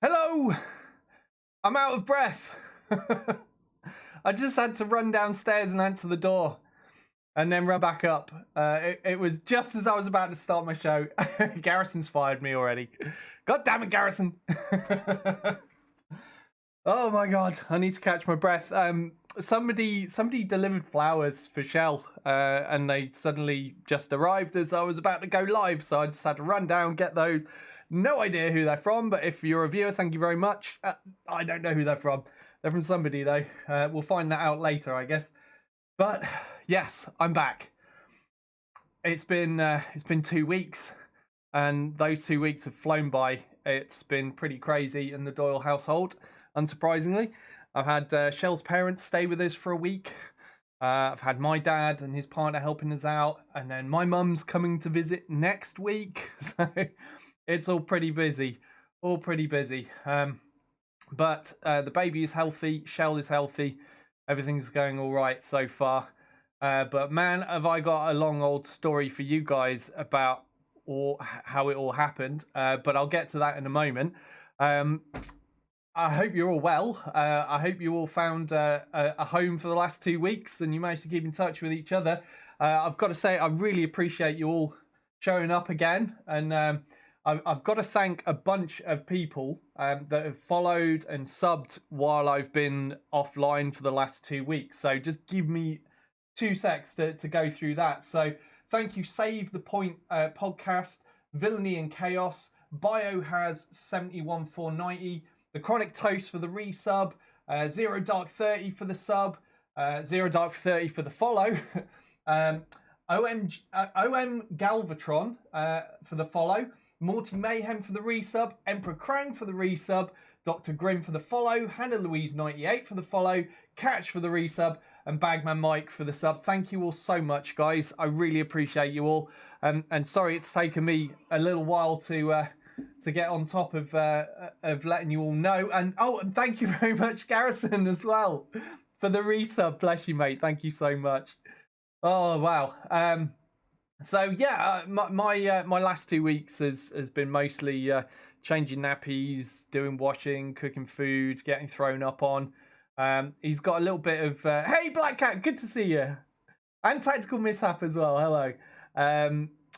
Hello! I'm out of breath. I just had to run downstairs and answer the door and then run back up. It was just as I was about to start my show. Garrison's fired me already. God damn it, Garrison! Oh my god, I need to catch my breath. Somebody delivered flowers for Shell, and they suddenly just arrived as I was about to go live, so I just had to run down, get those. No idea who they're from, but if you're a viewer, thank you very much. I don't know who they're from. They're from somebody though. We'll find that out later, I guess. But yes, I'm back. It's been 2 weeks, and those 2 weeks have flown by. It's been pretty crazy in the Doyle household. Unsurprisingly, I've had Shell's parents stay with us for a week. I've had my dad and his partner helping us out, and then my mum's coming to visit next week. So it's all pretty busy, but the baby is healthy, Shell is healthy, everything's going all right so far. But man, have I got a long old story for you guys about how it all happened. But I'll get to that in a moment. I hope you're all well. I hope you all found a home for the last 2 weeks and you managed to keep in touch with each other. I've got to say, I really appreciate you all showing up again. And I've got to thank a bunch of people that have followed and subbed while I've been offline for the last 2 weeks. So just give me 2 secs to go through that. So thank you, Save the Point podcast, Villainy and Chaos, Biohaz 71490, The Chronic Toast for the resub, Zero Dark 30 for the sub, Zero Dark 30 for the follow, OM Galvatron for the follow, Morty Mayhem for the resub, Emperor Krang for the resub, Dr. Grim for the follow, Hannah Louise 98 for the follow, Catch for the resub, and Bagman Mike for the sub. Thank you all so much, guys. I really appreciate you all. And sorry it's taken me a little while to get on top of letting you all know. And and thank you very much, Garrison, as well, for the resub. Bless you, mate. Thank you so much. Oh wow. So yeah, my last 2 weeks has been mostly changing nappies, doing washing, cooking food, getting thrown up on. He's got a little bit of hey Black Cat, good to see you, and Tactical Mishap as well. Hello.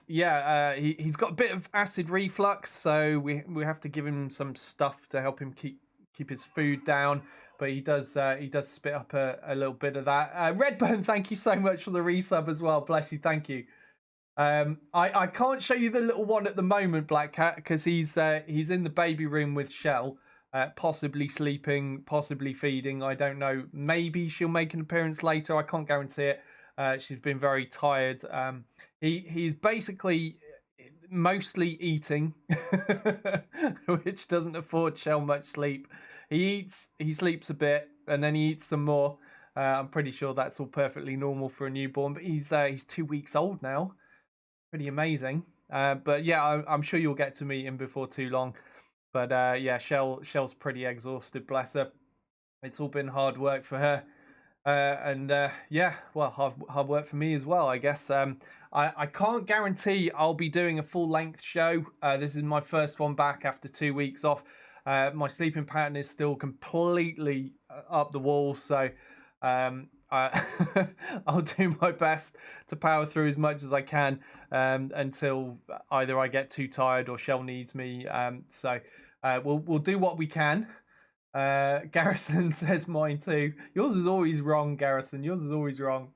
He's got a bit of acid reflux, so we have to give him some stuff to help him keep his food down. But he does spit up a little bit of that. Redburn, thank you so much for the resub as well. Bless you, thank you. I can't show you the little one at the moment, Black Cat, because he's in the baby room with Shell, possibly sleeping, possibly feeding. I don't know. Maybe she'll make an appearance later. I can't guarantee it. She's been very tired. He's basically mostly eating, which doesn't afford Shell much sleep. He eats, he sleeps a bit, and then he eats some more. I'm pretty sure that's all perfectly normal for a newborn. But he's 2 weeks old now. Pretty amazing. But yeah, I'm sure you'll get to meet him before too long. But yeah, Shell's pretty exhausted, bless her. It's all been hard work for her. Yeah, well, hard work for me as well, I guess. I can't guarantee I'll be doing a full length show. This is my first one back after 2 weeks off. My sleeping pattern is still completely up the wall, so I'll do my best to power through as much as I can until either I get too tired or Shell needs me. So we'll do what we can. Garrison says mine too. Yours is always wrong, Garrison. Yours is always wrong.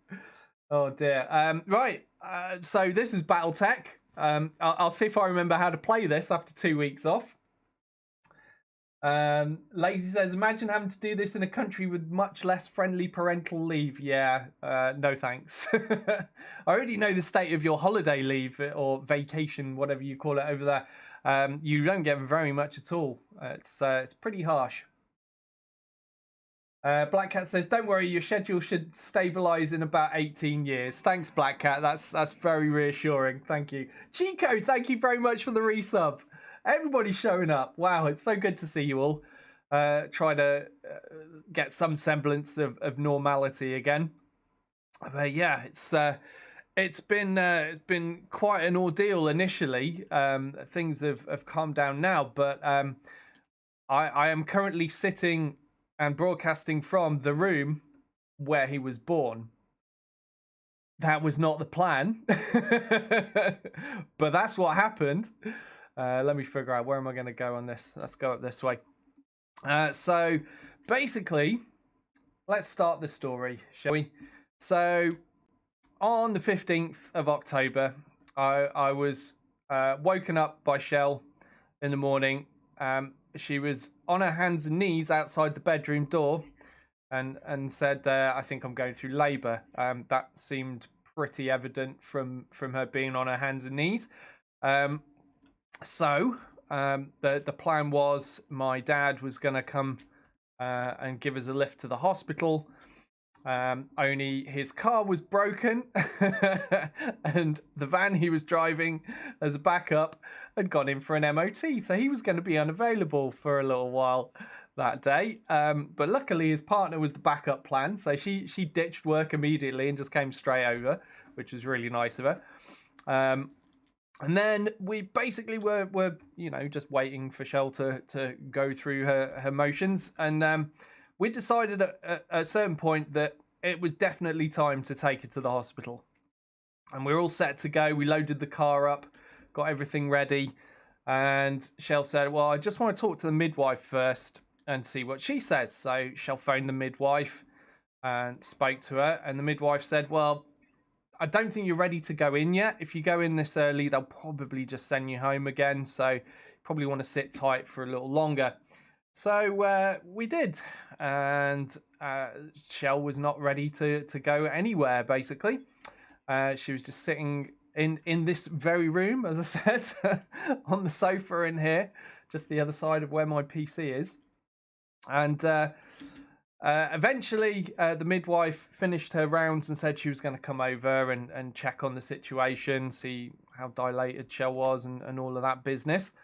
Oh dear. Right. So this is BattleTech. I'll see if I remember how to play this after 2 weeks off. Lazy says, imagine having to do this in a country with much less friendly parental leave. Yeah, no thanks. I already know the state of your holiday leave or vacation, whatever you call it over there. You don't get very much at all. It's pretty harsh. Black Cat says, don't worry, your schedule should stabilise in about 18 years. Thanks, Black Cat. That's very reassuring. Thank you. Chico, thank you very much for the resub. Everybody's showing up. Wow, it's so good to see you all. Try to get some semblance of normality again. But yeah, it's been quite an ordeal initially. Things have calmed down now, but I am currently sitting and broadcasting from the room where he was born. That was not the plan, but that's what happened. Let me figure out, where am I going to go on this? Let's go up this way. So basically, let's start the story, shall we? So on the 15th of October, I was woken up by Shell in the morning. She was on her hands and knees outside the bedroom door, and said, "I think I'm going through labour." That seemed pretty evident from her being on her hands and knees. So the plan was, my dad was going to come and give us a lift to the hospital. Only his car was broken, and the van he was driving as a backup had gone in for an MOT, so he was going to be unavailable for a little while that day. But luckily his partner was the backup plan, so she ditched work immediately and just came straight over, which was really nice of her. And then we basically were just waiting for Shell to go through her motions, and we decided at a certain point that it was definitely time to take her to the hospital. And we were all set to go. We loaded the car up, got everything ready, and Shell said, "Well, I just want to talk to the midwife first and see what she says." So Shell phoned the midwife and spoke to her, and the midwife said, "Well, I don't think you're ready to go in yet. If you go in this early, they'll probably just send you home again, so you probably want to sit tight for a little longer." So we did, and Shell was not ready to go anywhere, basically. She was just sitting in this very room, as I said, on the sofa in here, just the other side of where my PC is. And eventually, the midwife finished her rounds and said she was going to come over and check on the situation, see how dilated Shell was, and all of that business.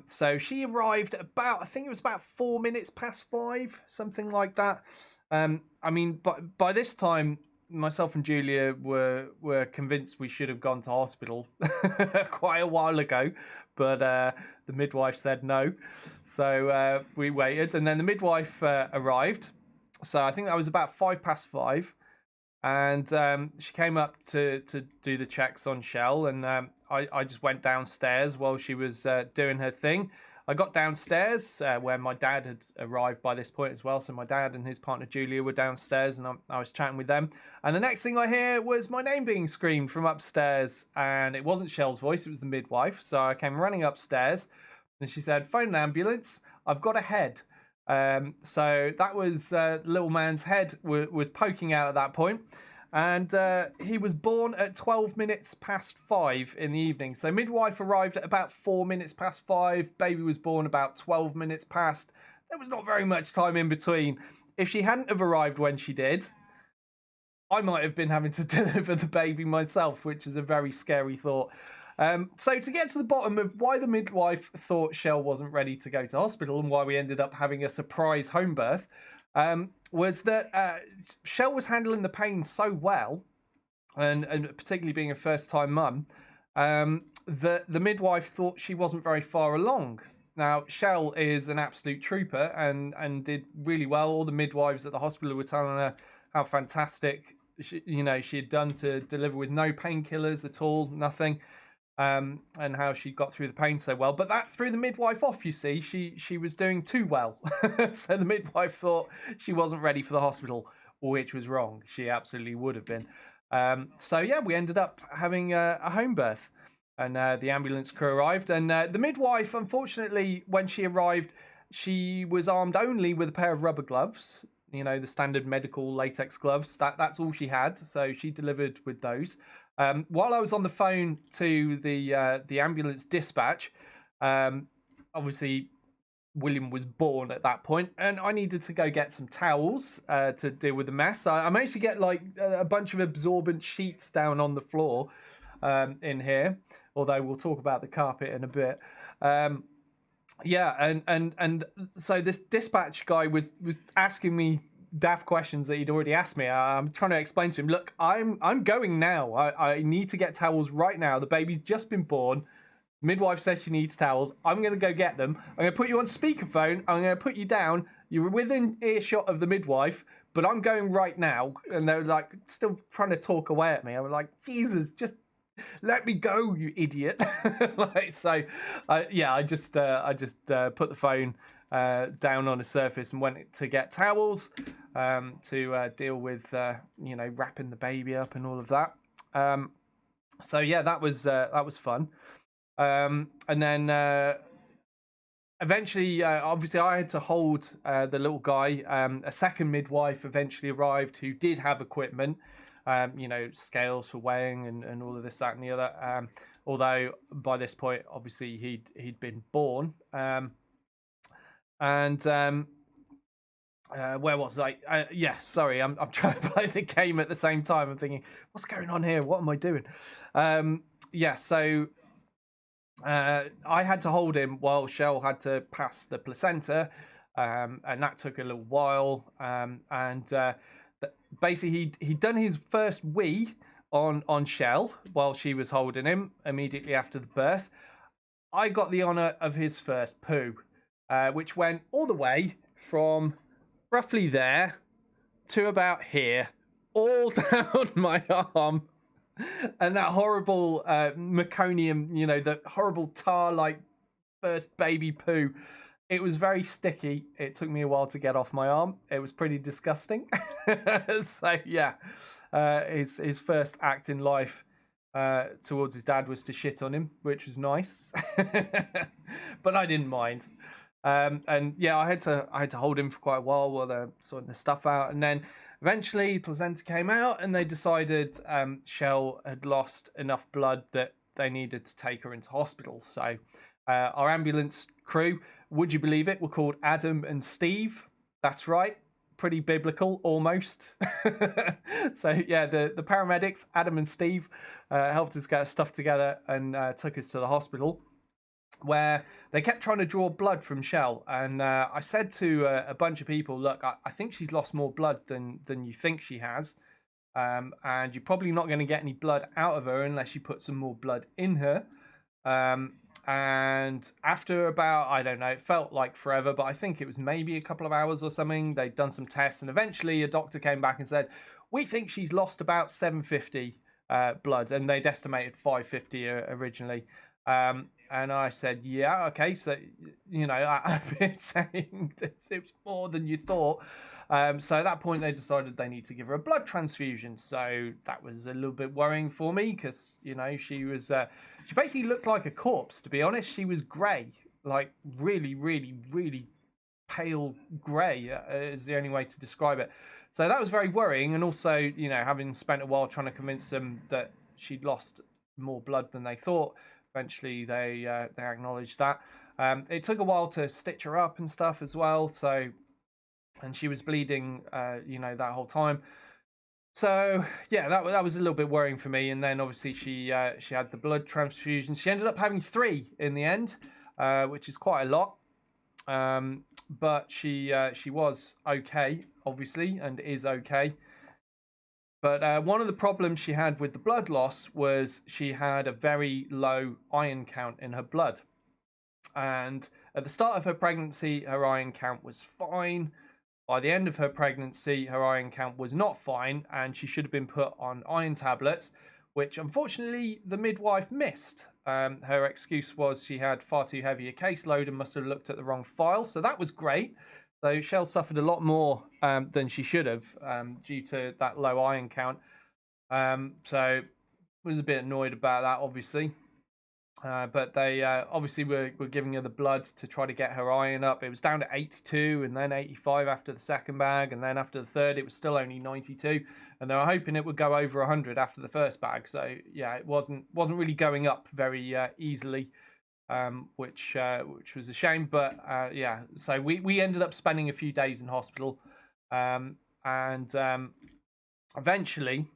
So she arrived I think it was about 4 minutes past 5, something like that. I mean, by this time, myself and Julia were convinced we should have gone to hospital quite a while ago, but the midwife said no. So we waited, and then the midwife arrived. So I think that was about 5 past 5. And she came up to do the checks on Shell, and I just went downstairs while she was doing her thing. I got downstairs where my dad had arrived by this point as well. So my dad and his partner Julia were downstairs, and I was chatting with them. And the next thing I hear was my name being screamed from upstairs, and it wasn't Shell's voice, it was the midwife. So I came running upstairs, and she said, "Phone an ambulance, I've got a head." So that was little man's head was poking out at that point, and he was born at 12 minutes past 5 in the evening. So midwife arrived at about 4 minutes past 5. Baby was born about 12 minutes past. There was not very much time in between. If she hadn't have arrived when she did, I might have been having to deliver the baby myself, which is a very scary thought. So to get to the bottom of why the midwife thought Shell wasn't ready to go to hospital, and why we ended up having a surprise home birth, was that Shell was handling the pain so well, and particularly being a first-time mum, that the midwife thought she wasn't very far along. Now, Shell is an absolute trooper and did really well. All the midwives at the hospital were telling her how fantastic she had done to deliver with no painkillers at all, nothing. And how she got through the pain so well. But that threw the midwife off, you see. She was doing too well. So the midwife thought she wasn't ready for the hospital, which was wrong. She absolutely would have been. So yeah, we ended up having a home birth. And the ambulance crew arrived. And the midwife, unfortunately, when she arrived, she was armed only with a pair of rubber gloves. The standard medical latex gloves. That's all she had. So she delivered with those. While I was on the phone to the ambulance dispatch, obviously William was born at that point, and I needed to go get some towels to deal with the mess. I managed to get like a bunch of absorbent sheets down on the floor in here, although we'll talk about the carpet in a bit. Yeah, and so this dispatch guy was asking me daft questions that he'd already asked me. I'm trying to explain to him, look, I'm going now. I need to get towels right now. The baby's just been born. Midwife says she needs towels. I'm going to go get them. I'm going to put you on speakerphone. I'm going to put you down. You're within earshot of the midwife, but I'm going right now. And they're like still trying to talk away at me. I'm like, Jesus, just let me go, you idiot. Like, so, yeah, I just put the phone down on the surface and went to get towels to deal with, wrapping the baby up and all of that. So yeah, that was fun. And then eventually, obviously, I had to hold the little guy. A second midwife eventually arrived who did have equipment, scales for weighing and all of this, that, and the other. Although by this point, obviously, he'd been born. Where was I? Yeah, sorry, I'm trying to play the game at the same time. I'm thinking, what's going on here? What am I doing? So I had to hold him while Shell had to pass the placenta, and that took a little while. Basically, he'd done his first wee on Shell while she was holding him immediately after the birth. I got the honour of his first poo, which went all the way from roughly there to about here, all down my arm. And that horrible meconium, the horrible tar-like first baby poo. It was very sticky. It took me a while to get off my arm. It was pretty disgusting. So yeah, his first act in life towards his dad was to shit on him, which was nice. But I didn't mind. And yeah, I had to hold him for quite a while they're sorting the stuff out, and then eventually placenta came out, and they decided Shell had lost enough blood that they needed to take her into hospital. So our ambulance crew, would you believe it, were called Adam and Steve. That's right, pretty biblical almost. So yeah, the paramedics, Adam and Steve, helped us get stuff together and took us to the hospital, where they kept trying to draw blood from Shell. And I said to a bunch of people, look, I think she's lost more blood than you think she has. And you're probably not going to get any blood out of her unless you put some more blood in her. And after about, I don't know, it felt like forever, but I think it was maybe a couple of hours or something, they'd done some tests, and eventually a doctor came back and said, we think she's lost about 750 blood, and they'd estimated 550 originally. And I said, yeah, okay, so, I've been saying this, it was more than you thought. So at that point, they decided they need to give her a blood transfusion. So that was a little bit worrying for me because, she was, she basically looked like a corpse, to be honest. She was grey, like really, really, really pale grey is the only way to describe it. So that was very worrying. And also, having spent a while trying to convince them that she'd lost more blood than they thought, eventually they acknowledged that. It took a while to stitch her up and stuff as well. So, and she was bleeding, that whole time. So yeah, that was a little bit worrying for me. And then obviously she had the blood transfusion. She ended up having 3 in the end, which is quite a lot. But she was okay, obviously, and is okay. But one of the problems she had with the blood loss was she had a very low iron count in her blood. And at the start of her pregnancy, her iron count was fine. By the end of her pregnancy, her iron count was not fine, and she should have been put on iron tablets, which unfortunately the midwife missed. Her excuse was she had far too heavy a caseload and must have looked at the wrong file, so that was great. So Shell suffered a lot more than she should have due to that low iron count. So was a bit annoyed about that, obviously. But they obviously were giving her the blood to try to get her iron up. It was down to 82 and then 85 after the second bag. And then after the third, it was still only 92. And they were hoping it would go over 100 after the first bag. So, yeah, it wasn't really going up very easily, which was a shame. But, yeah, so we ended up spending a few days in hospital. Eventually,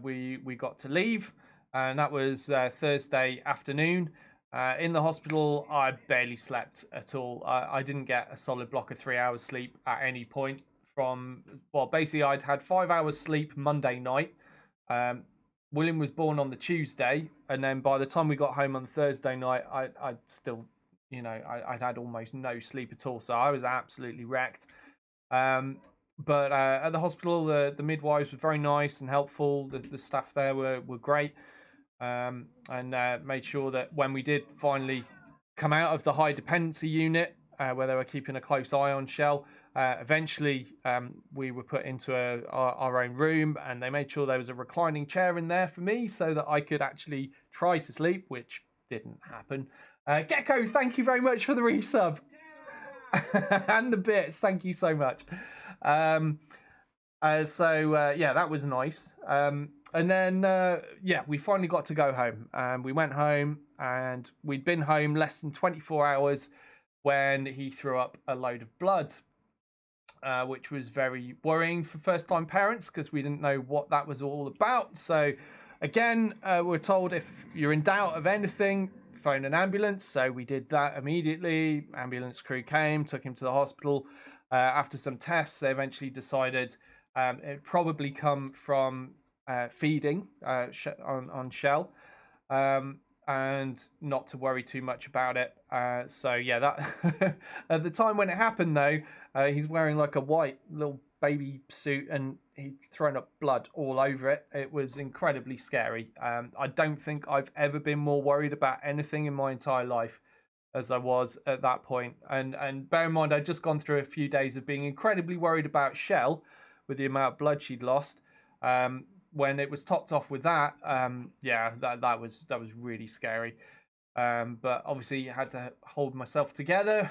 we got to leave. And that was Thursday afternoon. In the hospital, I barely slept at all. I didn't get a solid block of 3 hours sleep at any point basically I'd had 5 hours sleep Monday night. William was born on the Tuesday, and then by the time we got home on the Thursday night, I'd still, I'd had almost no sleep at all, so I was absolutely wrecked. But at the hospital, the midwives were very nice and helpful. The staff there were great, and made sure that when we did finally come out of the high dependency unit, where they were keeping a close eye on Shell, eventually we were put into our own room, and they made sure there was a reclining chair in there for me so that I could actually try to sleep, which didn't happen. Gecko, thank you very much for the resub. And the bits, thank you so much. Yeah, that was nice. And then we finally got to go home, and we went home, and we'd been home less than 24 hours when he threw up a load of blood, which was very worrying for first-time parents because we didn't know what that was all about. So again, we're told if you're in doubt of anything, phone an ambulance. So we did that immediately. Ambulance crew came, took him to the hospital. After some tests, they eventually decided it'd probably come from feeding on Shell, and not to worry too much about it. So yeah, that at the time when it happened though, he's wearing like a white little baby suit, and he'd thrown up blood all over it. It was incredibly scary. I don't think I've ever been more worried about anything in my entire life as I was at that point. And bear in mind, I'd just gone through a few days of being incredibly worried about Shell with the amount of blood she'd lost. When it was topped off with that, that was really scary. But obviously, I had to hold myself together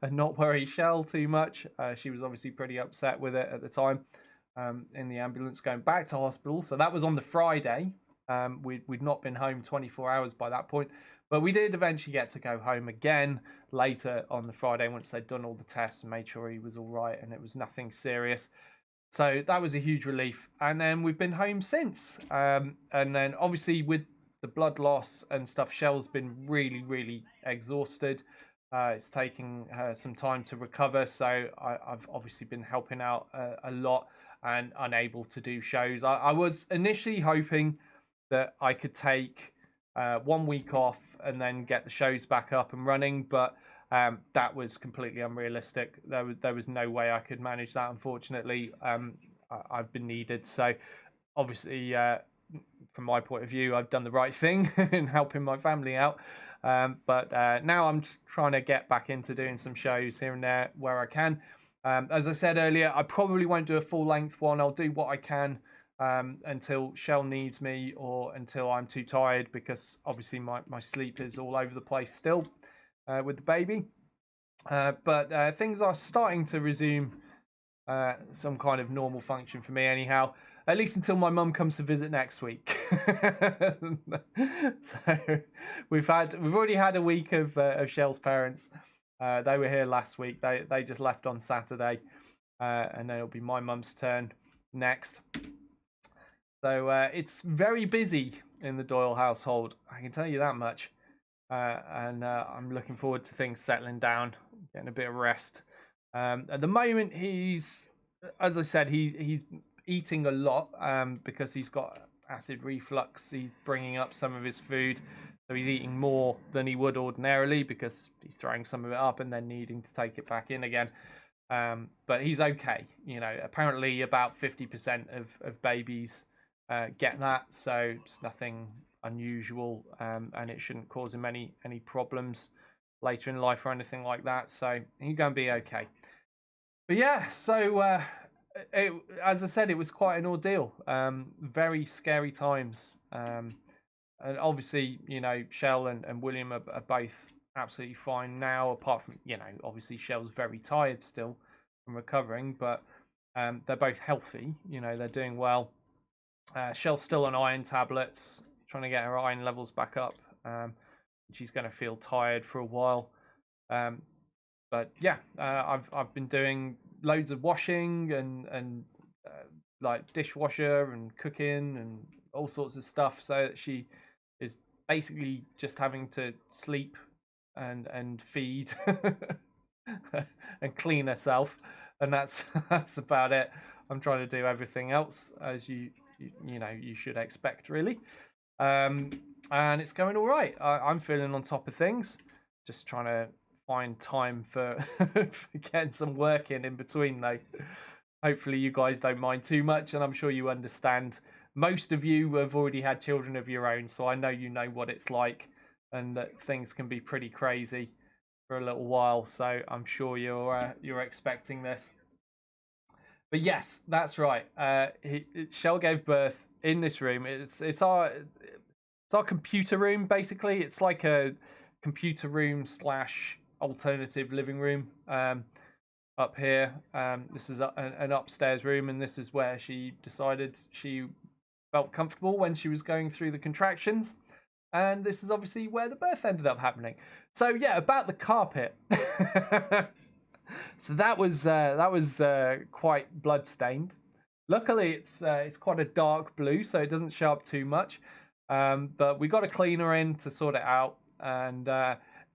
and not worry Shell too much. She was obviously pretty upset with it at the time, in the ambulance going back to hospital. So that was on the Friday. We'd not been home 24 hours by that point. But we did eventually get to go home again later on the Friday once they'd done all the tests and made sure he was all right and it was nothing serious. So that was a huge relief. And then we've been home since. And then obviously with the blood loss and stuff, Shell's been really, really exhausted. It's taking her some time to recover. So I've obviously been helping out a lot and unable to do shows. I was initially hoping that I could take 1 week off and then get the shows back up and running, but that was completely unrealistic. There was no way I could manage that, unfortunately. I've been needed, so obviously from my point of view, I've done the right thing in helping my family out, but now I'm just trying to get back into doing some shows here and there where I can. As I said earlier, I probably won't do a full-length one. I'll do what I can until Shell needs me or until I'm too tired, because obviously my sleep is all over the place still with the baby. But things are starting to resume some kind of normal function for me anyhow, at least until my mum comes to visit next week. So we've already had a week of Shell's parents. They were here last week. They just left on Saturday, and then it'll be my mum's turn next. So it's very busy in the Doyle household, I can tell you that much. And I'm looking forward to things settling down, getting a bit of rest. At the moment, he's, as I said, he's eating a lot because he's got acid reflux. He's bringing up some of his food, so he's eating more than he would ordinarily because he's throwing some of it up and then needing to take it back in again. But he's okay. Apparently about 50% of babies get that, so it's nothing unusual, and it shouldn't cause him any problems later in life or anything like that. So he's going to be okay. But yeah, so as I said, it was quite an ordeal. Very scary times. And obviously, Shell and William are both absolutely fine now, apart from, obviously Shell's very tired still from recovering, but they're both healthy. They're doing well. Shell's still on iron tablets, trying to get her iron levels back up. She's going to feel tired for a while. But yeah, I've been doing loads of washing and like dishwasher and cooking and all sorts of stuff, so that she is basically just having to sleep and feed and clean herself, and that's about it. I'm trying to do everything else, as you you know you should expect really. And it's going all right. I'm feeling on top of things. Just trying to find time for, for getting some work in between though. Hopefully you guys don't mind too much, and I'm sure you understand. Most of you have already had children of your own, so I know you know what it's like, and that things can be pretty crazy for a little while. So I'm sure you're expecting this. But yes, that's right. Shell gave birth in this room. It's our computer room basically. It's like a computer room slash alternative living room up here. This is an upstairs room, and this is where she decided she felt comfortable when she was going through the contractions. And this is obviously where the birth ended up happening. So yeah, about the carpet. So that was quite blood-stained. Luckily, it's quite a dark blue, so it doesn't show up too much. But we got a cleaner in to sort it out, and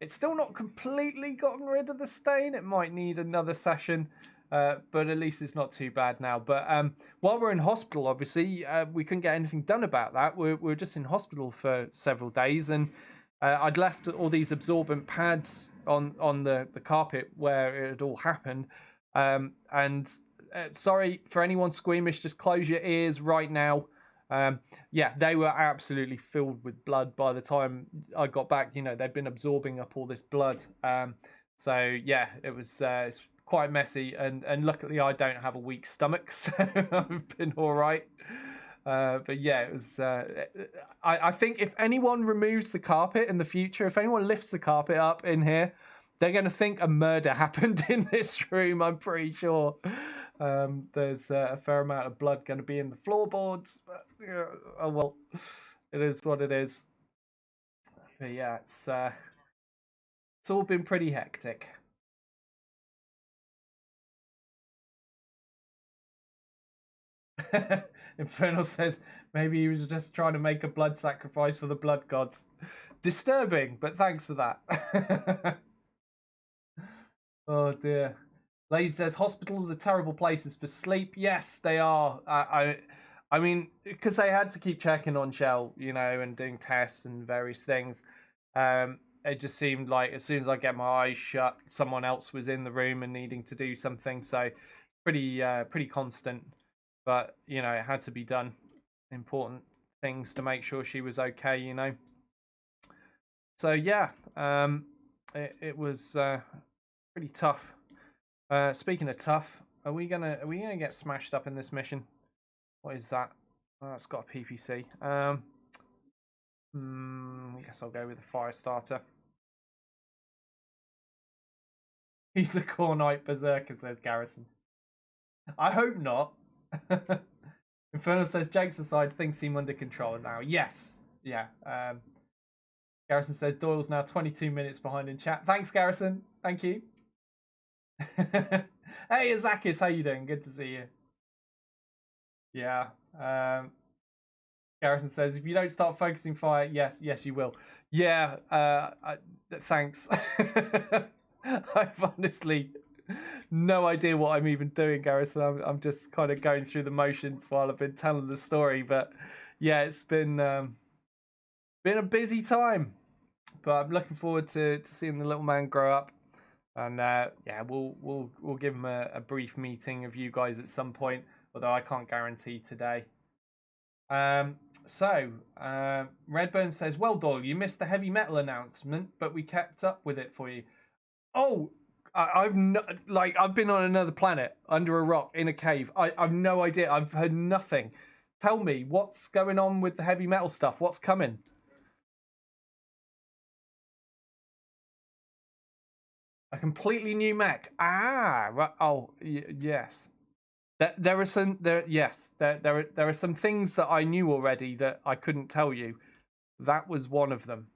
it's still not completely gotten rid of the stain. It might need another session, but at least it's not too bad now. But while we're in hospital, obviously, we couldn't get anything done about that. We're just in hospital for several days, and I'd left all these absorbent pads on the carpet where it had all happened. And sorry for anyone squeamish, just close your ears right now. Yeah, they were absolutely filled with blood by the time I got back. You know, they'd been absorbing up all this blood. So yeah, it was it's quite messy, and luckily I don't have a weak stomach, so I've been all right. But yeah, it was. I think if anyone removes the carpet in the future, if anyone lifts the carpet up in here, they're going to think a murder happened in this room. I'm pretty sure. There's a fair amount of blood going to be in the floorboards. But, oh well, it is what it is. But yeah, it's all been pretty hectic. Infernal says maybe he was just trying to make a blood sacrifice for the blood gods. Disturbing, but thanks for that. Oh dear. Lazy says hospitals are terrible places for sleep. Yes, they are. I mean, because they had to keep checking on Shell, you know, and doing tests and various things. It just seemed like as soon as I get my eyes shut, someone else was in the room and needing to do something. So pretty constant. But you know, it had to be done. Important things to make sure she was okay, you know. So yeah, it was pretty tough. Speaking of tough, are we gonna get smashed up in this mission? What is that? Oh, it's got a PPC. I guess I'll go with the fire starter. He's a Cornite berserker, says Garrison. I hope not. Inferno says, jokes aside, things seem under control now. Yes. Yeah. Garrison says, Doyle's now 22 minutes behind in chat. Thanks, Garrison. Thank you. Hey, Azakis, how you doing? Good to see you. Yeah. Garrison says, if you don't start focusing fire, yes, you will. Yeah. Thanks. I've honestly no idea what I'm even doing, Garrison. I'm just kind of going through the motions while I've been telling the story. But yeah, it's been a busy time. But I'm looking forward to seeing the little man grow up. And yeah, we'll give him a brief meeting of you guys at some point, although I can't guarantee today. Redburn says, well, Doyle, you missed the heavy metal announcement, but we kept up with it for you. Oh, I've been on another planet under a rock in a cave. I've no idea. I've heard nothing. Tell me what's going on with the heavy metal stuff. What's coming? A completely new mech. Ah, right. Oh, yes. There are some there are some things that I knew already that I couldn't tell you. That was one of them.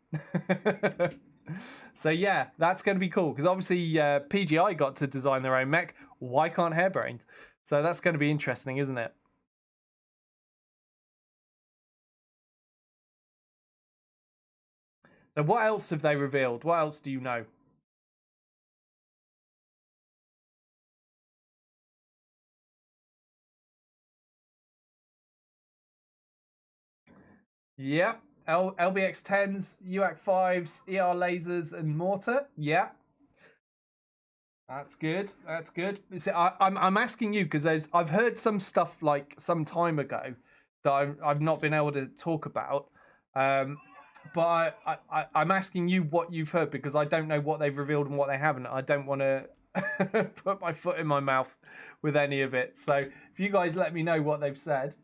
So yeah, that's going to be cool because obviously PGI got to design their own mech. Why can't Hairbrained? So that's going to be interesting, isn't it? So what else have they revealed? What else do you know? Yep. LBX 10s, UAC 5s, ER lasers, and mortar. Yeah. That's good. That's good. See, I'm asking you because I've heard some stuff like some time ago that I've not been able to talk about. But I'm asking you what you've heard because I don't know what they've revealed and what they haven't. I don't want to put my foot in my mouth with any of it. So if you guys let me know what they've said.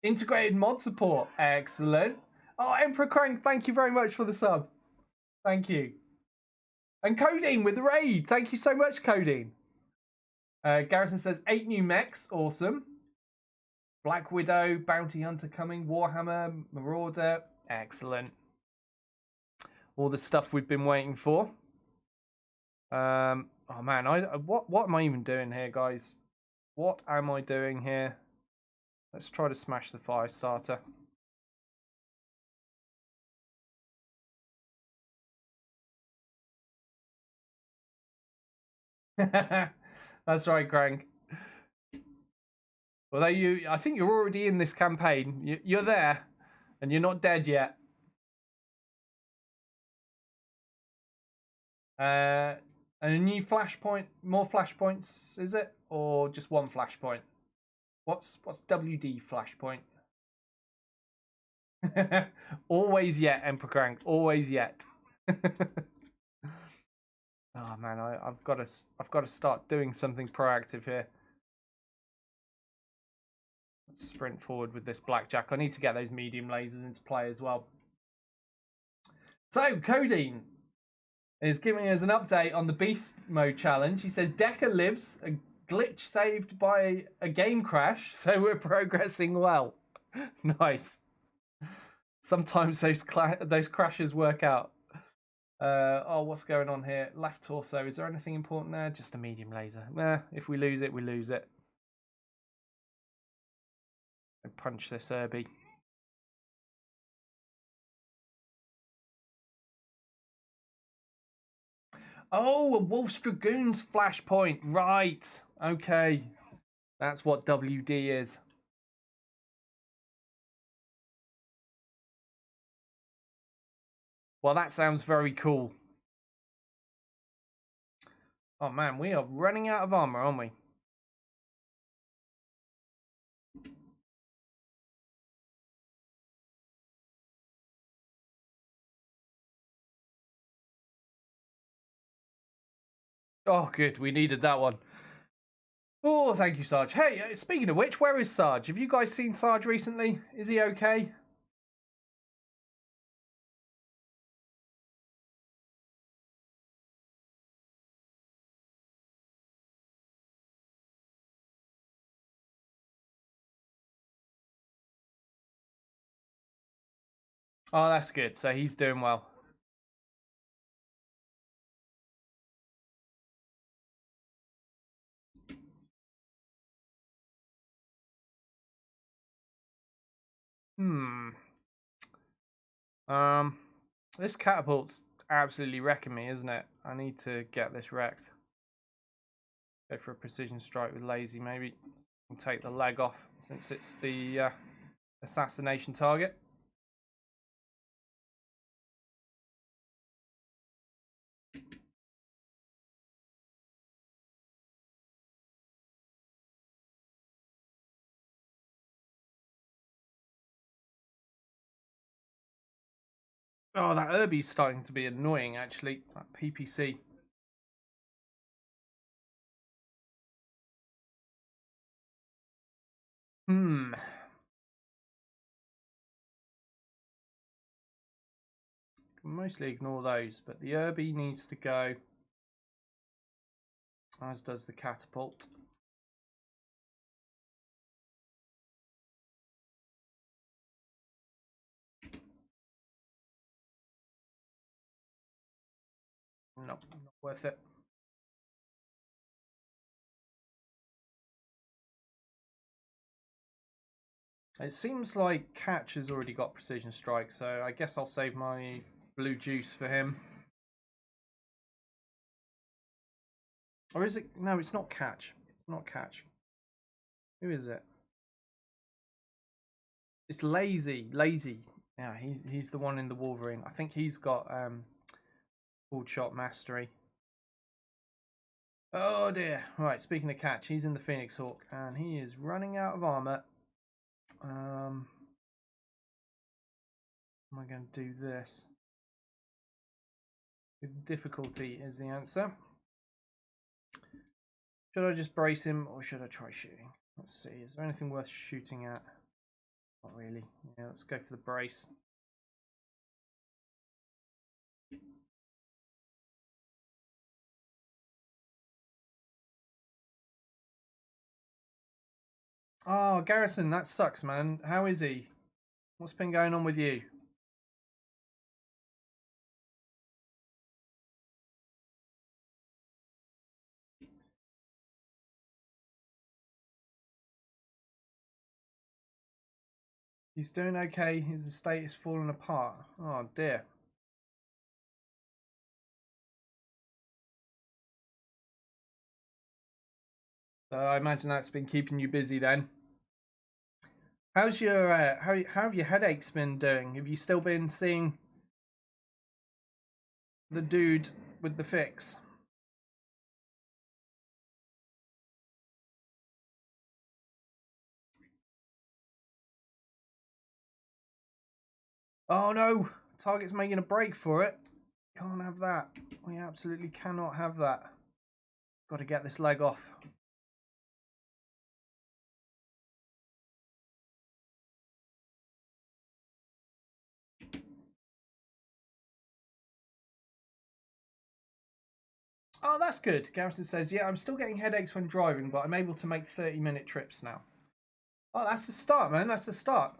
Integrated mod support. Excellent. Oh, Emperor Crank, thank you very much for the sub. Thank you. And Codeine with the raid. Thank you so much, Codeine. Garrison says 8 new mechs. Awesome. Black Widow, Bounty Hunter coming, Warhammer, Marauder. Excellent. All the stuff we've been waiting for. Oh man, what am I even doing here, guys? What am I doing here? Let's try to smash the fire starter. That's right, Crank. Although I think you're already in this campaign. You're there, and you're not dead yet. And a new flashpoint, more flashpoints, is it, or just one flashpoint? What's WD flashpoint? Always yet, Emperor Crank. Always yet. Oh man, I've got to start doing something proactive here. Let's sprint forward with this blackjack. I need to get those medium lasers into play as well. So Codeine is giving us an update on the beast mode challenge. He says Decker lives, a glitch saved by a game crash, so we're progressing well. Nice. Sometimes those crashes work out. Oh, what's going on here? Left torso. Is there anything important there? Just a medium laser. If we lose it, we lose it. Punch this Herbie. Oh, a Wolf's Dragoons flashpoint. Right. Okay. That's what WD is. Well, that sounds very cool. Oh man, we are running out of armor, aren't we? Oh, good. We needed that one. Oh, thank you, Sarge. Hey, speaking of which, where is Sarge? Have you guys seen Sarge recently? Is he okay? Oh, that's good. So he's doing well. This catapult's absolutely wrecking me, isn't it? I need to get this wrecked. Go for a precision strike with lazy, maybe. And take the leg off since it's the assassination target. Oh, that Herbie's starting to be annoying, actually. That PPC. Mostly ignore those, but the Herbie needs to go, as does the catapult. Nope, not worth it. It seems like Catch has already got precision strike, so I guess I'll save my blue juice for him. Or is it? No, it's not Catch. It's not Catch. Who is it? It's Lazy. Lazy. Yeah, he's the one in the Wolverine. I think he's got full shot mastery. Oh dear. Right, speaking of catch, he's in the Phoenix Hawk and he is running out of armor. Am I going to do this? Difficulty is the answer. Should I just brace him or should I try shooting? Let's see. Is there anything worth shooting at? Not really. Yeah, let's go for the brace. Oh, Garrison, that sucks, man. How is he? What's been going on with you? He's doing okay. His estate is falling apart. Oh, dear. So I imagine that's been keeping you busy then. How's your how have your headaches been doing? Have you still been seeing the dude with the fix? Oh no! Target's making a break for it. Can't have that. We absolutely cannot have that. Got to get this leg off. Oh, that's good. Garrison says, yeah, I'm still getting headaches when driving, but I'm able to make 30-minute trips now. Oh, that's the start, man. That's the start.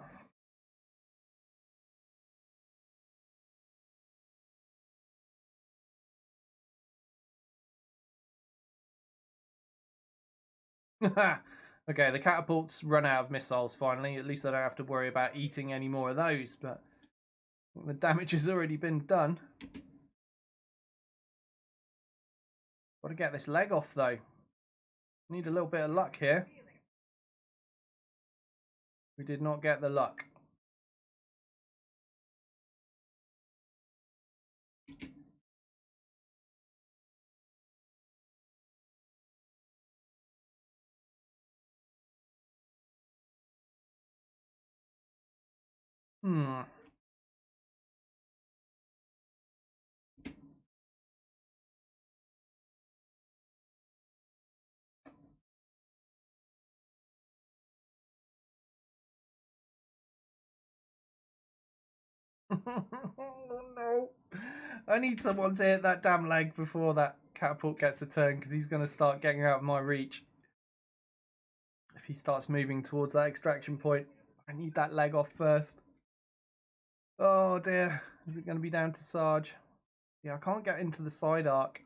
Okay, the catapults run out of missiles finally. At least I don't have to worry about eating any more of those, but the damage has already been done. Got to get this leg off, though. Need a little bit of luck here. We did not get the luck. Oh no. I need someone to hit that damn leg before that catapult gets a turn, because he's going to start getting out of my reach. If he starts moving towards that extraction point, I need that leg off first. Oh dear. Is it going to be down to Sarge? Yeah, I can't get into the side arc.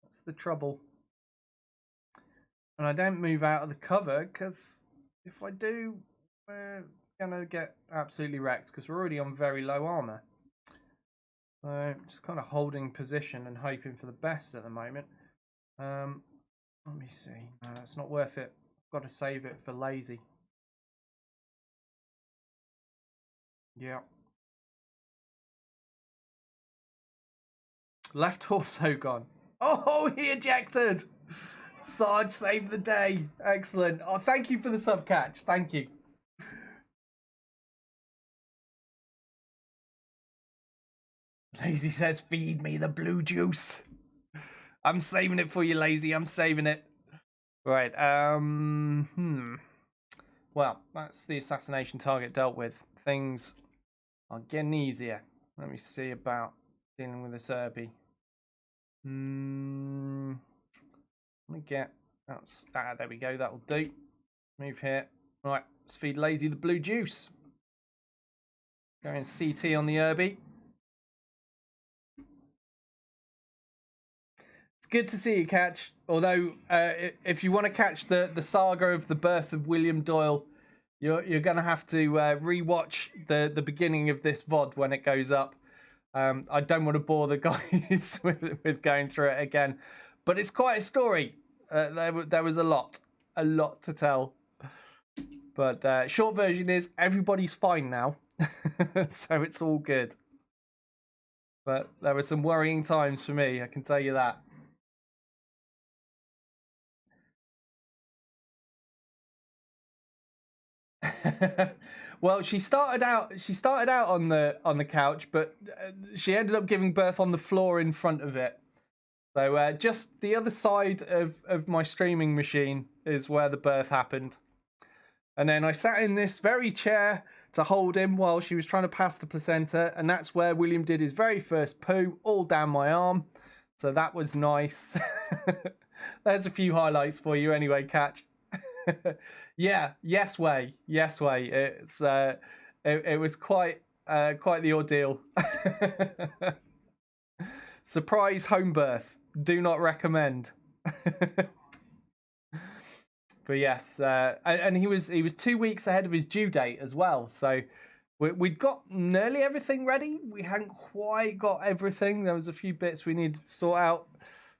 That's the trouble. And I don't move out of the cover, because if I do, we're going to get absolutely wrecked, because we're already on very low armor. So just kind of holding position and hoping for the best at the moment. Let me see. It's not worth it. I've got to save it for lazy. Yeah. Left also gone. Oh, he ejected. Sarge saved the day. Excellent. Oh, thank you for the sub catch. Thank you. Lazy says, feed me the blue juice. I'm saving it for you, Lazy. I'm saving it. Right. Well, that's the assassination target dealt with. Things are getting easier. Let me see about dealing with this Irby. Let me get... there we go. That'll do. Move here. Right. Let's feed Lazy the blue juice. Going CT on the Irby. It's good to see you catch. Although, if you want to catch the saga of the birth of William Doyle, you're going to have to rewatch the beginning of this VOD when it goes up. I don't want to bore the guys with going through it again, but it's quite a story. There was a lot to tell. But short version is everybody's fine now. So it's all good. But there were some worrying times for me, I can tell you that. Well, she started out on the couch, but she ended up giving birth on the floor in front of it. So just the other side of my streaming machine is where the birth happened. And then I sat in this very chair to hold him while she was trying to pass the placenta, and that's where William did his very first poo, all down my arm. So that was nice. There's a few highlights for you anyway, Catch. Yeah, yes way. It's it was quite the ordeal. Surprise home birth. Do not recommend. But yes, and he was 2 weeks ahead of his due date as well. So we'd got nearly everything ready. We hadn't quite got everything. There was a few bits we needed to sort out,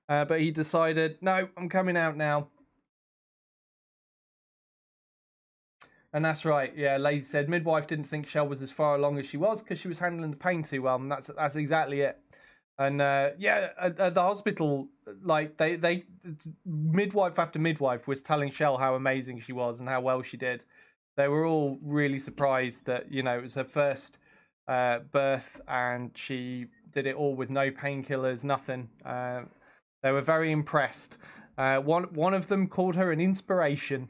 but he decided, no, I'm coming out now. And that's right. Yeah, Lazy said midwife didn't think Shell was as far along as she was because she was handling the pain too well. And that's exactly it. And yeah, at the hospital, like they midwife after midwife was telling Shell how amazing she was and how well she did. They were all really surprised that, you know, it was her first birth and she did it all with no painkillers, nothing. They were very impressed. One of them called her an inspiration.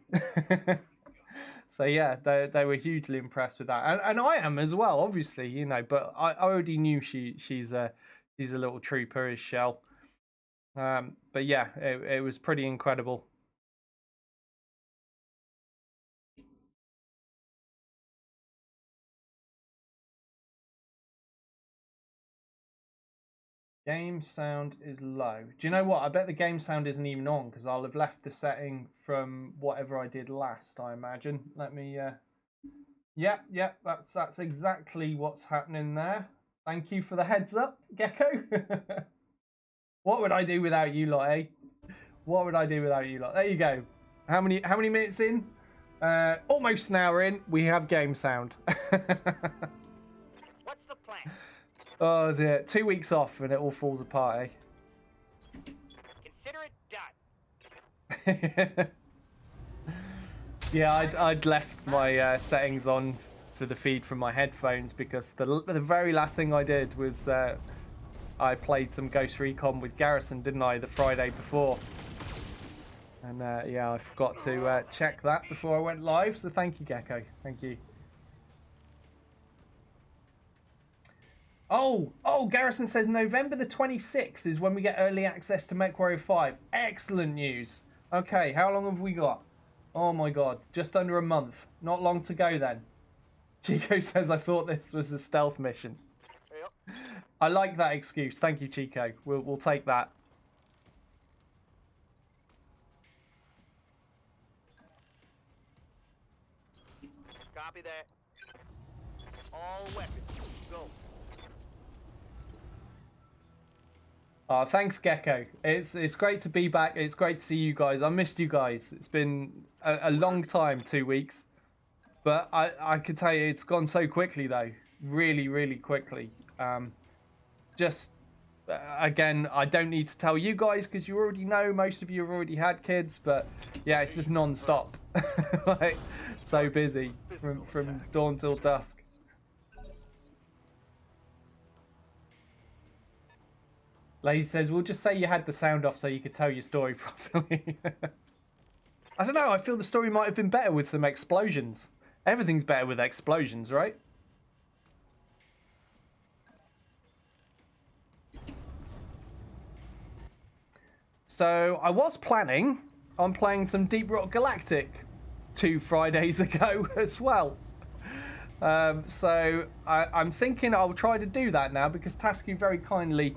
So yeah, they were hugely impressed with that, and I am as well, obviously, you know. But I already knew she's a little trooper, is Shell. But yeah, it was pretty incredible. Game sound is low. Do you know what? I bet the game sound isn't even on because I'll have left the setting from whatever I did last, I imagine. Let me. Yeah, that's exactly what's happening there. Thank you for the heads up, Gecko. What would I do without you lot, eh? What would I do without you lot? There you go. How many minutes in? Almost an hour in. We have game sound. What's the plan? Oh dear. 2 weeks off and it all falls apart, eh? Consider it done. Yeah, I'd left my settings on to the feed from my headphones because the very last thing I did was I played some Ghost Recon with Garrison, didn't I, the Friday before? And yeah, I forgot to check that before I went live, so thank you, Gecko. Thank you. Oh, Garrison says November the 26th is when we get early access to MechWarrior 5. Excellent news. Okay, how long have we got? Oh my god, just under a month. Not long to go then. Chico says, I thought this was a stealth mission. Yep. I like that excuse. Thank you, Chico. We'll take that. Copy that. All weapons, go. Thanks, Gecko. It's great to be back. It's great to see you guys. I missed you guys. It's been a long time, 2 weeks. But I could tell you it's gone so quickly, though. Really, really quickly. Just, again, I don't need to tell you guys because you already know. Most of you have already had kids. But, yeah, it's just non-stop. Like, so busy from dawn till dusk. Lazy says, we'll just say you had the sound off so you could tell your story properly. I don't know, I feel the story might have been better with some explosions. Everything's better with explosions, right? So, I was planning on playing some Deep Rock Galactic 2 Fridays ago as well. So, I'm thinking I'll try to do that now because Tasku very kindly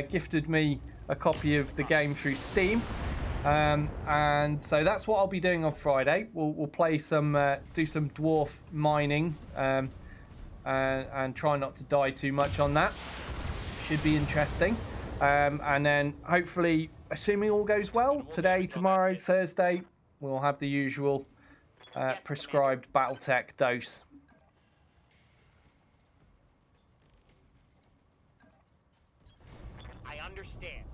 gifted me a copy of the game through Steam, and so that's what I'll be doing on Friday. We'll play some, do some dwarf mining, and try not to die too much on that. Should be interesting, and then hopefully, assuming all goes well, today, tomorrow, Thursday, we'll have the usual prescribed BattleTech dose. Understand.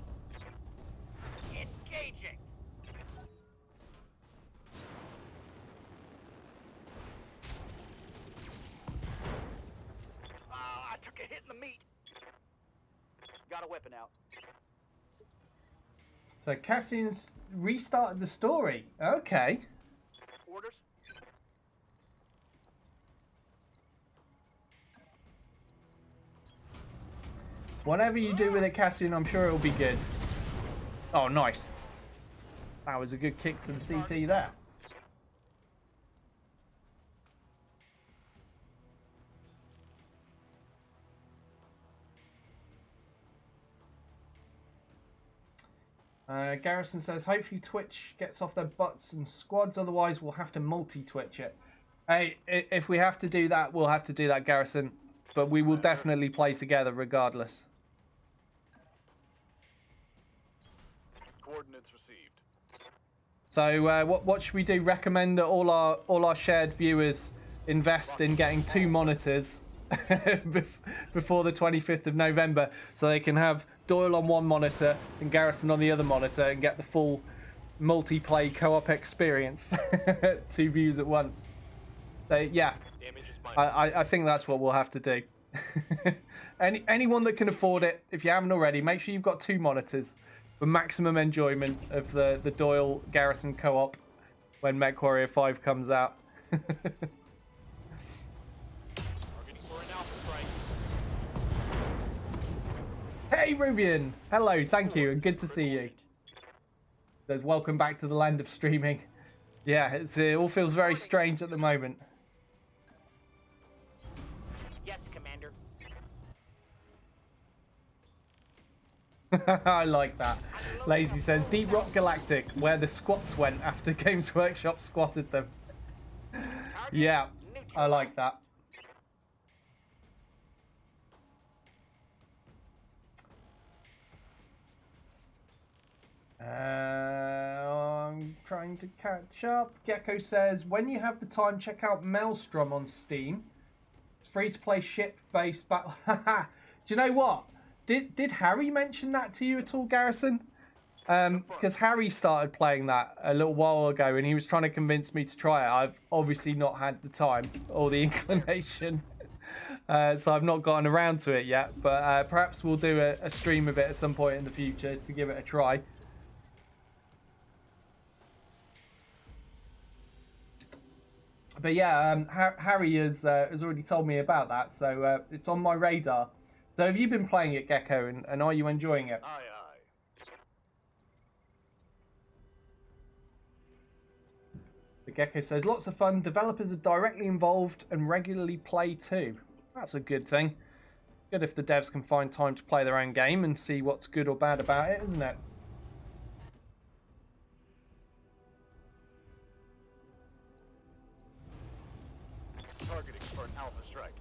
Engaging. I took a hit in the meat. Got a weapon out. So Cassian's restarted the story. Okay. Orders. Whatever you do with it, Cassian, I'm sure it'll be good. Oh, nice. That was a good kick to the CT there. Garrison says, hopefully Twitch gets off their butts and squads, otherwise we'll have to multi-Twitch it. Hey, if we have to do that, we'll have to do that, Garrison. But we will definitely play together regardless. Coordinates received. So what should we do? Recommend that all our shared viewers invest in getting 2 monitors before the 25th of November, so they can have Doyle on one monitor and Garrison on the other monitor and get the full multiplayer co-op experience. 2 views at once. So yeah, I think that's what we'll have to do. Anyone that can afford it, if you haven't already, make sure you've got 2 monitors for maximum enjoyment of the Doyle Garrison co-op when MechWarrior 5 comes out. Hey Rubian! Hello, thank you, and good to see you. Says, welcome back to the land of streaming. Yeah, it all feels very strange at the moment. Yes, Commander. I like that. Lazy says, Deep Rock Galactic, where the squats went after Games Workshop squatted them. Yeah, I like that. I'm trying to catch up. Gecko says, when you have the time, check out Maelstrom on Steam. It's free to play ship-based battle. Do you know what? Did Harry mention that to you at all, Garrison? Because Harry started playing that a little while ago, and he was trying to convince me to try it. I've obviously not had the time or the inclination, so I've not gotten around to it yet. But perhaps we'll do a stream of it at some point in the future to give it a try. But yeah, Harry has already told me about that, so it's on my radar. So have you been playing it, Gecko, and are you enjoying it? Aye, aye. The Gecko says, lots of fun. Developers are directly involved and regularly play too. That's a good thing. Good if the devs can find time to play their own game and see what's good or bad about it, isn't it? Targeting for an alpha strike.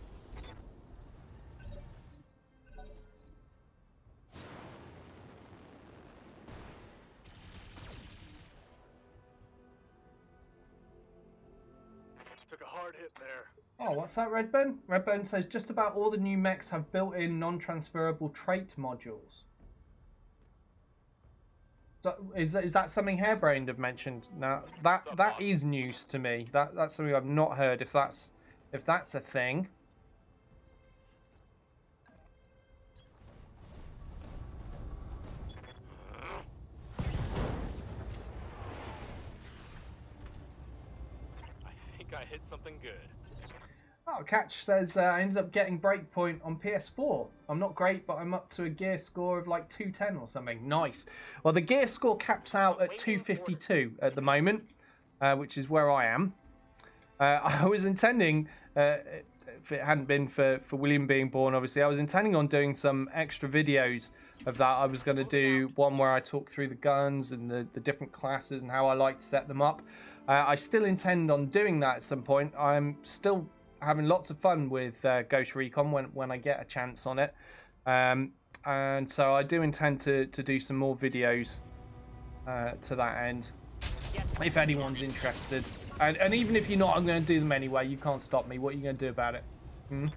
Took a hard hit there. Oh, what's that, Redbone? Redbone says, just about all the new mechs have built-in non-transferable trait modules. So is that something Hairbrained have mentioned? Now that is news to me. That's something I've not heard. If that's a thing. I think I hit something good. Oh, Catch says, I ended up getting Breakpoint on PS4. I'm not great, but I'm up to a gear score of like 210 or something. Nice. Well, the gear score caps out at 252 at the moment, which is where I am. I was intending, if it hadn't been for William being born, obviously, I was intending on doing some extra videos of that. I was going to do one where I talk through the guns and the different classes and how I like to set them up. I still intend on doing that at some point. I'm still having lots of fun with Ghost Recon when I get a chance on it. And so I do intend to do some more videos to that end, if anyone's interested. And even if you're not, I'm going to do them anyway. You can't stop me. What are you going to do about it? Hmm?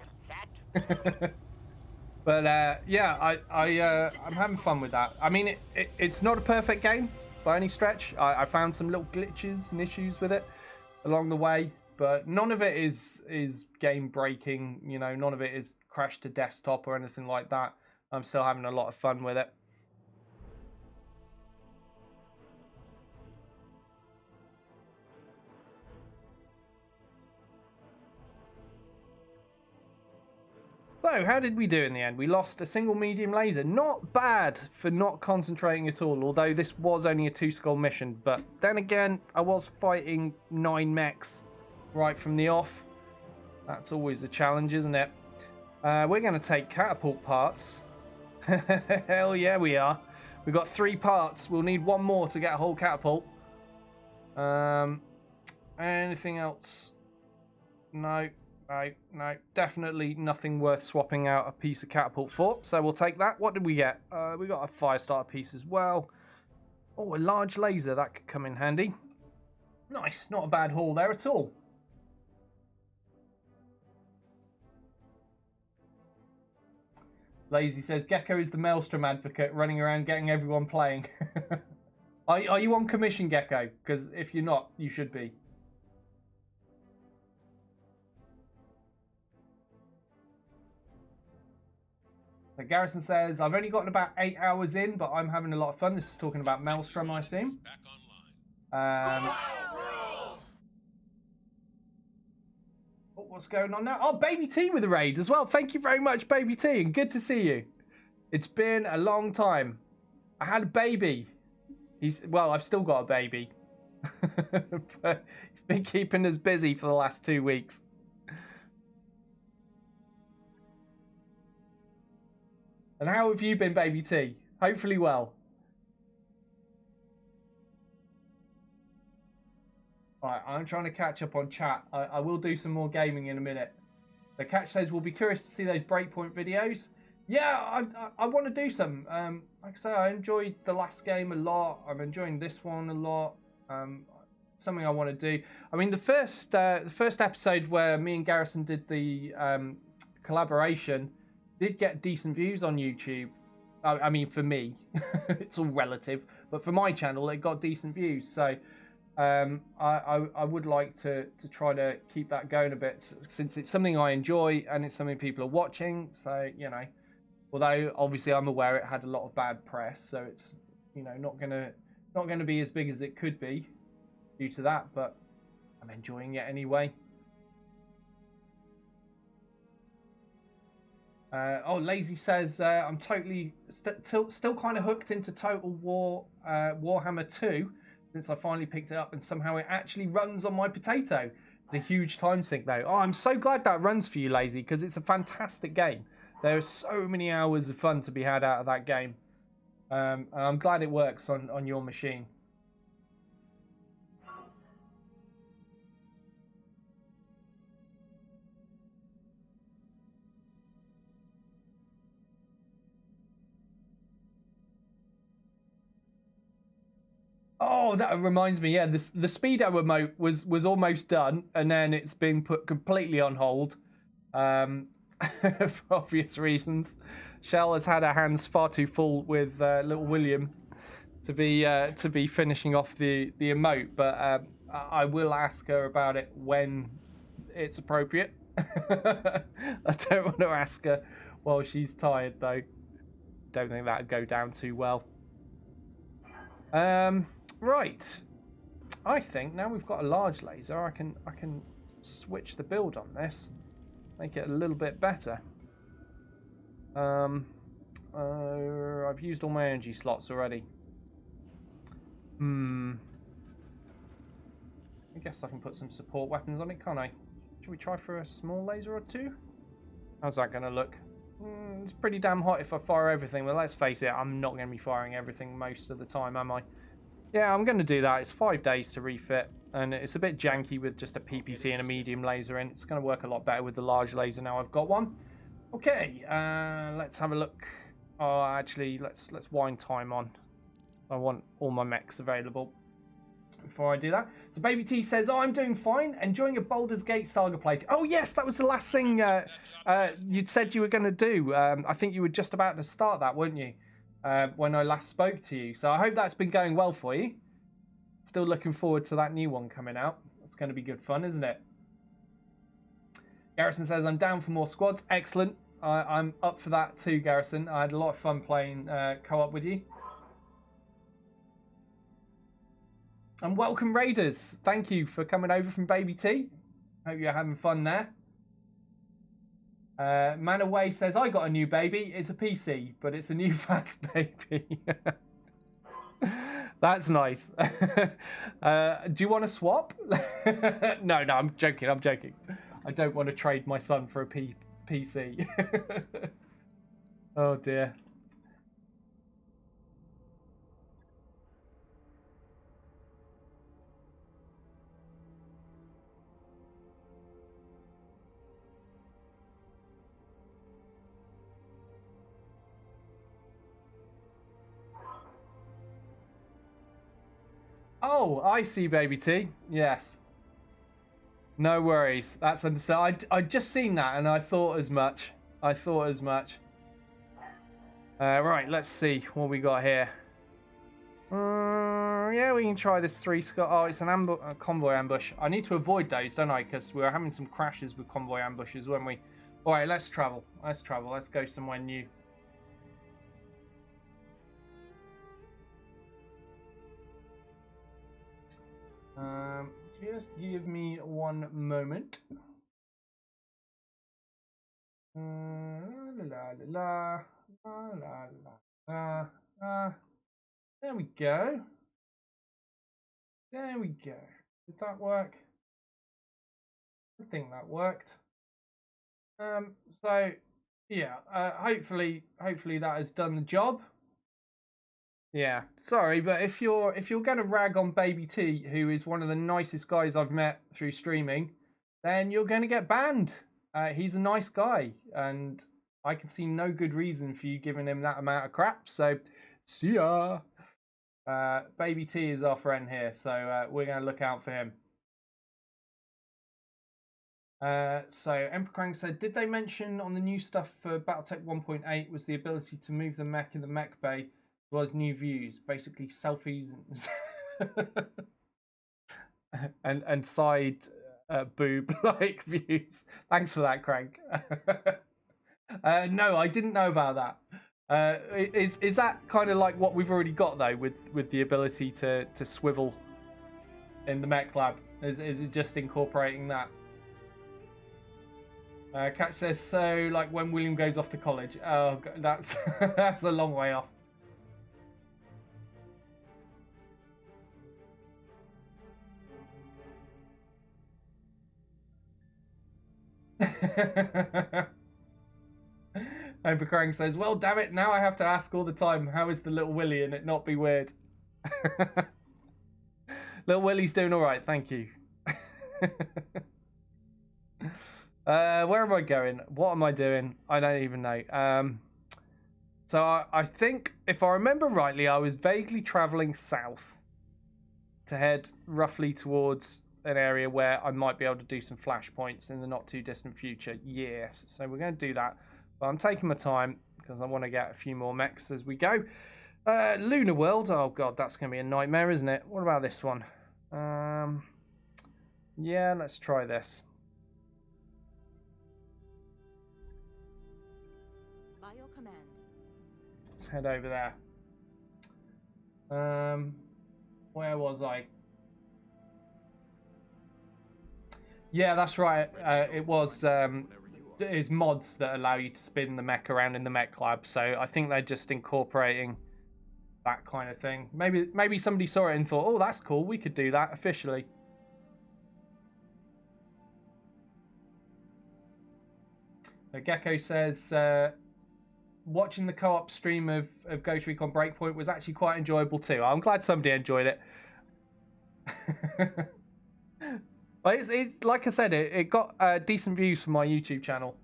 But yeah, I'm having fun with that. I mean, it's not a perfect game by any stretch. I found some little glitches and issues with it along the way, but none of it is game breaking. You know, none of it is crashed to desktop or anything like that. I'm still having a lot of fun with it. So, how did we do in the end? We lost a single medium laser. Not bad for not concentrating at all, although this was only a 2-skull mission. But then again, I was fighting 9 mechs right from the off. That's always a challenge, isn't it? We're going to take catapult parts. Hell yeah, we are. We've got 3 parts. We'll need 1 more to get a whole catapult. Anything else? No. No, definitely nothing worth swapping out a piece of catapult for. So we'll take that. What did we get? We got a fire starter piece as well. Oh, a large laser. That could come in handy. Nice. Not a bad haul there at all. Lazy says, Gecko is the Maelstrom advocate running around getting everyone playing. Are you on commission, Gecko? Because if you're not, you should be. So Garrison says, I've only gotten about 8 hours in, but I'm having a lot of fun. This is talking about Maelstrom, I assume. What's going on now? Oh, Baby T with the raid as well. Thank you very much, Baby T, and good to see you. It's been a long time. I had a baby. Well, I've still got a baby. But he's been keeping us busy for the last 2 weeks. And how have you been, Baby T? Hopefully well. Right, I'm trying to catch up on chat. I will do some more gaming in a minute. The Catch says, we'll be curious to see those Breakpoint videos. Yeah, I want to do some. Like I say, I enjoyed the last game a lot. I'm enjoying this one a lot. Something I want to do. I mean, the first episode where me and Garrison did the collaboration did get decent views on YouTube. I mean, for me, it's all relative, but for my channel, it got decent views. So I would like to try to keep that going a bit, since it's something I enjoy and it's something people are watching. So, you know, although obviously I'm aware it had a lot of bad press, so it's, you know, not gonna be as big as it could be due to that, but I'm enjoying it anyway. Oh, Lazy says, I'm totally still kind of hooked into Total War Warhammer 2 since I finally picked it up, and somehow it actually runs on my potato. It's a huge time sink though. Oh, I'm so glad that runs for you, Lazy, because it's a fantastic game. There are so many hours of fun to be had out of that game. And I'm glad it works on your machine. Oh, that reminds me. Yeah, the speedo remote was almost done, and then it's been put completely on hold, for obvious reasons. Shell has had her hands far too full with little William to be finishing off the emote, but I will ask her about it when it's appropriate. I don't want to ask her while she's tired though. Don't think that'd go down too well. Right. I think now we've got a large laser, I can switch the build on this, make it a little bit better. I've used all my energy slots already. I guess I can put some support weapons on it, can't I? Should we try for a small laser or two? How's that going to look? It's pretty damn hot if I fire everything, but let's face it, I'm not going to be firing everything most of the time, am I? Yeah, I'm going to do that. It's 5 days to refit, and it's a bit janky with just a PPC and a medium laser in. It's going to work a lot better with the large laser now I've got one. Okay, let's have a look. Oh, actually, let's wind time on. I want all my mechs available before I do that. So Baby T says, oh, I'm doing fine. Enjoying a Baldur's Gate Saga playthrough. Oh, yes, that was the last thing you'd said you were going to do. I think you were just about to start that, weren't you? When I last spoke to you. So I hope that's been going well for you. Still looking forward to that new one coming out. It's going to be good fun, isn't it? Garrison says, I'm down for more squads. Excellent. I'm up for that too, Garrison. I had a lot of fun playing co-op with you. And welcome, Raiders. Thank you for coming over from Baby T. Hope you're having fun there. Man Away says, I got a new baby. It's a PC, but it's a new fast baby. That's nice. Do you want to swap? No, I'm joking. I'm joking. I don't want to trade my son for a PC. Oh, dear. Oh, I see, Baby T. Yes. No worries. That's understood. I'd just seen that and I thought as much. Right, let's see what we got here. Yeah, we can try this 3 Scott. Oh, it's a convoy ambush. I need to avoid those, don't I? Because we were having some crashes with convoy ambushes, weren't we? All right, let's travel. Let's go somewhere new. Just give me one moment. There we go. There we go. Did that work? I think that worked. So yeah, hopefully that has done the job. Yeah, sorry, but if you're going to rag on Baby T, who is one of the nicest guys I've met through streaming, then you're going to get banned. He's a nice guy, and I can see no good reason for you giving him that amount of crap. So, see ya. Baby T is our friend here, so we're going to look out for him. So Emperor Krang said, did they mention on the new stuff for BattleTech 1.8 was the ability to move the mech in the mech bay? Was new views, basically selfies and side boob like views. Thanks for that, Crank. No, I didn't know about that. Is that kind of like what we've already got though, with the ability to swivel in the mech lab? Is it just incorporating that? Catch says, so like when William goes off to college. Oh, that's that's a long way off. Emperor Krang says, well, damn it, now I have to ask all the time, how is the little Willy and it not be weird? Little Willy's doing all right, thank you. Where am I going? What am I doing? I don't even know. So I think, if I remember rightly, I was vaguely traveling south to head roughly towards an area where I might be able to do some flashpoints in the not too distant future. Yes, so we're going to do that. But I'm taking my time because I want to get a few more mechs as we go. Lunar World. Oh god, that's going to be a nightmare, isn't it? What about this one? Yeah, let's try this. By your command. Let's head over there. Where was I? Yeah, that's right. It was is mods that allow you to spin the mech around in the mech lab. So I think they're just incorporating that kind of thing. Maybe somebody saw it and thought, oh, that's cool. We could do that officially. Gecko says, watching the co-op stream of Ghost Recon Breakpoint was actually quite enjoyable too. I'm glad somebody enjoyed it. But it's like I said, it got decent views for my YouTube channel,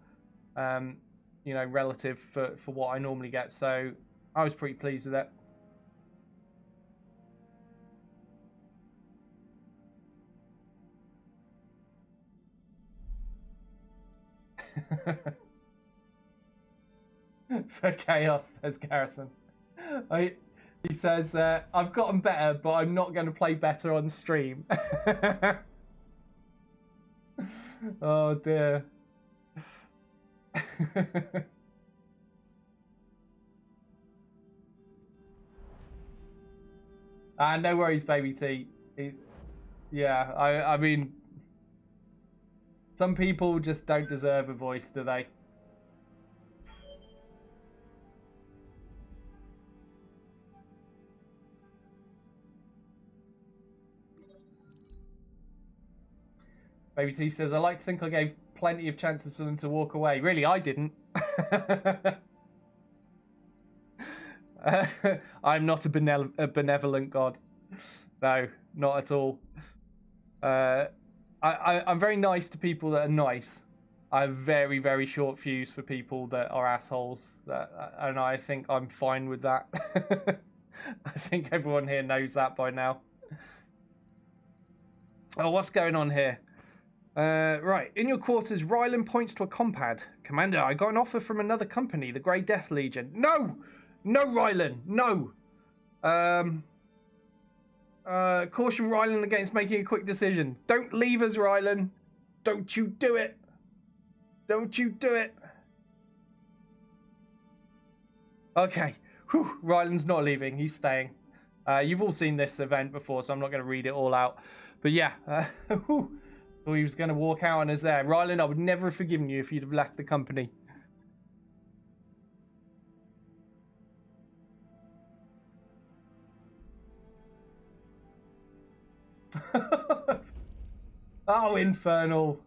you know, relative for what I normally get. So I was pretty pleased with it. For chaos, says Garrison. He says, I've gotten better, but I'm not going to play better on stream. Oh, dear. No worries, baby T. Yeah, I mean, some people just don't deserve a voice, do they? Baby T says, I like to think I gave plenty of chances for them to walk away. Really, I didn't. I'm not a benevolent god. No, not at all. I'm very nice to people that are nice. I have very, very short fuse for people that are assholes. And I think I'm fine with that. I think everyone here knows that by now. Oh, what's going on here? Right, in your quarters, Ryland points to a compad. Commander, I got an offer from another company, the Grey Death Legion. No! No, Ryland, no! Caution Ryland against making a quick decision. Don't leave us, Ryland. Don't you do it. Don't you do it. Okay. Whew. Ryland's not leaving. He's staying. You've all seen this event before, so I'm not going to read it all out. But yeah. Thought he was going to walk out on us there. Ryland, I would never have forgiven you if you'd have left the company. Oh, Infernal.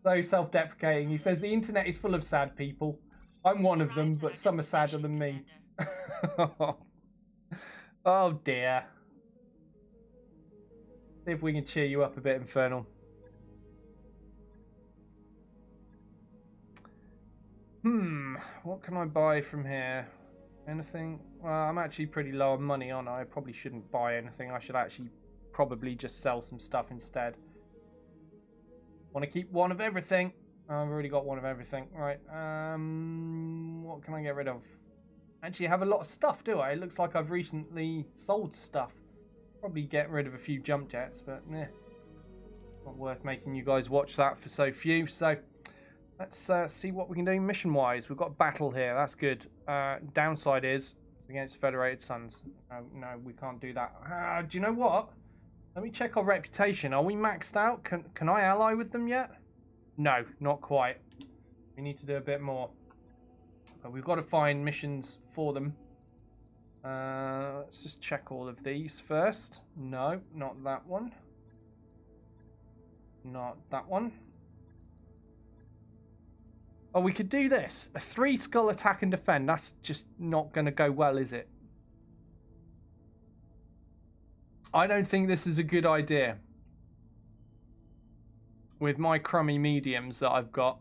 So self-deprecating. He says the internet is full of sad people. I'm one of them, but some are sadder than me. Oh dear. See if we can cheer you up a bit, Infernal. What can I buy from here? Anything? Well, I'm actually pretty low on money, aren't I? I probably shouldn't buy anything. I should actually probably just sell some stuff instead. Want to keep one of everything. I've already got one of everything. Right. What can I get rid of? Actually, I have a lot of stuff, do I? It looks like I've recently sold stuff. Probably get rid of a few jump jets, but eh. Not worth making you guys watch that for so few. So let's see what we can do mission-wise. We've got battle here. That's good. Downside is against Federated Suns. No, we can't do that. Do you know what? Let me check our reputation. Are we maxed out? Can I ally with them yet? No, not quite. We need to do a bit more. But we've got to find missions for them. Let's just check all of these first. No, not that one. Not that one. Oh, we could do this. A 3-skull attack and defend. That's just not going to go well, is it? I don't think this is a good idea. With my crummy mediums that I've got,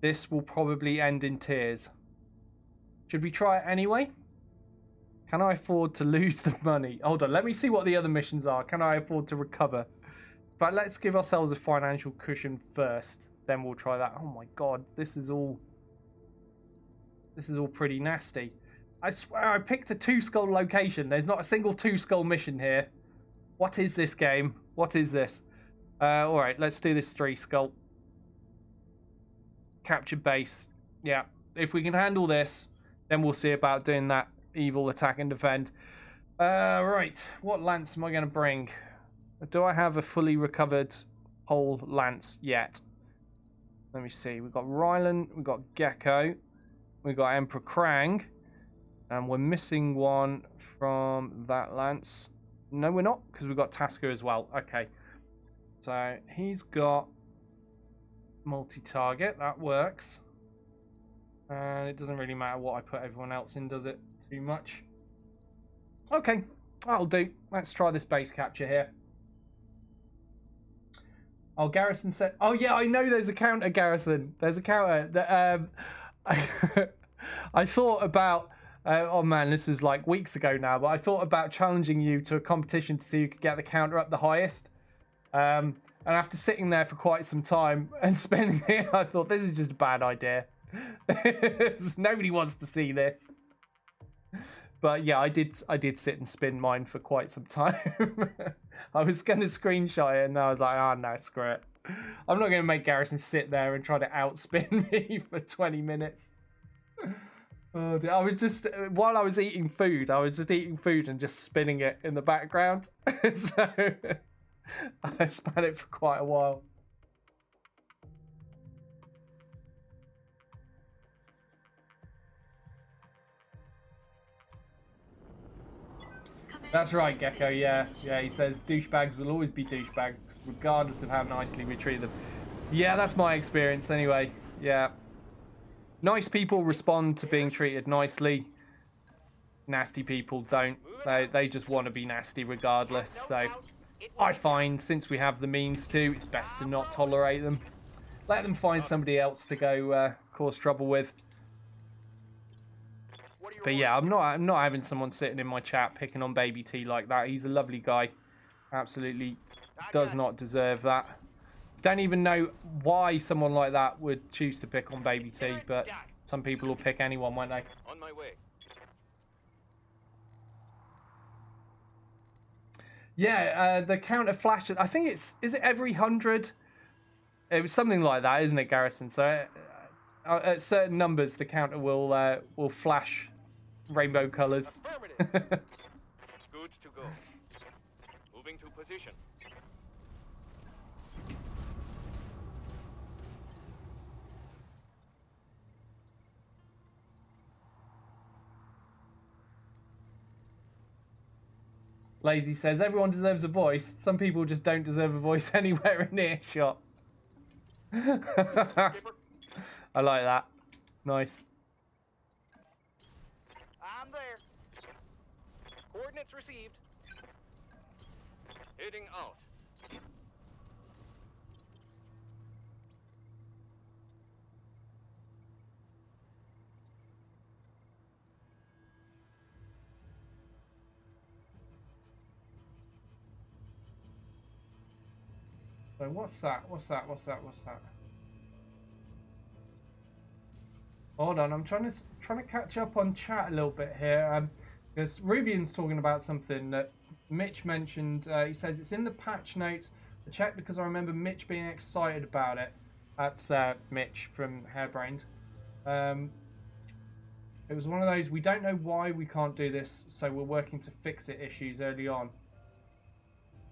this will probably end in tears. Should we try it anyway? Can I afford to lose the money? Hold on, let me see what the other missions are. Can I afford to recover? But let's give ourselves a financial cushion first. Then we'll try that. Oh my god, this is all pretty nasty. I swear I picked a 2-skull location. There's not a single 2-skull mission here. What is this game? What is this? Alright, let's do this 3-skull. Capture base. Yeah, if we can handle this, then we'll see about doing that evil attack and defend. Right, what lance am I going to bring? Do I have a fully recovered whole lance yet? Let me see. We've got Ryland, we've got Gecko, we've got Emperor Krang, and we're missing one from that lance. No, we're not, because we've got Tasker as well. Okay. So he's got multi-target. That works. And it doesn't really matter what I put everyone else in, does it? Too much. Okay, that'll do. Let's try this base capture here. Oh, Garrison said... Oh, yeah, I know there's a counter, Garrison. There's a counter. That, I thought about... oh, man, this is like weeks ago now, but I thought about challenging you to a competition to see who could get the counter up the highest. And after sitting there for quite some time and spending it, I thought, this is just a bad idea. Nobody wants to see this. But yeah, I did sit and spin mine for quite some time. I was going to screenshot it, and I was like, oh no, screw it. I'm not going to make Garrison sit there and try to outspin me for 20 minutes. Oh, I was just, while I was eating food, and just spinning it in the background. So I span it for quite a while. That's right, Gecko. Yeah, he says douchebags will always be douchebags, regardless of how nicely we treat them. Yeah, that's my experience anyway. Yeah. Nice people respond to being treated nicely. Nasty people don't. They just want to be nasty regardless. So I find, since we have the means to, it's best to not tolerate them. Let them find somebody else to go cause trouble with. But yeah, I'm not having someone sitting in my chat picking on Baby T like that. He's a lovely guy. Absolutely does not deserve that. Don't even know why someone like that would choose to pick on Baby T, but some people will pick anyone, won't they? On my way. Yeah, the counter flashes. I think is it every 100? It was something like that, isn't it, Garrison? So at certain numbers, the counter will flash rainbow colours. Affirmative. Good to go. Moving to position. Lazy says, everyone deserves a voice. Some people just don't deserve a voice anywhere in earshot. I like that. Nice. I'm there. Coordinates received. Heading out. So what's that? What's that? Hold on, I'm trying to catch up on chat a little bit here. Because Rubian's talking about something that Mitch mentioned. He says it's in the patch notes. I checked because I remember Mitch being excited about it. That's Mitch from Hairbrained. It was one of those, we don't know why we can't do this, so we're working to fix it issues early on.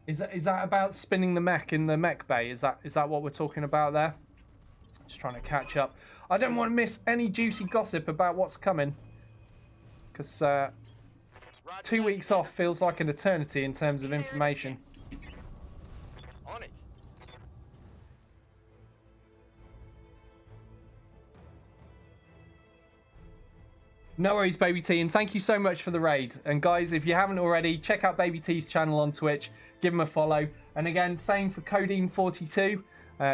Is that about spinning the mech in the mech bay? Is that what we're talking about there? Just trying to catch up. I don't want to miss any juicy gossip about what's coming, because 2 weeks off feels like an eternity in terms of information. On it. No worries, Baby T, and thank you so much for the raid. And guys, if you haven't already, check out Baby T's channel on Twitch. Give him a follow. And again, same for Codeine42.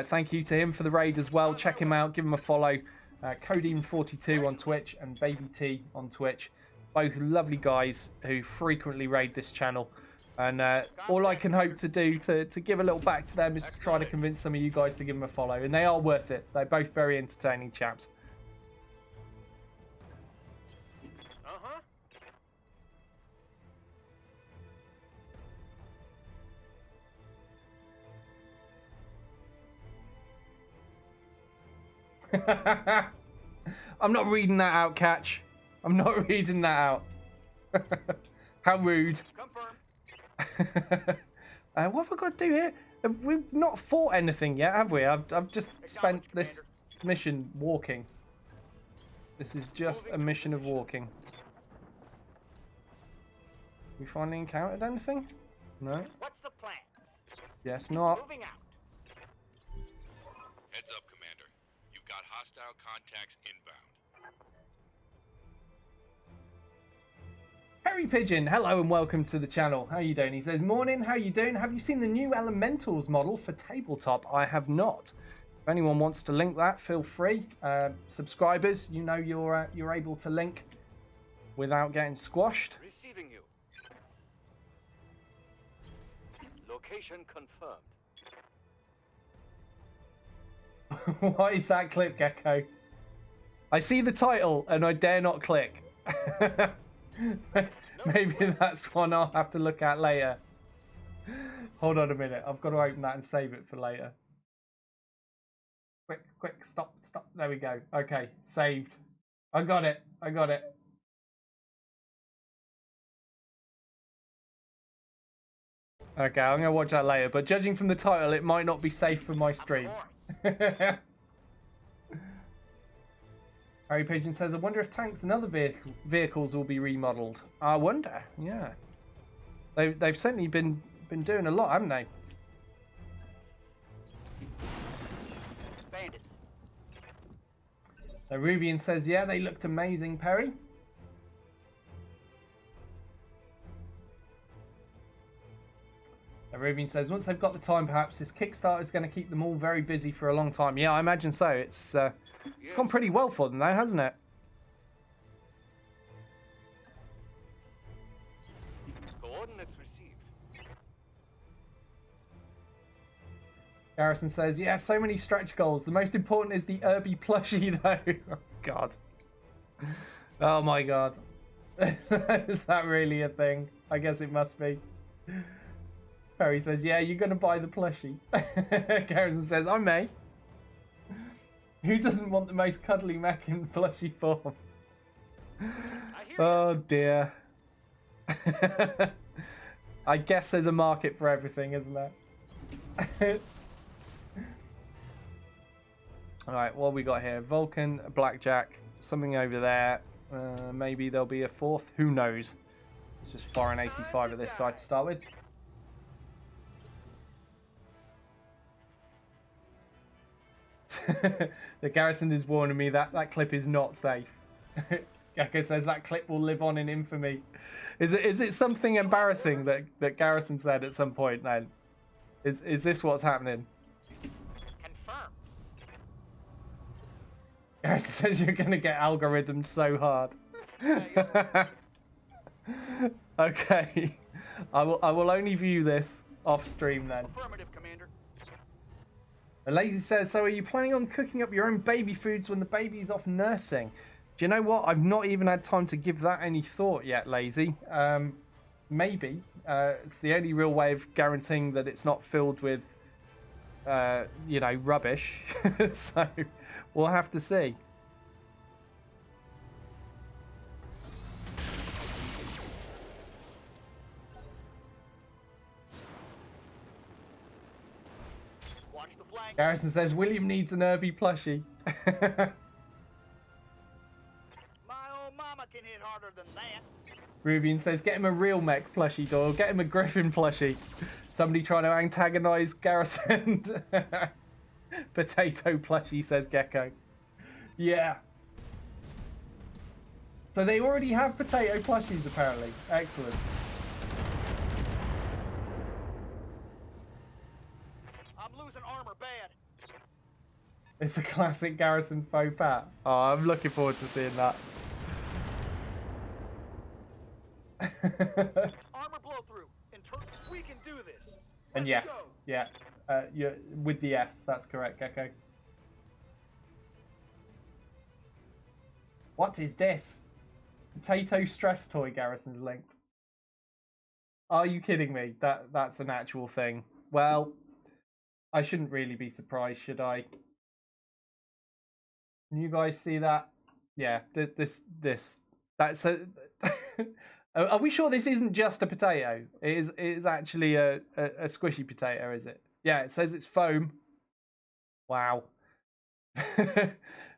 Thank you to him for the raid as well. Check him out. Give him a follow. Codeine42 on Twitch and Baby T on Twitch. Both lovely guys who frequently raid this channel. And all I can hope to do to give a little back to them is to try to convince some of you guys to give them a follow. And they are worth it. They're both very entertaining chaps. I'm not reading that out, Catch. I'm not reading that out. How rude. What have I got to do here? We've not fought anything yet, have we? I've just spent this mission walking. This is just a mission of walking. We finally encountered anything? No. What's the plan? Yes, not. Moving out. Heads up, Commander. You've got hostile contacts inbound. Harry Pigeon, hello and welcome to the channel. How you doing? He says, morning, how you doing? Have you seen the new Elementals model for tabletop? I have not. If anyone wants to link that, feel free. Subscribers, you know you're able to link without getting squashed. Receiving you. Location confirmed. What is that clip, Gecko? I see the title and I dare not click. Maybe that's one I'll have to look at later. Hold on a minute. I've got to open that and save it for later. Quick, stop. There we go. Okay, saved. I got it. Okay, I'm going to watch that later. But judging from the title, it might not be safe for my stream. Harry Pigeon says, I wonder if tanks and other vehicles will be remodeled. I wonder, yeah. They've certainly been doing a lot, haven't they? Bandits. So Ruvian says, yeah, they looked amazing, Perry. Ruvian says, once they've got the time, perhaps this Kickstarter is going to keep them all very busy for a long time. Yeah, I imagine so. It's gone pretty well for them, though, hasn't it? Coordinates received. Garrison says, yeah, so many stretch goals. The most important is the Irby plushie, though. Oh, God. Oh, my God. Is that really a thing? I guess it must be. Perry says, yeah, you're going to buy the plushie. Garrison says, I may. Who doesn't want the most cuddly mech in plushie form? Oh, dear. I guess there's a market for everything, isn't there? Alright, what have we got here? Vulcan, Blackjack, something over there. Maybe there'll be a fourth. Who knows? Let's just fire an 85 at this guy to start with. The Garrison is warning me that that clip is not safe. Gecko says that clip will live on in infamy. Is it something embarrassing that Garrison said at some point then? Is this what's happening? Confirmed. Garrison says you're gonna get algorithmed so hard. Okay. I will only view this off stream then. Affirmative, Commander. And Lazy says, so are you planning on cooking up your own baby foods when the baby's off nursing? Do you know what? I've not even had time to give that any thought yet, Lazy. Maybe. It's the only real way of guaranteeing that it's not filled with, you know, rubbish. So we'll have to see. Garrison says William needs an Irby plushie. My old mama can hit harder than that. Rubian says get him a real mech plushie, Doyle. Get him a Griffin plushie. Somebody trying to antagonize Garrison. Potato plushie, says Gecko. Yeah. So they already have potato plushies apparently. Excellent. It's a classic Garrison faux pas. Oh, I'm looking forward to seeing that. Armor blow through. We can do this. And yes, yeah, you're with the S. That's correct, Gecko. What is this? Potato stress toy. Garrison's linked. Are you kidding me? That's an actual thing. Well, I shouldn't really be surprised, should I? Can you guys see that? Yeah, this. That's a. Are we sure this isn't just a potato? It is actually a squishy potato, is it? Yeah, it says it's foam. Wow.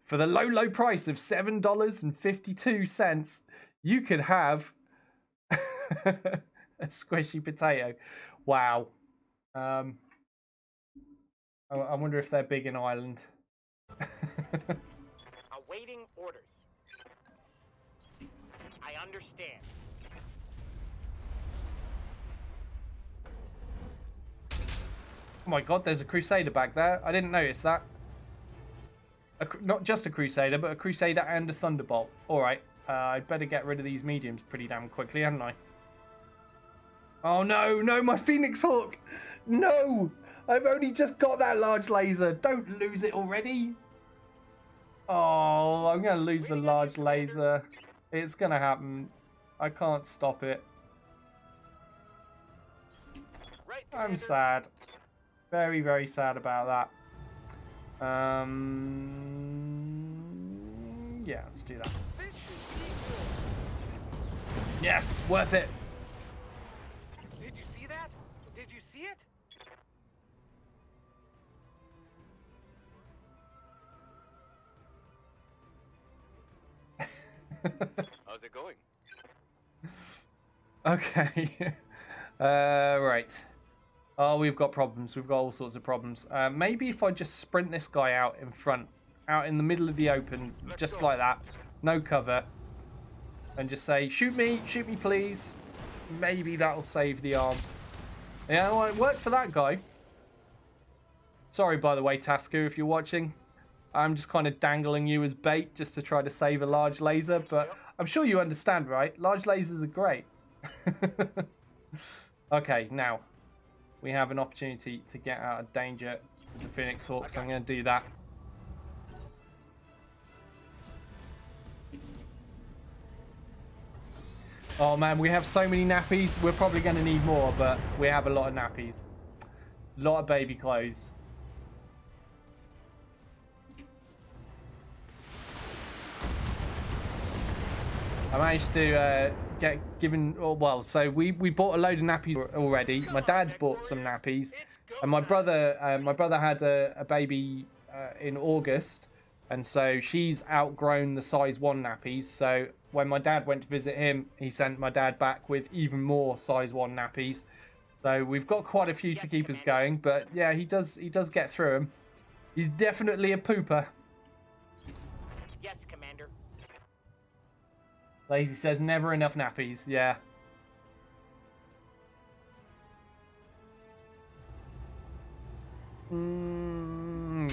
For the low price of $7.52, you could have a squishy potato. Wow. I wonder if they're big in Ireland. Awaiting orders. I understand. Oh my god, there's a Crusader back there. I didn't notice that. Not just a Crusader, but a Crusader and a Thunderbolt. Alright, I'd better get rid of these mediums pretty damn quickly, hadn't I? Oh no, no, my Phoenix Hawk! No! I've only just got that large laser. Don't lose it already. Oh, I'm going to lose the large laser. It's going to happen. I can't stop it. Right, I'm Commander. sad. Very, very sad about that. Yeah, let's do that. This should be good. Yes, worth it. Did you see that? Did you see it? How's it going? Okay. Right. Oh, we've got problems. We've got all sorts of problems. Maybe if I just sprint this guy out in front, out in the middle of the open, just like that, no cover, and just say, shoot me, please. Maybe that'll save the arm. Yeah, well, it worked for that guy. Sorry, by the way, Tasker, if you're watching. I'm just kind of dangling you as bait just to try to save a large laser, but I'm sure you understand, right? Large lasers are great. Okay, now we have an opportunity to get out of danger with the Phoenix Hawk, so I'm going to do that. Oh man, we have so many nappies. We're probably going to need more, but we have a lot of nappies. A lot of baby clothes. I managed to get given, well, so we bought a load of nappies already. My dad's bought some nappies, and my brother had a baby in August, and so she's outgrown the size 1 nappies. So when my dad went to visit him, he sent my dad back with even more size 1 nappies. So we've got quite a few to keep us going, but yeah, he does get through them. He's definitely a pooper. Yes, Commander. Lazy says never enough nappies. Yeah. Yeah.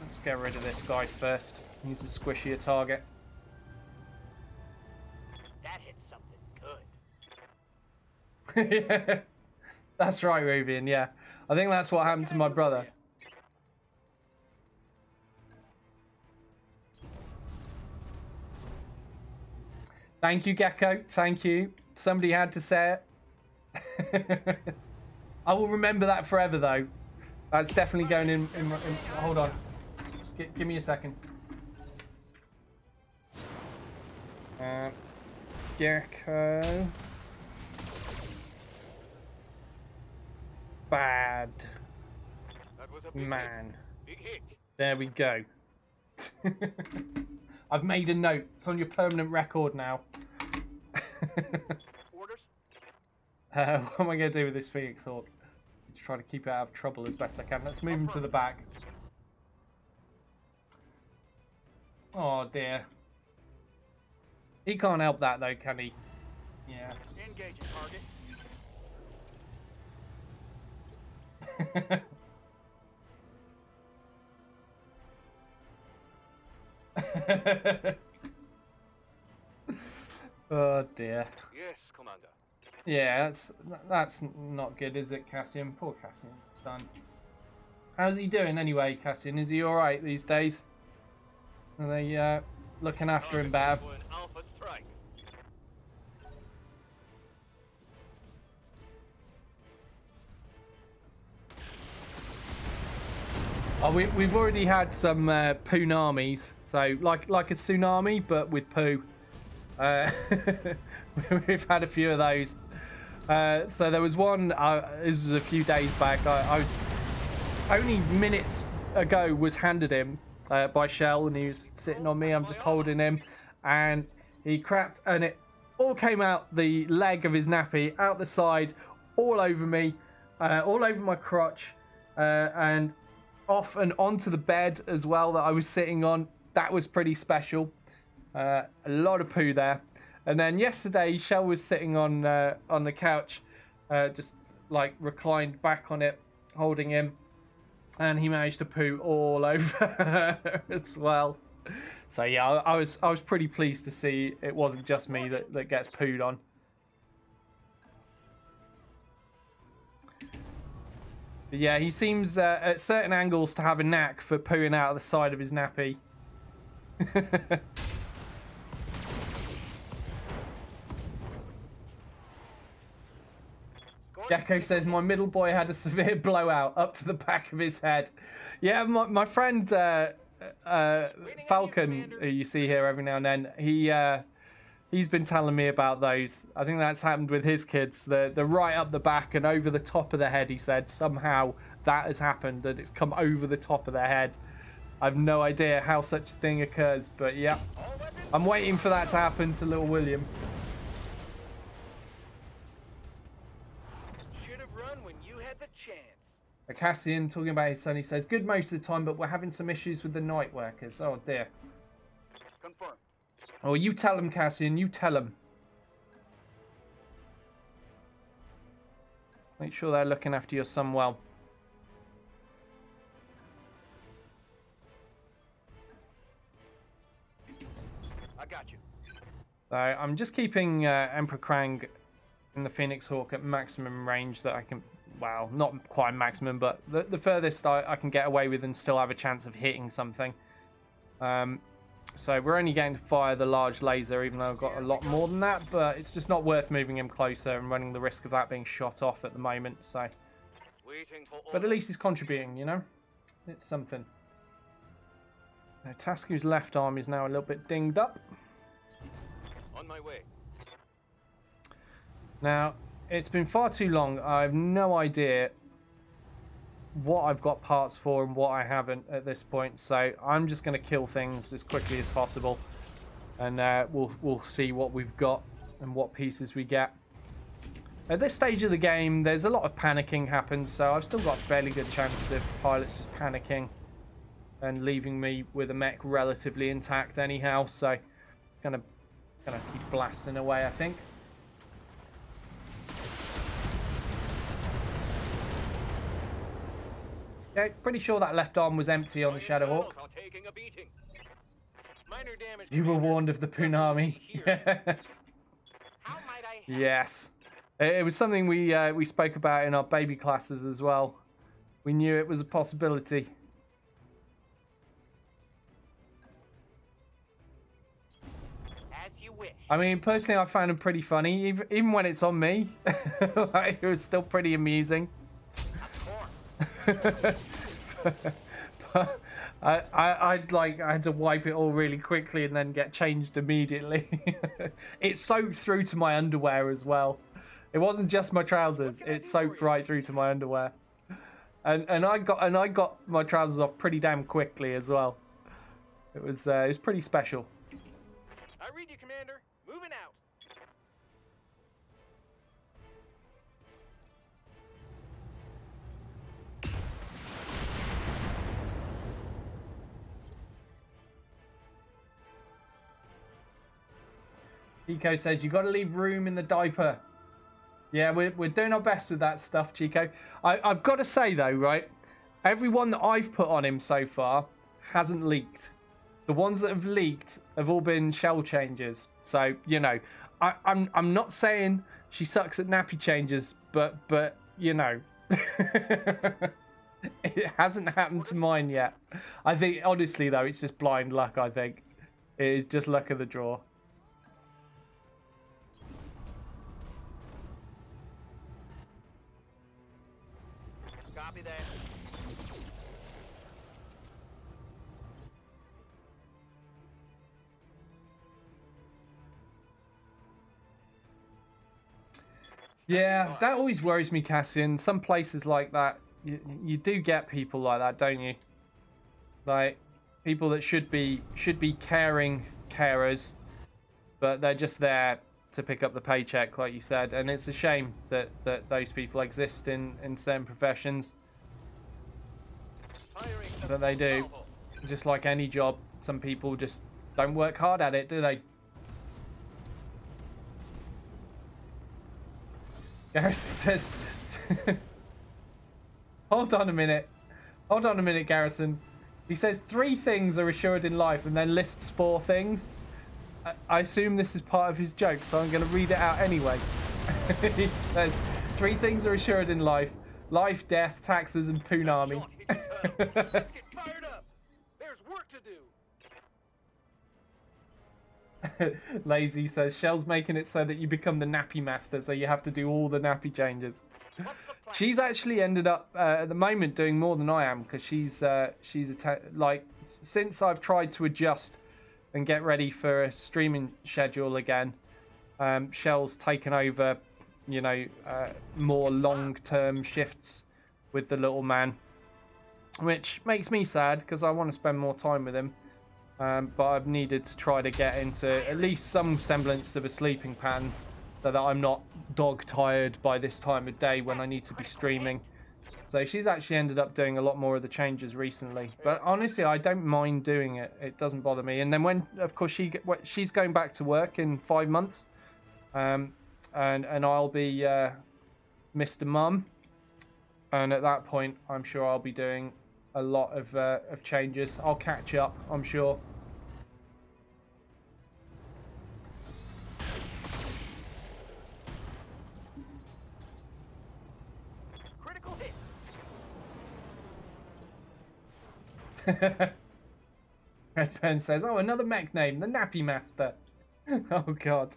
Let's get rid of this guy first. He's a squishier target. That hit something good. Yeah. That's right, Rubian. Yeah. I think that's what happened to my brother. Thank you, Gecko. Thank you. Somebody had to say it. I will remember that forever, though. That's definitely going in hold on. Just give me a second. Gecko. Bad. That was a big Man. Hit. Big hit. There we go. I've made a note. It's on your permanent record now. Orders? What am I going to do with this Phoenix Hawk? Just try to keep it out of trouble as best I can. Let's move him to the back. Oh dear. He can't help that though, can he? Yeah. Engaging target. Oh dear. Yes, Commander. Yeah, that's not good, is it, Cassian? Poor Cassian. Done. How's he doing anyway, Cassian? Is he alright these days? Are they looking after him better? For an alpha strike. Oh, we've already had some Poonamis, so like a tsunami, but with poo. We've had a few of those. So there was one. This was a few days back. I only minutes ago was handed him by Shell, and he was sitting on me. I'm just holding him, and he crapped, and it all came out the leg of his nappy, out the side, all over me, all over my crotch, and off and onto the bed as well that I was sitting on. That was pretty special. A lot of poo there. And then yesterday, Shell was sitting on the couch, just like reclined back on it, holding him, and he managed to poo all over her as well. So yeah, I was pretty pleased to see it wasn't just me that gets pooed on. But yeah, he seems at certain angles to have a knack for pooing out of the side of his nappy. Gecko says, my middle boy had a severe blowout up to the back of his head. Yeah, my friend Falcon, who you see here every now and then, he's been telling me about those. I think that's happened with his kids. They're right up the back and over the top of the head, he said. Somehow that has happened, and it's come over the top of their head. I have no idea how such a thing occurs, but yeah. I'm waiting for that to happen to little William. Cassian talking about his son, he says, good most of the time, but we're having some issues with the night workers. Oh dear. Confirm. Oh, you tell him, Cassian, you tell him. Make sure they're looking after your son well. I got you. So I'm just keeping Emperor Krang and the Phoenix Hawk at maximum range that I can. Well, not quite maximum, but the furthest I can get away with and still have a chance of hitting something. So we're only getting to fire the large laser, even though I've got a lot more than that. But it's just not worth moving him closer and running the risk of that being shot off at the moment. So, but at least he's contributing, you know. It's something. Now, Tasku's left arm is now a little bit dinged up. On my way. Now, it's been far too long. I have no idea what I've got parts for and what I haven't at this point. So I'm just going to kill things as quickly as possible, and we'll see what we've got and what pieces we get. At this stage of the game, there's a lot of panicking happens, so I've still got a fairly good chance of pilots just panicking and leaving me with a mech relatively intact anyhow. So gonna keep blasting away, I think. Okay, pretty sure that left arm was empty on the Shadowhawk. You were warned of the Punami. Yes. Yes. It was something we spoke about in our baby classes as well. We knew it was a possibility. As you wish. I mean, personally, I found them pretty funny, even when it's on me. Like, it was still pretty amusing. But I had to wipe it all really quickly and then get changed immediately. It soaked through to my underwear as well. It wasn't just my trousers; it soaked right through to my underwear. And I got my trousers off pretty damn quickly as well. It was pretty special. I read you, Commander. Moving out. Chico says, you got to leave room in the diaper. Yeah, we're doing our best with that stuff, Chico. I've got to say, though, right, everyone that I've put on him so far hasn't leaked. The ones that have leaked have all been shell changes. So, you know, I'm not saying she sucks at nappy changes, but you know, it hasn't happened to mine yet. I think, honestly, though, it's just blind luck, I think. It is just luck of the draw. Copy that. Yeah, that always worries me, Cassian. Some places like that, you do get people like that, don't you? Like, people that should be caring carers, but they're just there to pick up the paycheck, like you said. And it's a shame that those people exist in certain professions. But they do. Just like any job, some people just don't work hard at it, do they? Garrison says, hold on a minute, Garrison. He says 3 things are assured in life and then lists 4 things. I assume this is part of his joke, so I'm going to read it out anyway. He says 3 things are assured in life: life, death, taxes, and Punami. Get fired up. There's work to do. Lazy says, Shell's making it so that you become the nappy master, so you have to do all the nappy changes. She's actually ended up at the moment doing more than I am, because she's like, since I've tried to adjust and get ready for a streaming schedule again, Shell's taken over, you know, more long-term shifts with the little man, which makes me sad because I want to spend more time with him. But I've needed to try to get into at least some semblance of a sleeping pattern so that I'm not dog-tired by this time of day when I need to be streaming. So she's actually ended up doing a lot more of the changes recently. But honestly, I don't mind doing it. It doesn't bother me. And then when, of course, she's going back to work in 5 months, and I'll be Mr. Mum. And at that point, I'm sure I'll be doing a lot of changes. I'll catch up, I'm sure. Critical hit. Redfern says, oh, another mech name, the Nappy Master. Oh, God.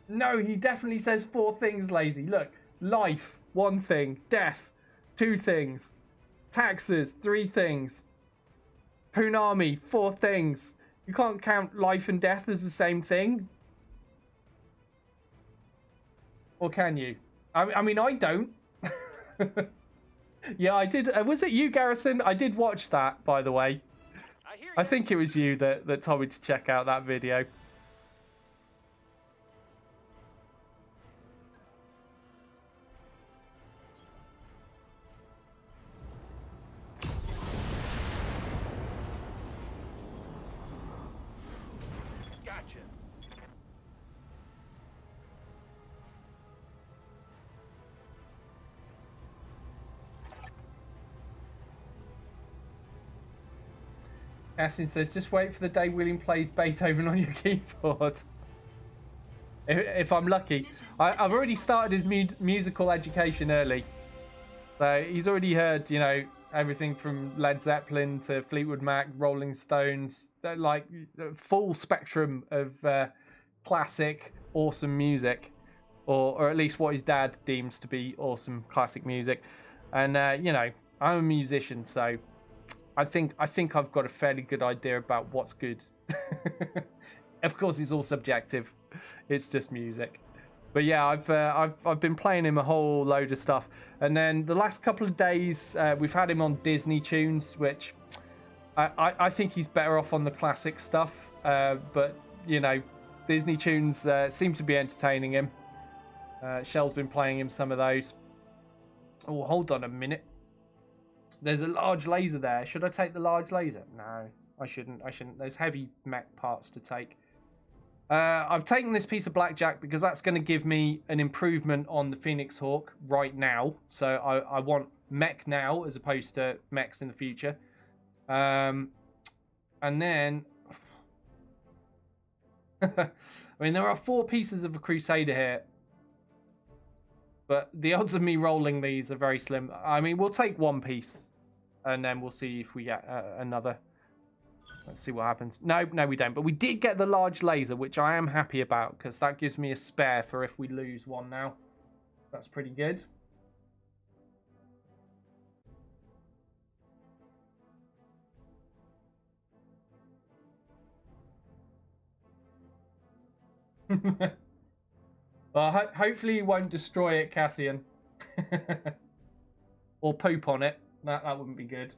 No, he definitely says 4 things, Lazy. Look, life, 1 thing. Death, 2 things. Taxes, 3 things. Punami, 4 things. You can't count life and death as the same thing. Or can you? I mean, I don't. Yeah, I did. Was it you, Garrison? I did watch that, by the way. I think it was you that told me to check out that video. Gotcha. Aston says, just wait for the day William plays Beethoven on your keyboard. If I'm lucky. I've already started his musical education early. So he's already heard, you know, everything from Led Zeppelin to Fleetwood Mac, Rolling Stones, like full spectrum of classic, awesome music. Or at least what his dad deems to be awesome classic music. And, you know, I'm a musician, so I think I've got a fairly good idea about what's good. Of course, it's all subjective. It's just music. But yeah, I've been playing him a whole load of stuff, and then the last couple of days we've had him on Disney tunes, which I think he's better off on the classic stuff. But you know, Disney tunes seem to be entertaining him. Shell's been playing him some of those. Oh, hold on a minute. There's a large laser there. Should I take the large laser? No, I shouldn't. There's heavy mech parts to take. I've taken this piece of blackjack because that's going to give me an improvement on the Phoenix Hawk right now. So I want mech now as opposed to mechs in the future. And then... I mean, there are 4 pieces of a Crusader here. But the odds of me rolling these are very slim. I mean, we'll take 1 piece. And then we'll see if we get another... Let's see what happens. No, we don't. But we did get the large laser, which I am happy about, because that gives me a spare for if we lose one now. That's pretty good. Well, hopefully you won't destroy it, Cassian. Or poop on it. That wouldn't be good.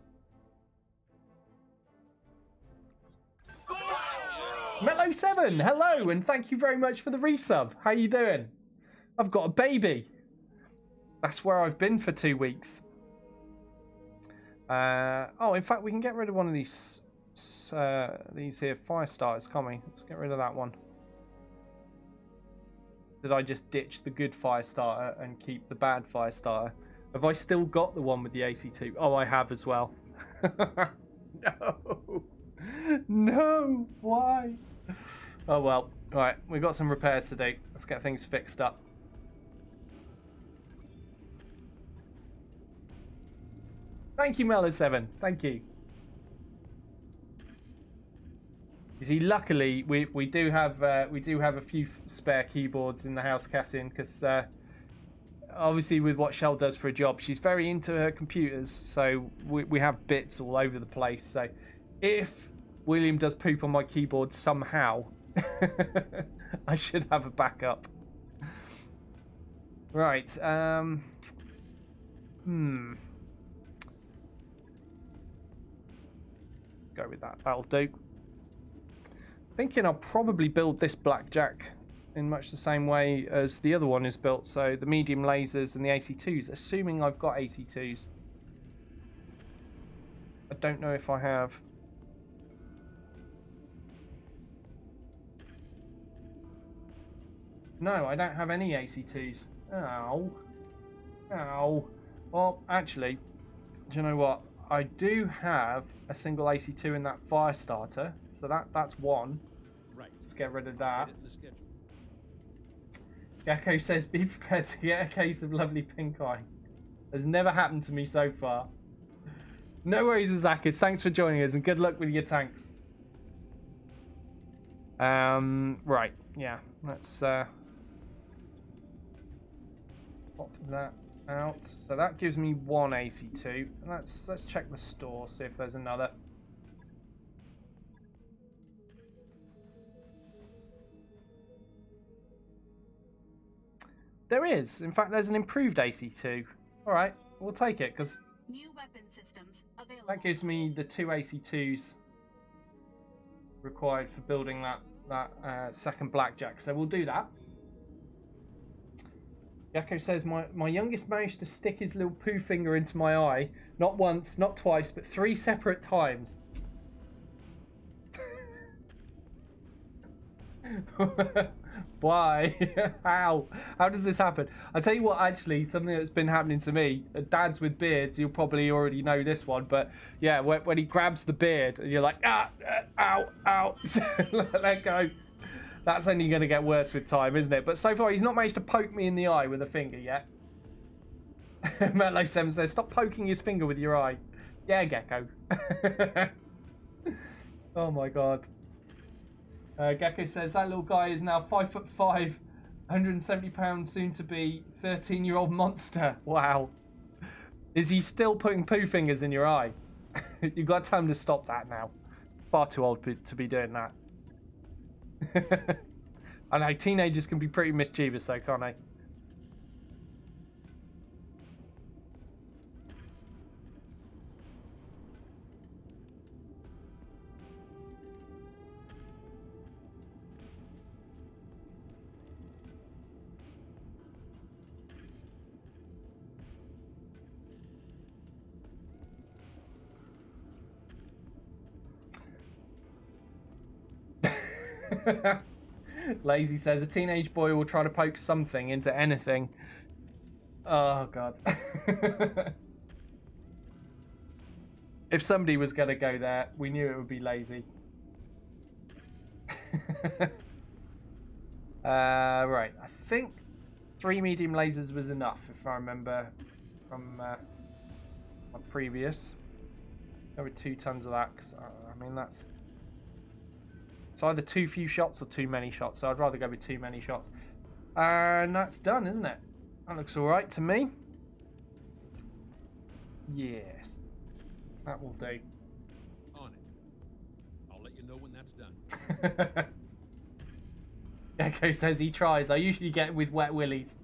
Mello7, hello, and thank you very much for the resub. How you doing? I've got a baby. That's where I've been for 2 weeks. Oh, in fact, we can get rid of one of these here fire starters, can't we? Let's get rid of that one. Did I just ditch the good fire starter and keep the bad fire starter? Have I still got the one with the AC2? Oh, I have as well. No. No, why? Oh well. Alright, we've got some repairs to do. Let's get things fixed up. Thank you, Mello7. Thank you. You see, luckily we do have a few spare keyboards in the house, Cassian, because obviously with what Shell does for a job, she's very into her computers, so we have bits all over the place. So if William does poop on my keyboard somehow, I should have a backup. Right. Go with that. That'll do. Thinking I'll probably build this blackjack in much the same way as the other one is built. So the medium lasers and the 82s, assuming I've got 82s. I don't know if I have. No, I don't have any 82s. Ow. Ow. Well, actually, do you know what? I do have a single 82 in that fire starter. So that's one. Right. Let's get rid of that. Get it in the schedule. Gecko says, be prepared to get a case of lovely pink eye. Has never happened to me so far. No worries, Azakis. Thanks for joining us and good luck with your tanks. Right. Yeah. Let's pop that out. So that gives me one AC2. Let's check the store, see if there's another. There is. In fact, there's an improved AC2. All right, we'll take it because new weapon systems available. That gives me the two AC2s required for building that second blackjack. So we'll do that. Yakko says, my youngest managed to stick his little poo finger into my eye. Not once, not twice, but 3 separate times. Why? How? How does this happen? I tell you what, actually, something that's been happening to me. Dads with beards, you'll probably already know this one, but yeah, when he grabs the beard and you're like, ow, ow, let go. That's only going to get worse with time, isn't it? But so far, he's not managed to poke me in the eye with a finger yet. Metlo7 says, stop poking his finger with your eye. Yeah, Gecko. Oh my god. Gecko says, that little guy is now 5'5", 170 pounds, soon to be 13-year-old monster. Wow. Is he still putting poo fingers in your eye? You've got time to stop that now. Far too old to be doing that. I know, teenagers can be pretty mischievous though, can't they? Lazy says, a teenage boy will try to poke something into anything. Oh god. If somebody was going to go there, we knew it would be Lazy. Right, I think 3 medium lasers was enough, if I remember from my previous. There were 2 tons of that, because I mean that's... It's either too few shots or too many shots, so I'd rather go with too many shots. And that's done, isn't it? That looks alright to me. Yes. That will do. On it. I'll let you know when that's done. Echo says he tries. I usually get it with wet willies.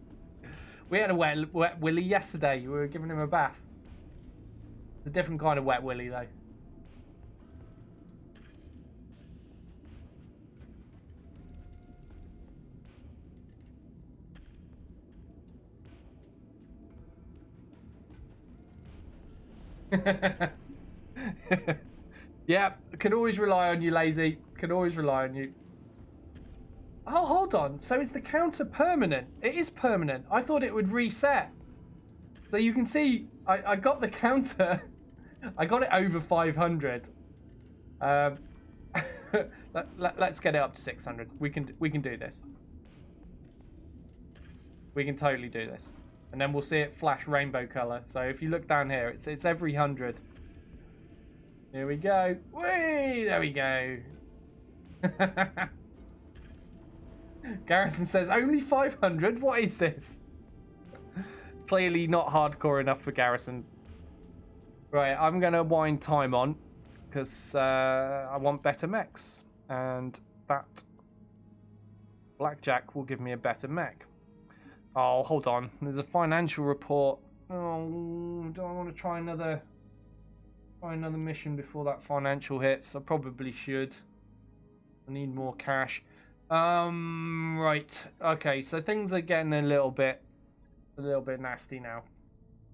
We had a wet willy yesterday. We were giving him a bath. It's a different kind of wet willy, though. Yeah, can always rely on you, Lazy. Can always rely on you. Oh, hold on. So is the counter permanent? It is permanent. I thought it would reset. So you can see, I got the counter. I got it over 500. Let's get it up to 600. We can do this. We can totally do this. And then we'll see it flash rainbow color. So if you look down here, it's every 100. Here we go. Whee! There we go. Garrison says, only 500? What is this? Clearly not hardcore enough for Garrison. Right, I'm going to wind time on because I want better mechs. And that Blackjack will give me a better mech. Oh, hold on. There's a financial report. Oh, do I want to try another mission before that financial hits? I probably should. I need more cash. Right. Okay, so things are getting a little bit nasty now.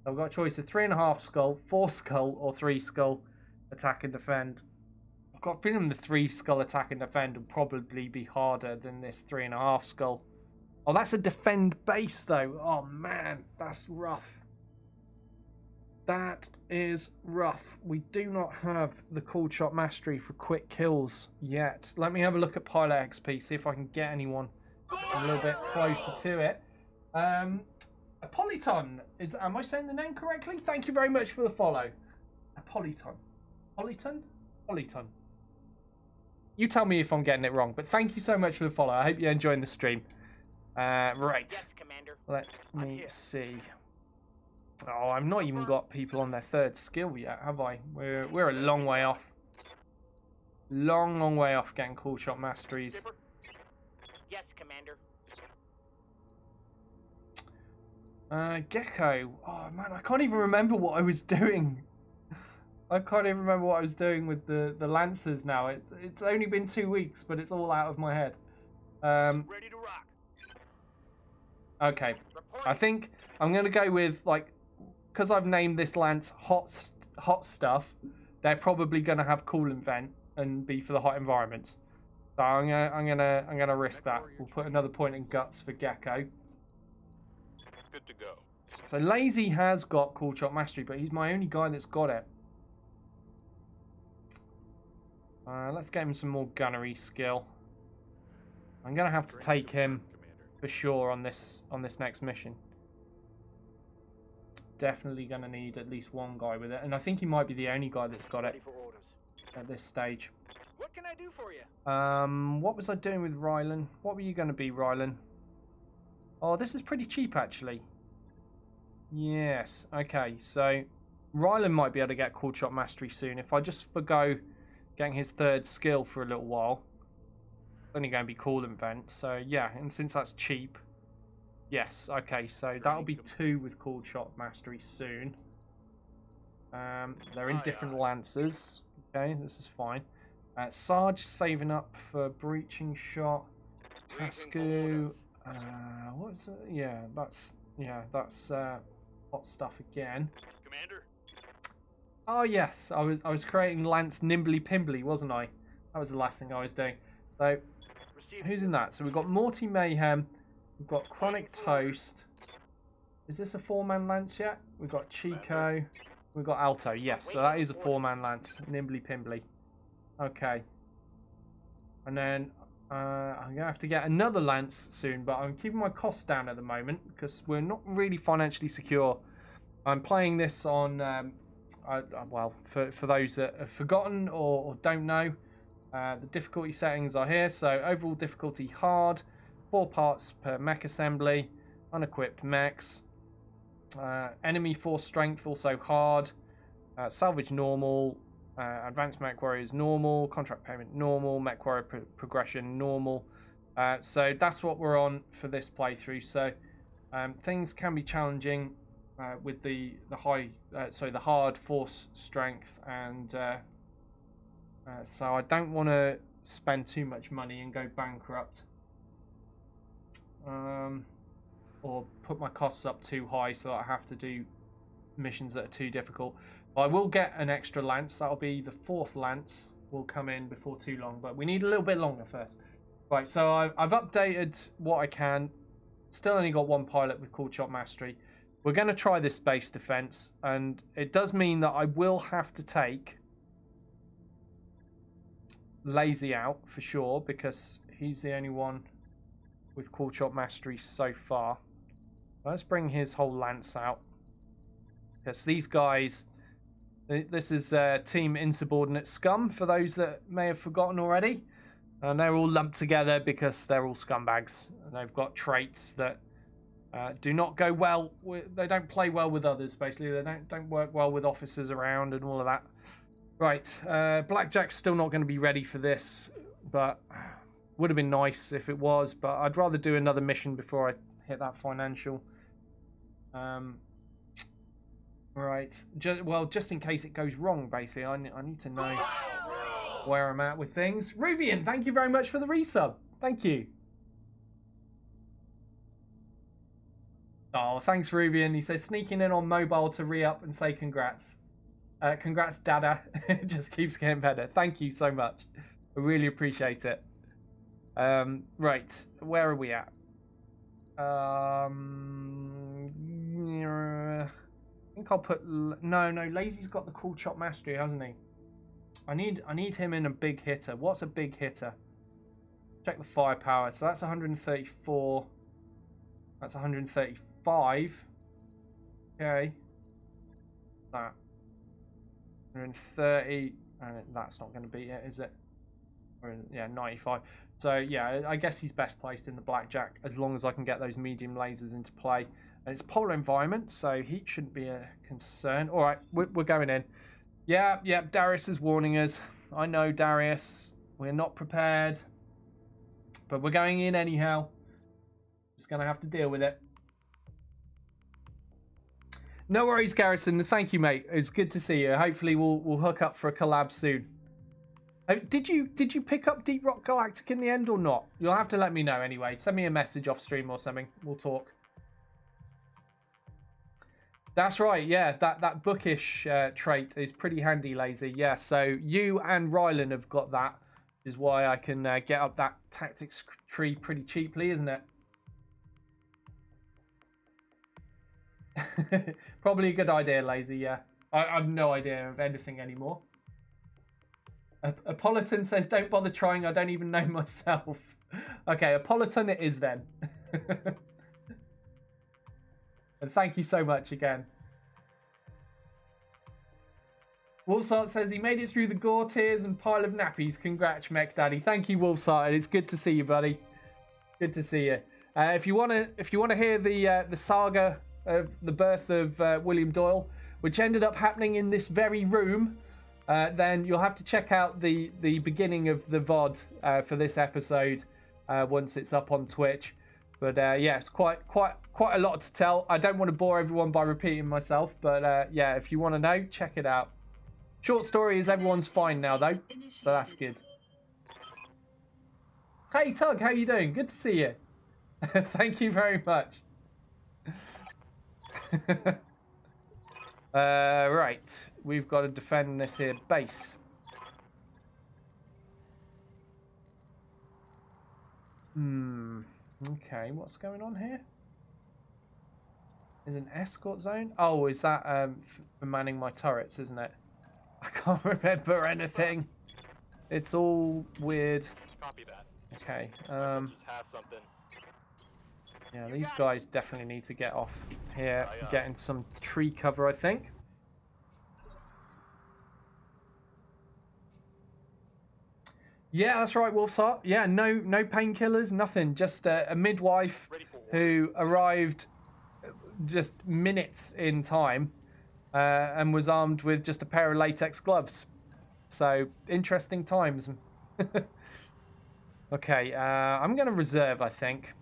I've got a choice of 3.5 skull, 4 skull, or 3 skull attack and defend. I've got a feeling the 3 skull attack and defend will probably be harder than this 3.5 skull. Oh, that's a defend base though. Oh man, that's rough. That is rough. We do not have the cool shot mastery for quick kills yet. Let me have a look at pilot XP, see if I can get anyone a little bit closer to it. Apoliton, am I saying the name correctly? Thank you very much for the follow. Apoliton. Politon. You tell me if I'm getting it wrong, but thank you so much for the follow. I hope you're enjoying the stream. Right. Yes, Commander. Let me see. Oh, I've not even got people on their 3rd skill yet, have I? We're a long way off. Long way off getting cool shot masteries. Skipper? Yes, Commander. Gecko. Oh man, I can't even remember what I was doing. I can't even remember what I was doing with the Lancers now. It's only been 2 weeks, but it's all out of my head. Ready to rock. Okay. Report. I think I'm going to go with, like, because I've named this Lance hot stuff, they're probably going to have cool vent and be for the hot environments. So I'm gonna risk that. We'll put another point in guts for Gecko. Good to go. So Lazy has got cool shot mastery, but he's my only guy that's got it. Let's get him some more gunnery skill. I'm gonna have to take him for sure on this next mission. Definitely gonna need at least one guy with it, and I think he might be the only guy that's got Ready it for orders. at this stage. What can I do for you? What was I doing with Rylan? What were you going to be, Rylan? Oh, this is pretty cheap, actually. Yes. Okay, so Rylan might be able to get cool shot mastery soon. If I just forgo getting his 3rd skill for a little while, it's only going to be cool vent. So yeah, and since that's cheap, yes. Okay, so that'll be 2 with cool shot mastery soon. They're in different Lancers. Okay, this is fine. Sarge saving up for breaching shot. Tasku. What is it? Yeah, that's hot stuff again. Commander? Oh yes, I was creating Lance Nimbly Pimbly, wasn't I? That was the last thing I was doing. So Receive. who's in that? So we've got Morty Mayhem, we've got Chronic Toast. Is this a 4-man Lance yet? We've got Chico, we've got Alto. Yes, so that is a 4-man Lance, Nimbly Pimbly. Okay. And then I'm going to have to get another Lance soon, but I'm keeping my costs down at the moment because we're not really financially secure. I'm playing this on, well, for those that have forgotten or don't know, the difficulty settings are here. So overall difficulty hard, 4 parts per mech assembly, unequipped mechs, enemy force strength also hard, salvage normal, advanced mech warriors normal, contract payment normal, mech warrior progression normal. So that's what we're on for this playthrough. So things can be challenging with the hard force strength, and so I don't want to spend too much money and go bankrupt, or put my costs up too high so that I have to do missions that are too difficult. I will get an extra Lance. That'll be the 4th Lance. Will come in before too long, but we need a little bit longer first. Right, so I've updated what I can. Still only got 1 pilot with cool shot mastery. We're going to try this base defense, and it does mean that I will have to take Lazy out for sure, because he's the only one with cool shot mastery so far. Let's bring his whole Lance out, because these guys... This is Team Insubordinate Scum, for those that may have forgotten already. And they're all lumped together because they're all scumbags. And they've got traits that do not go well with, they don't play well with others, basically. They don't work well with officers around and all of that. Right, Blackjack's still not going to be ready for this, but would have been nice if it was, but I'd rather do another mission before I hit that financial. Right, just in case it goes wrong, basically, I need to know where I'm at with things. Ruvian, thank you very much for the resub. Thank you. Oh, thanks, Ruvian. He says, sneaking in on mobile to re-up and say congrats. Congrats, Dada. It just keeps getting better. Thank you so much. I really appreciate it. Right, where are we at? I think I'll put... No, Lazy's got the cool chop mastery, hasn't he? I need him in a big hitter. What's a big hitter? Check the firepower. So that's 134. That's 135. Okay. That. 130. That's not going to beat it, is it? Yeah, 95. So yeah, I guess he's best placed in the Blackjack as long as I can get those medium lasers into play. And it's polar environment, so heat shouldn't be a concern. All right, we're going in. Yeah, Darius is warning us. I know, Darius. We're not prepared. But we're going in anyhow. Just going to have to deal with it. No worries, Garrison. Thank you, mate. It's good to see you. Hopefully we'll hook up for a collab soon. Did you pick up Deep Rock Galactic in the end or not? You'll have to let me know anyway. Send me a message off stream or something. We'll talk. That's right, yeah, that bookish trait is pretty handy, Lazy. Yeah, so you and Rylan have got that, which is why I can get up that tactics tree pretty cheaply, isn't it? Probably a good idea, Lazy, yeah. I have no idea of anything anymore. Apolitan says, don't bother trying, I don't even know myself. Okay, Apolitan it is then. And thank you so much again. Wolfsart says he made it through the gore, tears, and pile of nappies. Congrats, Mech Daddy. Thank you, Wolfsart. It's good to see you, buddy. Good to see you. If you wanna hear the saga of the birth of William Doyle, which ended up happening in this very room, then you'll have to check out the beginning of the VOD for this episode once it's up on Twitch. But yeah, it's quite a lot to tell. I don't want to bore everyone by repeating myself, but yeah, if you want to know, check it out. Short story is everyone's fine now, though, so that's good. Hey, Tug, how you doing? Good to see you. Thank you very much. Right, we've got to defend this here base. Okay, what's going on here? Is an escort zone? Oh, is that for manning my turrets, isn't it? I can't remember anything. It's all weird. Copy that. Okay. Just have something. Yeah, these guys definitely need to get off here, getting some tree cover, I think. Yeah, that's right, Wolfsart. Yeah, no painkillers, nothing. Just a midwife who arrived just minutes in time and was armed with just a pair of latex gloves. So, interesting times. Okay, I'm going to reserve, I think.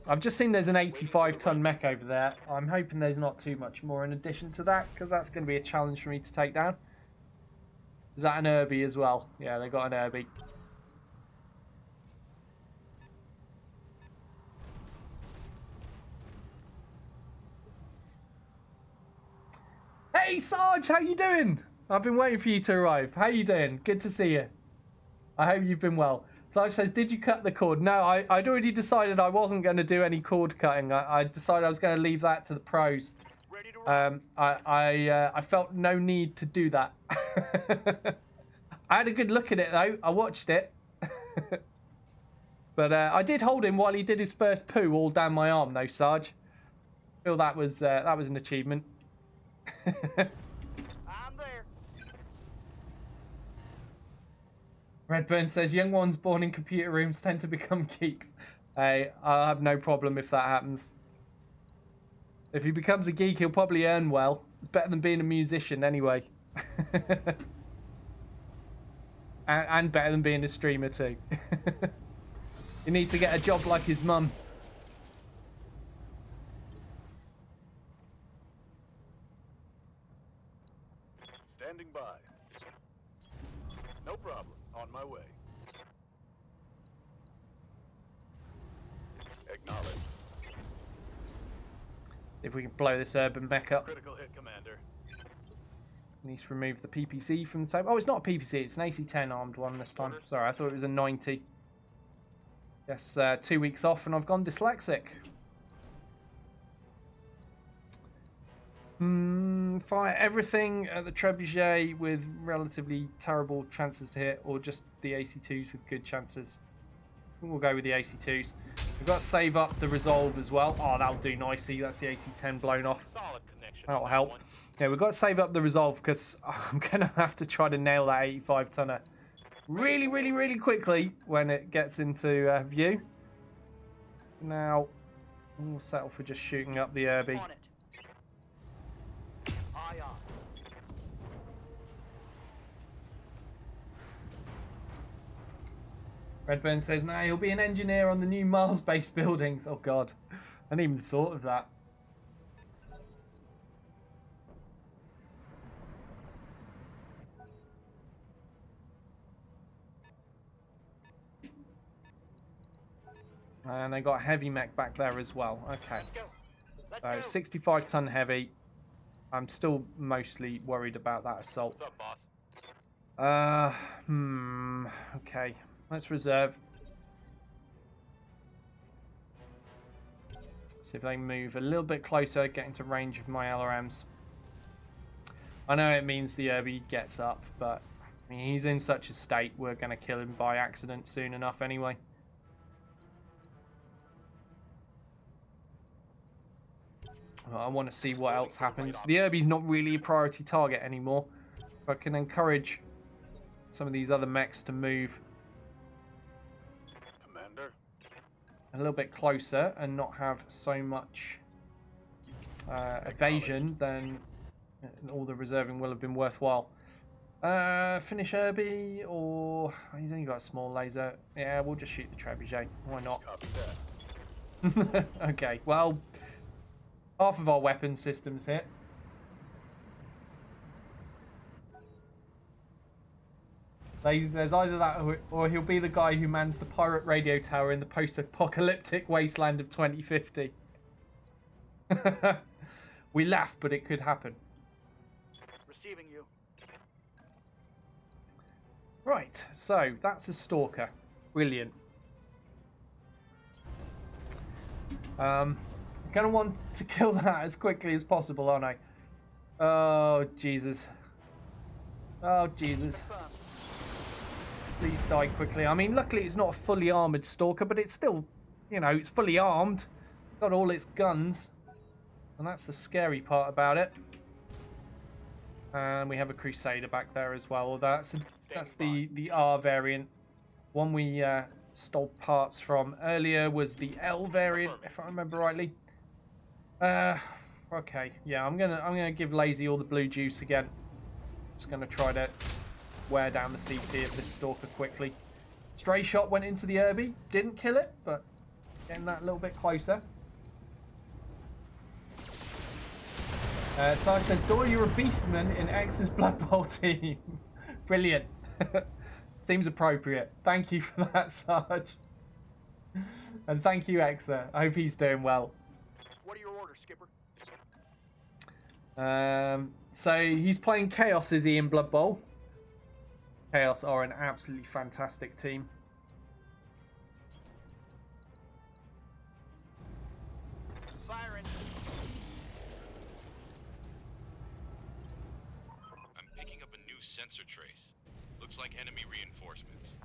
I've just seen there's an 85-ton mech over there. I'm hoping there's not too much more in addition to that, because that's going to be a challenge for me to take down. Is that an Irby as well? Yeah, they got an Irby. Hey Sarge, how you doing? I've been waiting for you to arrive. How you doing? Good to see you. I hope you've been well. Sarge says, did you cut the cord? No, I'd already decided I wasn't going to do any cord cutting. I decided I was going to leave that to the pros. I felt no need to do that. I had a good look at it though. I watched it. But I did hold him while he did his first poo all down my arm though, Sarge. I feel that was an achievement. I'm there. Redburn says young ones born in computer rooms tend to become geeks. Hey, I'll have no problem if that happens. If he becomes a geek, he'll probably earn well. It's better than being a musician anyway. and better than being a streamer too. He needs to get a job like his mum. Standing by. No problem. On my way. Acknowledge. See if we can blow this urban mech up. Critical hit, Commander. Needs to remove the PPC from the table. Oh, it's not a PPC. It's an AC-10 armed one this time. Sorry, I thought it was a 90. Yes, 2 weeks off and I've gone dyslexic. Fire everything at the trebuchet with relatively terrible chances to hit, or just the AC-2s with good chances. We'll go with the AC-2s. We've got to save up the resolve as well. Oh, that'll do nicely. That's the AC-10 blown off. Solid connection. That'll help. Yeah, we've got to save up the resolve because I'm going to have to try to nail that 85-tonner really, really, really quickly when it gets into view. Now, we'll settle for just shooting up the Irby. On it. Aye, aye. Redburn says, nah, he'll be an engineer on the new Mars-based buildings. Oh, God. I hadn't even thought of that. And they got a heavy mech back there as well. Okay. So 65-ton heavy. I'm still mostly worried about that assault. What's up, boss? Okay. Let's reserve. See if they move a little bit closer, get into range of my LRMs. I know it means the Irby gets up, but I mean, he's in such a state, we're going to kill him by accident soon enough anyway. I want to see what else happens. The Irby's not really a priority target anymore. If I can encourage some of these other mechs to move Commander. a little bit closer and not have so much evasion, then all the reserving will have been worthwhile. Finish Irby, or he's only got a small laser. Yeah, we'll just shoot the trebuchet. Why not? Copy that. Okay, well, half of our weapon systems hit. There's either that or he'll be the guy who mans the pirate radio tower in the post-apocalyptic wasteland of 2050. We laugh, but it could happen. Receiving you. Right, so that's a stalker. Brilliant. I'm going to want to kill that as quickly as possible, aren't I? Oh, Jesus. Oh, Jesus. Please die quickly. I mean, luckily it's not a fully armoured stalker, but it's still, you know, it's fully armed. Got all its guns. And that's the scary part about it. And we have a Crusader back there as well. That's the R variant. One we stole parts from earlier was the L variant, if I remember rightly. Okay, yeah, I'm gonna give Lazy all the blue juice again. Just gonna try to wear down the CT of this stalker quickly. Stray shot went into the Irby, didn't kill it, but getting that a little bit closer. Sarge says, Dor, you're a beastman in X's Blood Bowl team. Brilliant. Seems appropriate. Thank you for that, Sarge. And thank you, Exa. I hope he's doing well. What are your orders, Skipper? So he's playing Chaos, is he, in Blood Bowl? Chaos are an absolutely fantastic team. Firing. I'm picking up a new sensor trace. Looks like enemy reinforcements.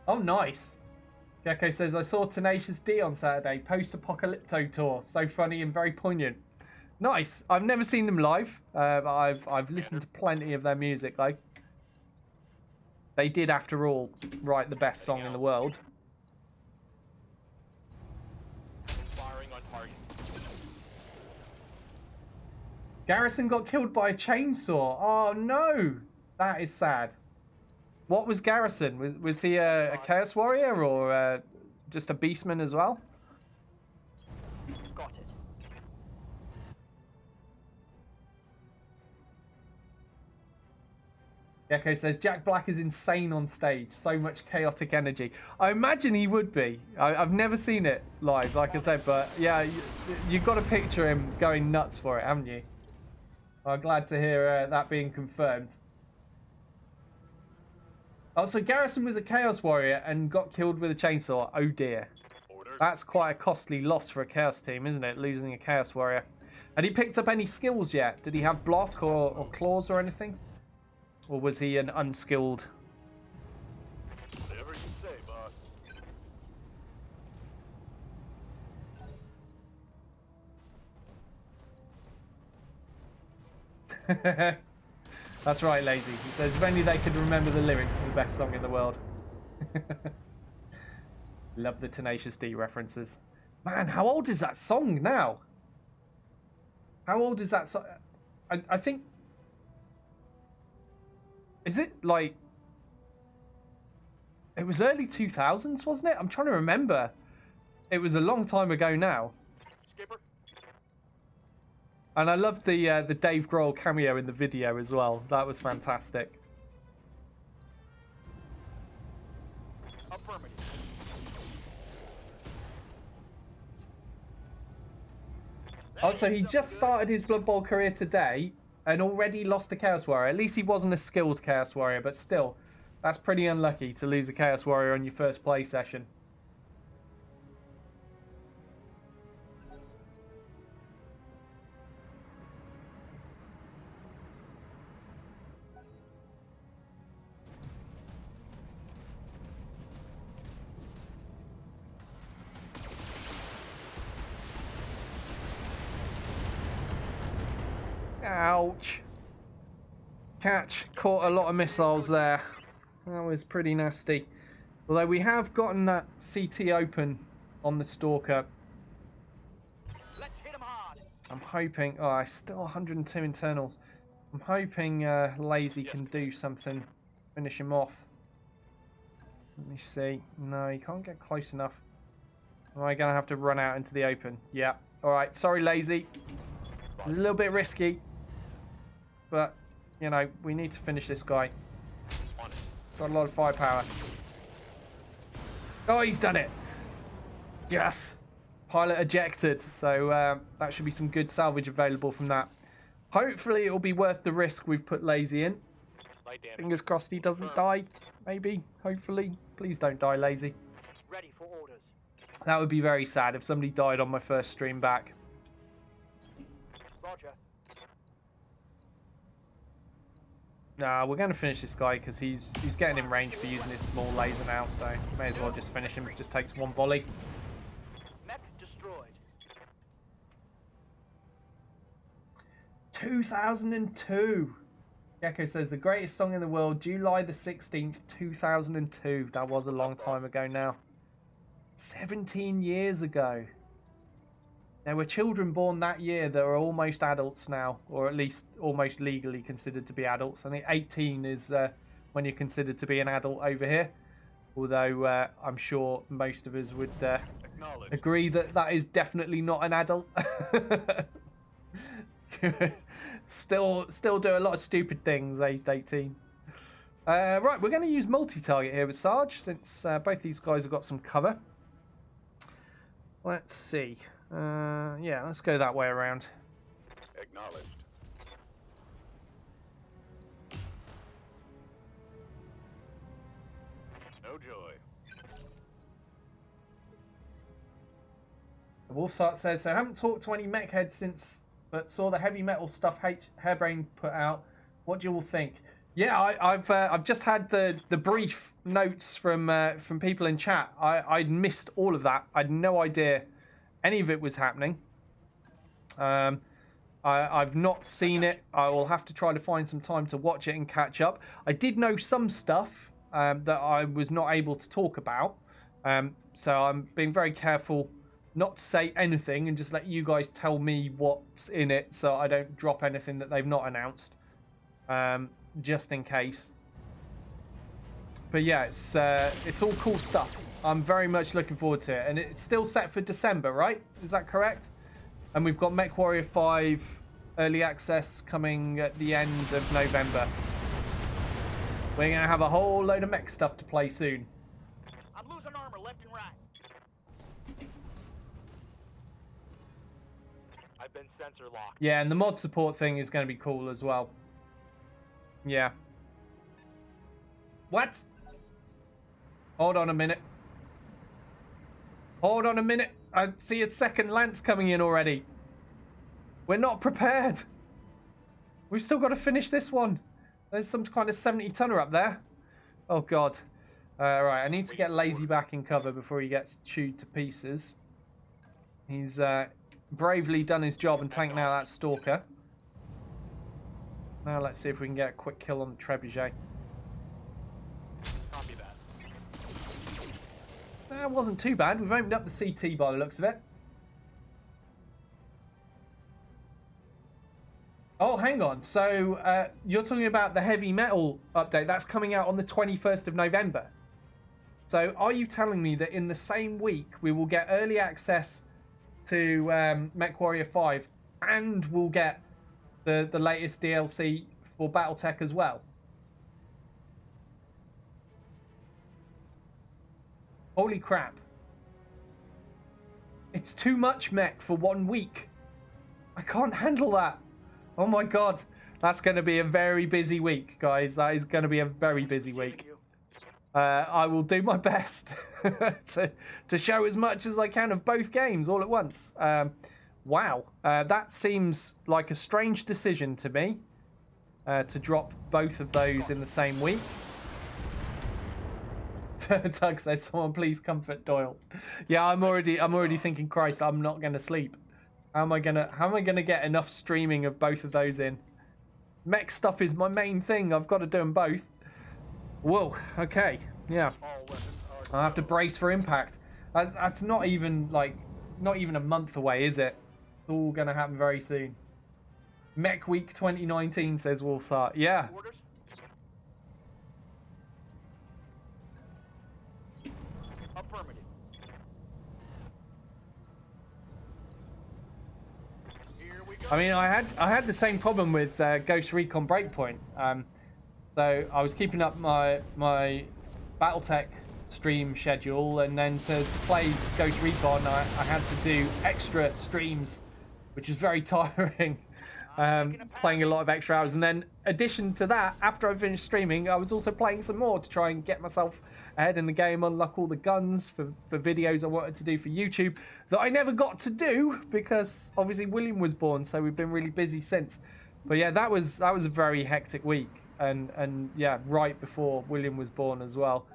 Oh, nice. Gecko says, I saw Tenacious D on Saturday, post-apocalypto tour. So funny and very poignant. Nice. I've never seen them live. But I've listened to plenty of their music. Like they did, after all, write the best song in the world. Firing on target. Garrison got killed by a chainsaw. Oh no, that is sad. What was Garrison? Was he a Chaos Warrior or just a Beastman as well? Got it. Gecko says, Jack Black is insane on stage. So much chaotic energy. I imagine he would be. I've never seen it live, like I said, but yeah, you've got to picture him going nuts for it, haven't you? I'm glad to hear that being confirmed. Oh, so Garrison was a Chaos Warrior and got killed with a chainsaw. Oh dear. That's quite a costly loss for a Chaos team, isn't it? Losing a Chaos Warrior. Had he picked up any skills yet? Did he have block or claws or anything? Or was he an unskilled? Whatever you say, boss. That's right, Lazy. He says, if only they could remember the lyrics to the best song in the world. Love the Tenacious D references. Man, how old is that song now? How old is that song? I think... Is it like... It was early 2000s, wasn't it? I'm trying to remember. It was a long time ago now. Skipper. And I loved the Dave Grohl cameo in the video as well. That was fantastic. Affirmative. Also, he just started his Blood Bowl career today and already lost a Chaos Warrior. At least he wasn't a skilled Chaos Warrior, but still, that's pretty unlucky to lose a Chaos Warrior on your first play session. Ouch. Catch caught a lot of missiles there. That was pretty nasty. Although we have gotten that CT open on the Stalker. Let's hit him hard. I'm hoping... Oh, I still 102 internals. I'm hoping Lazy can do something. Finish him off. Let me see. No, he can't get close enough. Am I going to have to run out into the open? Yeah. Alright, sorry Lazy. It's a little bit risky. But, you know, we need to finish this guy. Got a lot of firepower. Oh, he's done it. Yes. Pilot ejected. So that should be some good salvage available from that. Hopefully it'll be worth the risk we've put Lazy in. Fingers crossed he doesn't die. Maybe. Hopefully. Please don't die, Lazy. Ready for orders. That would be very sad if somebody died on my first stream back. Roger. Nah, we're going to finish this guy because he's getting in range for using his small laser now, so may as well just finish him. It just takes one volley. Mech destroyed. 2002. Gecko says the greatest song in the world, July the 16th, 2002. That was a long time ago now. 17 years ago. There were children born that year that are almost adults now, or at least almost legally considered to be adults. I think 18 is when you're considered to be an adult over here. Although I'm sure most of us would agree that that is definitely not an adult. still do a lot of stupid things aged 18. Right, we're going to use multi-target here with Sarge, since both these guys have got some cover. Let's see. Yeah, let's go that way around. Acknowledged. No joy. Wolfsart says, so I haven't talked to any mech heads since, but saw the heavy metal stuff Hairbrain put out. What do you all think? Yeah, I've just had the brief notes from people in chat. I'd missed all of that. I had no idea any of it was happening. I've not seen it. I will have to try to find some time to watch it and catch up. I did know some stuff that I was not able to talk about. So I'm being very careful not to say anything and just let you guys tell me what's in it so I don't drop anything that they've not announced. Just in case. But yeah, it's all cool stuff. I'm very much looking forward to it. And it's still set for December, right? Is that correct? And we've got MechWarrior 5 early access coming at the end of November. We're going to have a whole load of mech stuff to play soon. I'm losing armor left and right. I've been sensor locked. Yeah, and the mod support thing is going to be cool as well. Yeah. What? Hold on a minute. Hold on a minute. I see a second Lance coming in already. We're not prepared. We've still got to finish this one. There's some kind of 70-tonner up there. Oh, God. Right, I need to get Lazy back in cover before he gets chewed to pieces. He's bravely done his job and taken out that Stalker. Now let's see if we can get a quick kill on the Trebuchet. Copy that. That wasn't too bad. We've opened up the CT by the looks of it. Oh, hang on. So you're talking about the heavy metal update. That's coming out on the 21st of November. So are you telling me that in the same week we will get early access to MechWarrior 5 and we'll get the latest DLC for BattleTech as well? Holy crap. It's too much mech for 1 week. I can't handle that. Oh my god. That's going to be a very busy week, guys. That is going to be a very busy week. I will do my best to show as much as I can of both games all at once. Wow. That seems like a strange decision to me. To drop both of those in the same week. Doug said, "Someone please comfort Doyle." Yeah, I'm already thinking, Christ, I'm not going to sleep. How am I gonna get enough streaming of both of those in? Mech stuff is my main thing. I've got to do them both. Whoa. Okay. Yeah. I'll have to brace for impact. That's not even a month away, is it? It's all gonna happen very soon. Mech Week 2019 says Woolsart. Yeah. Affirmative. Here we go. I mean, I had the same problem with Ghost Recon Breakpoint. So I was keeping up my BattleTech stream schedule, and then to play Ghost Recon, I had to do extra streams, which is very tiring. Playing a lot of extra hours, and then addition to that, after I finished streaming, I was also playing some more to try and get myself ahead in the game, unlock all the guns for videos I wanted to do for YouTube that I never got to do because obviously William was born, so we've been really busy since. But yeah, that was a very hectic week, and yeah, right before William was born as well.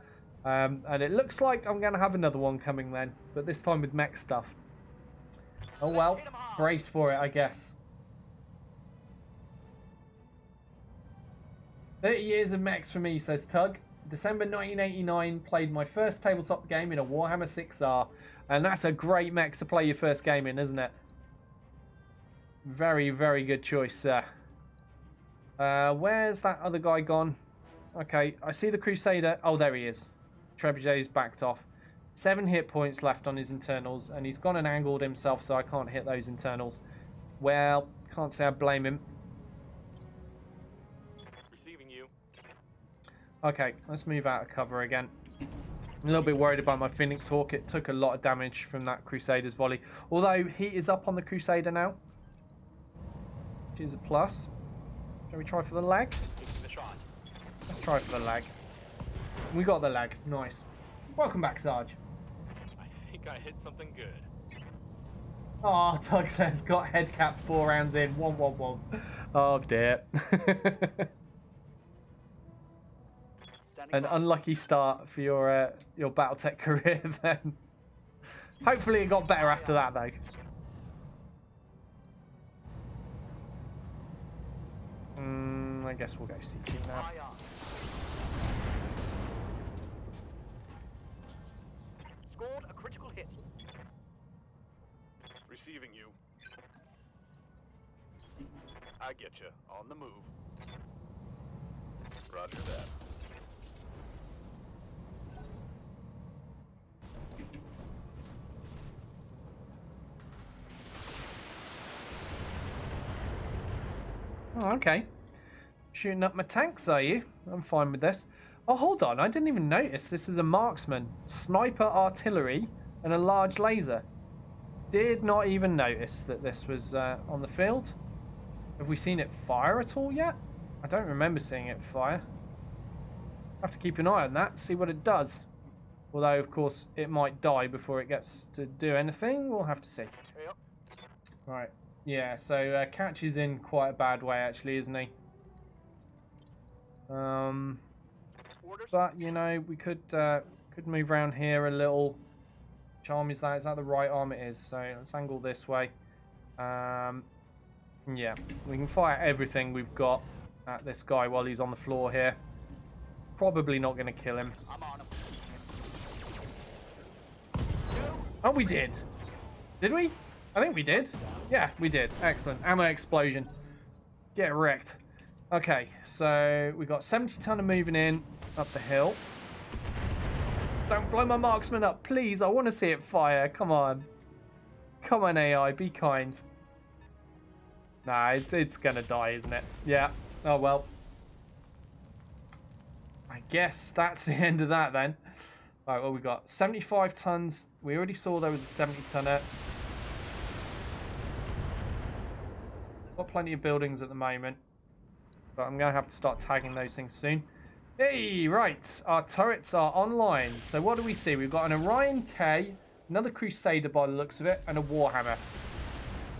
And it looks like I'm going to have another one coming then, but this time with mech stuff. Oh well, brace for it, I guess. 30 years of mechs for me, says Tug. December 1989, played my first tabletop game in a Warhammer 6R. And that's a great mech to play your first game in, isn't it? Very, very good choice, sir. Where's that other guy gone? Okay, I see the Crusader. Oh, there he is. Trebuchet's backed off. 7 hit points left on his internals, and he's gone and angled himself, so I can't hit those internals. Well, can't say I blame him. Okay, let's move out of cover again. I'm a little bit worried about my Phoenix Hawk. It took a lot of damage from that Crusader's volley. Although, he is up on the Crusader now. Which is a plus. Shall we try for the lag? Let's try for the lag. We got the lag. Nice. Welcome back, Sarge. I think I hit something good. Oh, Doug says, got head cap 4 rounds in. 1-1-1. Oh, dear. An unlucky start for your BattleTech career then. Hopefully it got better after that though. guess we'll go CT now. Aye, aye. Scored a critical hit. Receiving you. I get you. On the move. Roger that. Oh, okay. Shooting up my tanks, are you? I'm fine with this. Oh, hold on. I didn't even notice. This is a marksman, sniper artillery, and a large laser. Did not even notice that this was on the field. Have we seen it fire at all yet? I don't remember seeing it fire. Have to keep an eye on that, see what it does. Although, of course, it might die before it gets to do anything. We'll have to see. Yep. Right. Yeah, so Catch is in quite a bad way, actually, isn't he? Orders. But, you know, we could move around here a little. Which arm is that? Is that the right arm? It is. So let's angle this way. Yeah, we can fire everything we've got at this guy while he's on the floor here. Probably not going to kill him. I'm on him. Oh, we did. Did we? I think we did. Yeah, we did. Excellent. Ammo explosion. Get wrecked. Okay, so we got 70 tonner moving in up the hill. Don't blow my marksman up, please. I want to see it fire. Come on. Come on, AI. Be kind. Nah, it's going to die, isn't it? Yeah. Oh, well. I guess that's the end of that, then. All right, well, we got 75 tons. We already saw there was a 70 tonner. Got plenty of buildings at the moment. But I'm going to have to start tagging those things soon. Hey, right. Our turrets are online. So what do we see? We've got an Orion K, another Crusader by the looks of it, and a Warhammer.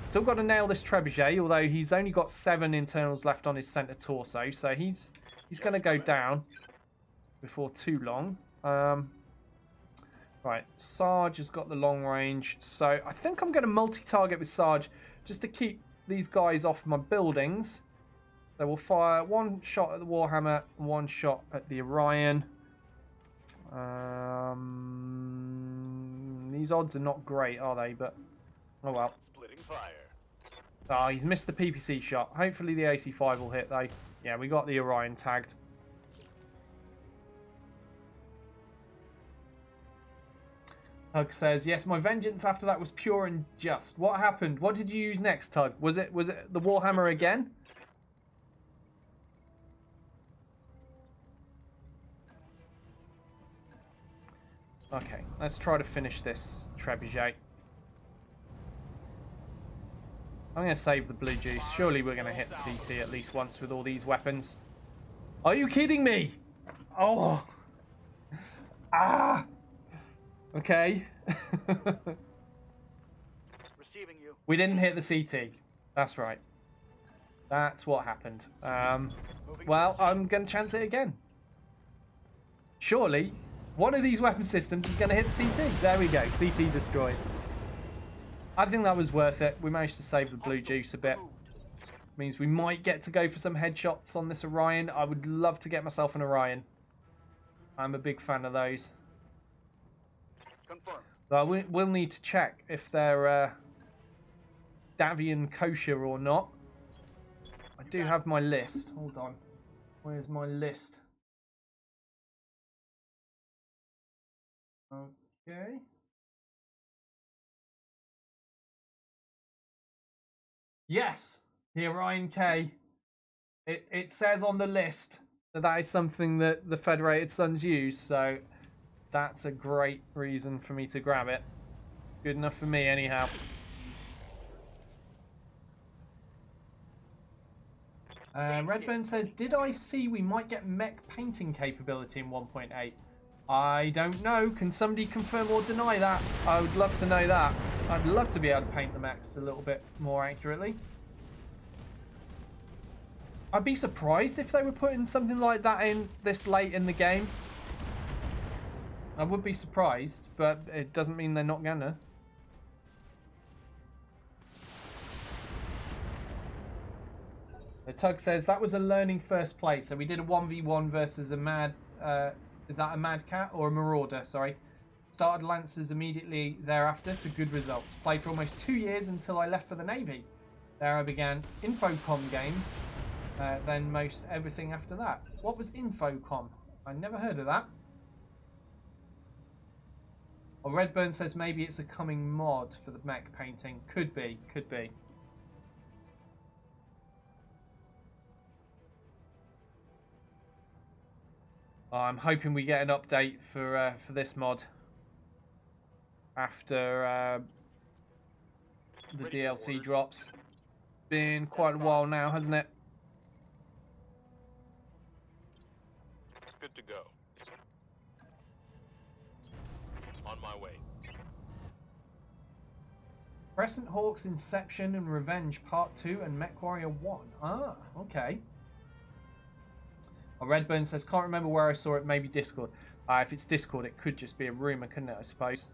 Still got to nail this Trebuchet, although he's only got 7 internals left on his center torso. So he's going to go down before too long. Right, Sarge has got the long range. So I think I'm going to multi-target with Sarge just to keep these guys off my buildings. They will fire one shot at the Warhammer, one shot at the Orion. These odds are not great, are they? But, oh well. Splitting fire. Ah, he's missed the PPC shot. Hopefully the AC5 will hit, though. Yeah, we got the Orion tagged. Tug says, yes, my vengeance after that was pure and just. What happened? What did you use next, Tug? Was it the Warhammer again? Okay, let's try to finish this Trebuchet. I'm going to save the blue juice. Surely we're going to hit CT at least once with all these weapons. Are you kidding me? Oh. Ah. Okay. Receiving you. We didn't hit the CT. That's right. That's what happened. Well, I'm going to chance it again. Surely, one of these weapon systems is going to hit the CT. There we go. CT destroyed. I think that was worth it. We managed to save the blue juice a bit. Means we might get to go for some headshots on this Orion. I would love to get myself an Orion. I'm a big fan of those. Confirm. So we'll need to check if they're Davian kosher or not. I do have my list. Hold on. Where's my list? Okay. Yes, the Orion K. It says on the list that that is something that the Federated Sons use, so that's a great reason for me to grab it. Good enough for me, anyhow. Redburn says, did I see we might get mech painting capability in 1.8? I don't know. Can somebody confirm or deny that? I would love to know that. I'd love to be able to paint the mechs a little bit more accurately. I'd be surprised if they were putting something like that in this late in the game. I would be surprised, but it doesn't mean they're not gonna. The Tug says that was a learning first place. So we did a 1v1 versus a mad. Is that a mad cat or a marauder? Sorry. Started Lancers immediately thereafter to good results. Played for almost 2 years until I left for the Navy. There I began Infocom games. Then most everything after that. What was Infocom? I never heard of that. Or Redburn says maybe it's a coming mod for the mech painting. Could be, could be. I'm hoping we get an update for this mod after the DLC drops. Been quite a while now, hasn't it? Good to go. On my way. Crescent Hawks, Inception and Revenge Part 2 and Mech Warrior 1. Ah, okay. Oh, Redburn says, can't remember where I saw it, maybe Discord. If it's Discord, it could just be a rumour, couldn't it, I suppose?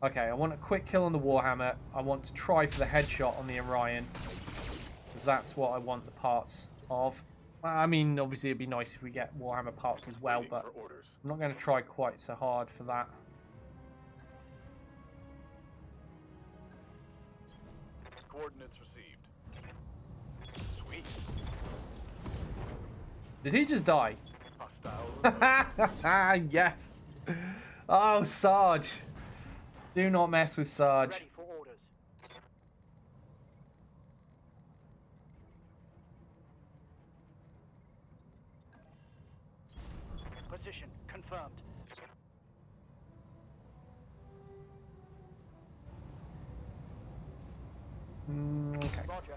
Okay, I want a quick kill on the Warhammer. I want to try for the headshot on the Orion. Because that's what I want the parts of. I mean, obviously it'd be nice if we get Warhammer parts as well, but I'm not going to try quite so hard for that. Coordinates received. Sweet. Did he just die? Hostile. Yes. Oh, Sarge. Do not mess with Sarge. Ready for orders. Position confirmed. Okay. Roger.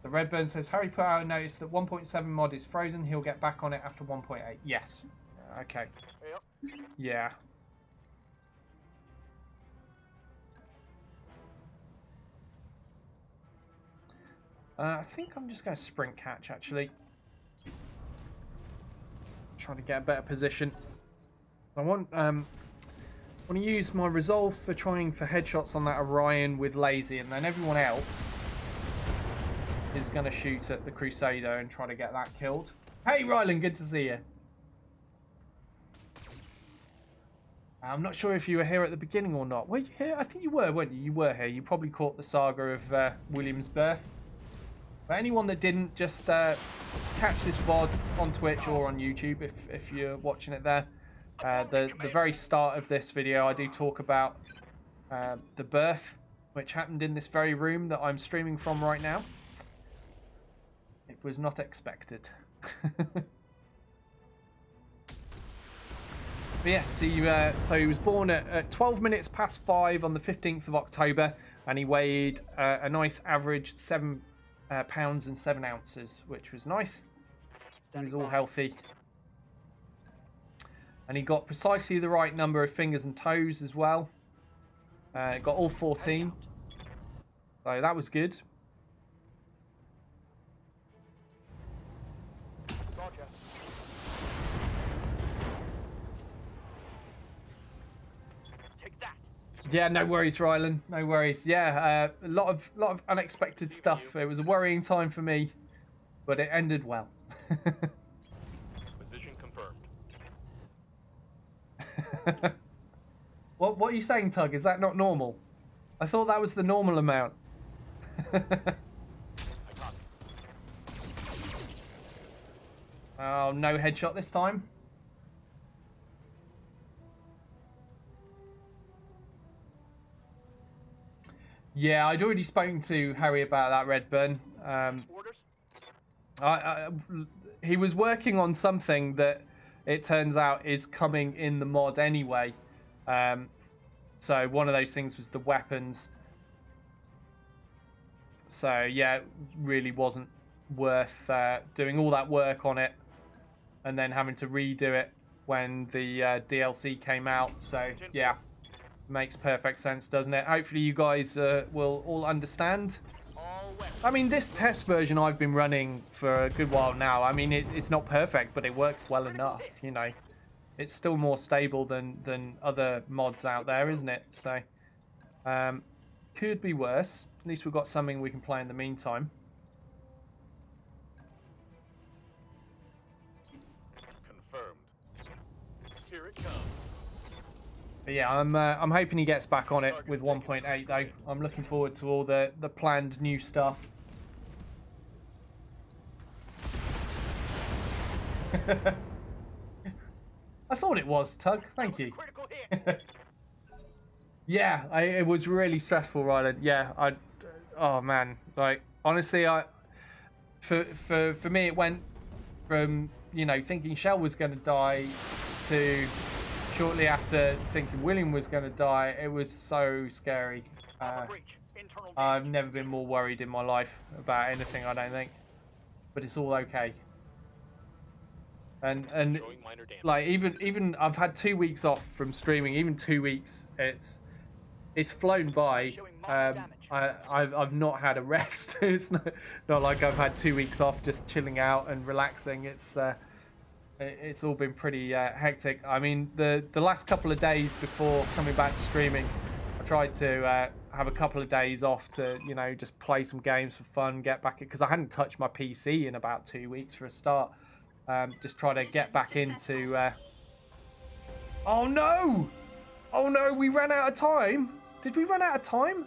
The Redburn says, Harry put out a notice that 1.7 mod is frozen. He'll get back on it after 1.8. Yes. Okay. Yep. Yeah. I think I'm just going to sprint catch, actually. Trying to get a better position. I want to use my resolve for trying for headshots on that Orion with lazy, and then everyone else is going to shoot at the Crusader and try to get that killed. Hey, Rylan, good to see you. I'm not sure if you were here at the beginning or not. Were you here? I think you were, weren't you? You were here. You probably caught the saga of William's birth. But anyone that didn't, just catch this VOD on Twitch or on YouTube if you're watching it there. The very start of this video, I do talk about the birth, which happened in this very room that I'm streaming from right now. It was not expected. But yes, so he was born at 12 minutes past 5 on the 15th of October, and he weighed a nice average 7 pounds and 7 ounces, which was nice. He was all healthy. And he got precisely the right number of fingers and toes as well. Got all 14. So that was good. Roger. Take that. Yeah, no worries, Rylan. No worries. Yeah, a lot of unexpected stuff. It was a worrying time for me, but it ended well. Position confirmed. What are you saying, Tug? Is that not normal? I thought that was the normal amount. I copy. Oh, no headshot this time. Yeah, I'd already spoken to Harry about that, Redburn. Orders. He was working on something that it turns out is coming in the mod anyway. So one of those things was the weapons. So yeah, it really wasn't worth doing all that work on it and then having to redo it when the DLC came out. So yeah, makes perfect sense, doesn't it? Hopefully you guys will all understand. I mean, this test version I've been running for a good while now. I mean, it's not perfect, but it works well enough, you know. it's still more stable than other mods out there, isn't it? So could be worse. At least we've got something we can play in the meantime. Confirmed. Here it comes. But yeah, I'm hoping he gets back on it with 1.8 though. I'm looking forward to all the planned new stuff. I thought it was, Tug. Thank you. Critical hit. Yeah, it was really stressful, Ryland. Yeah, oh man, like honestly, for me it went from, you know, thinking Shell was going to die to shortly after thinking William was going to die. It was so scary. I've never been more worried in my life about anything, I don't think. But it's all okay. And like even I've had 2 weeks off from streaming. Even 2 weeks, it's flown by. I've not had a rest. It's not like I've had 2 weeks off just chilling out and relaxing. It's all been pretty hectic. I mean, the last couple of days before coming back to streaming, I tried to have a couple of days off to, you know, just play some games for fun, get back, because I hadn't touched my PC in about 2 weeks for a start. Just try to get back into... Oh no! Oh no, we ran out of time! Did we run out of time?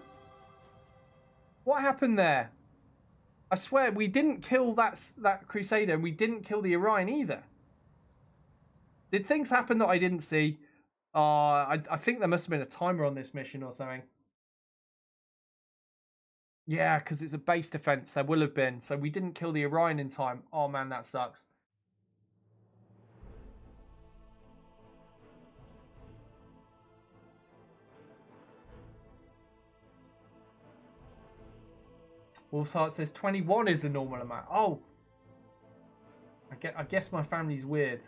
What happened there? I swear, we didn't kill that Crusader, and we didn't kill the Orion either. Did things happen that I didn't see? I think there must have been a timer on this mission or something. Yeah, because it's a base defense. There will have been. So we didn't kill the Orion in time. Oh man, that sucks. Wolfsheart says 21 is the normal amount. Oh, I guess my family's weird.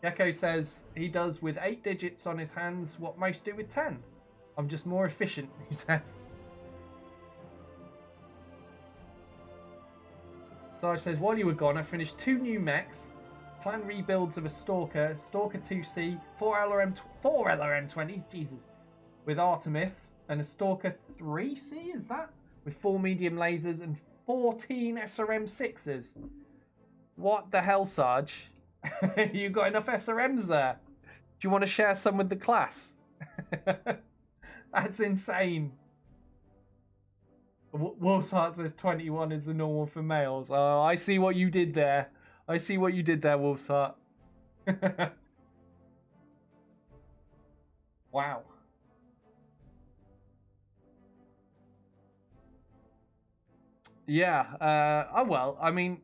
Gecko says he does with 8 digits on his hands what most do with 10. I'm just more efficient, he says. Sarge says, while you were gone, I finished 2 new mechs, planned rebuilds of a Stalker, Stalker 2C, 4 LRM-20s, Jesus, with Artemis, and a Stalker 3C, is that? With 4 medium lasers and 14 SRM-6s. What the hell, Sarge? You got enough SRMs there? Do you want to share some with the class? That's insane. Wolfsheart says 21 is the normal for males. Oh, I see what you did there. I see what you did there, Wolfsheart. Wow. Yeah. Oh well. I mean,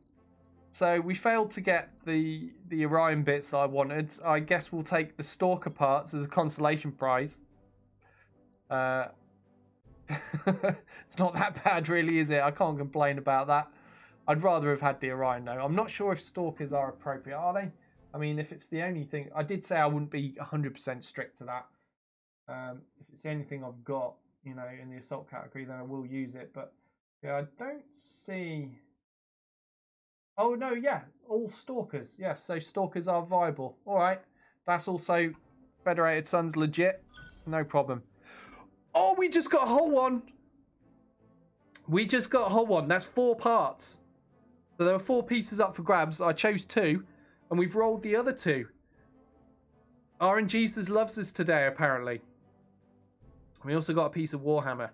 so we failed to get the Orion bits that I wanted. I guess we'll take the Stalker parts as a consolation prize. It's not that bad, really, is it? I can't complain about that. I'd rather have had the Orion, though. I'm not sure if Stalkers are appropriate, are they? I mean, if it's the only thing... I did say I wouldn't be 100% strict to that. If it's the only thing I've got, you know, in the Assault category, then I will use it. But, yeah, I don't see... Oh, no, yeah. All Stalkers. Yes, so Stalkers are viable. All right. That's also Federated Sons legit. No problem. Oh, we just got a whole one. We just got a whole one. That's 4 parts. So there were 4 pieces up for grabs. I chose 2, and we've rolled the other 2. RNGesus loves us today, apparently. We also got a piece of Warhammer.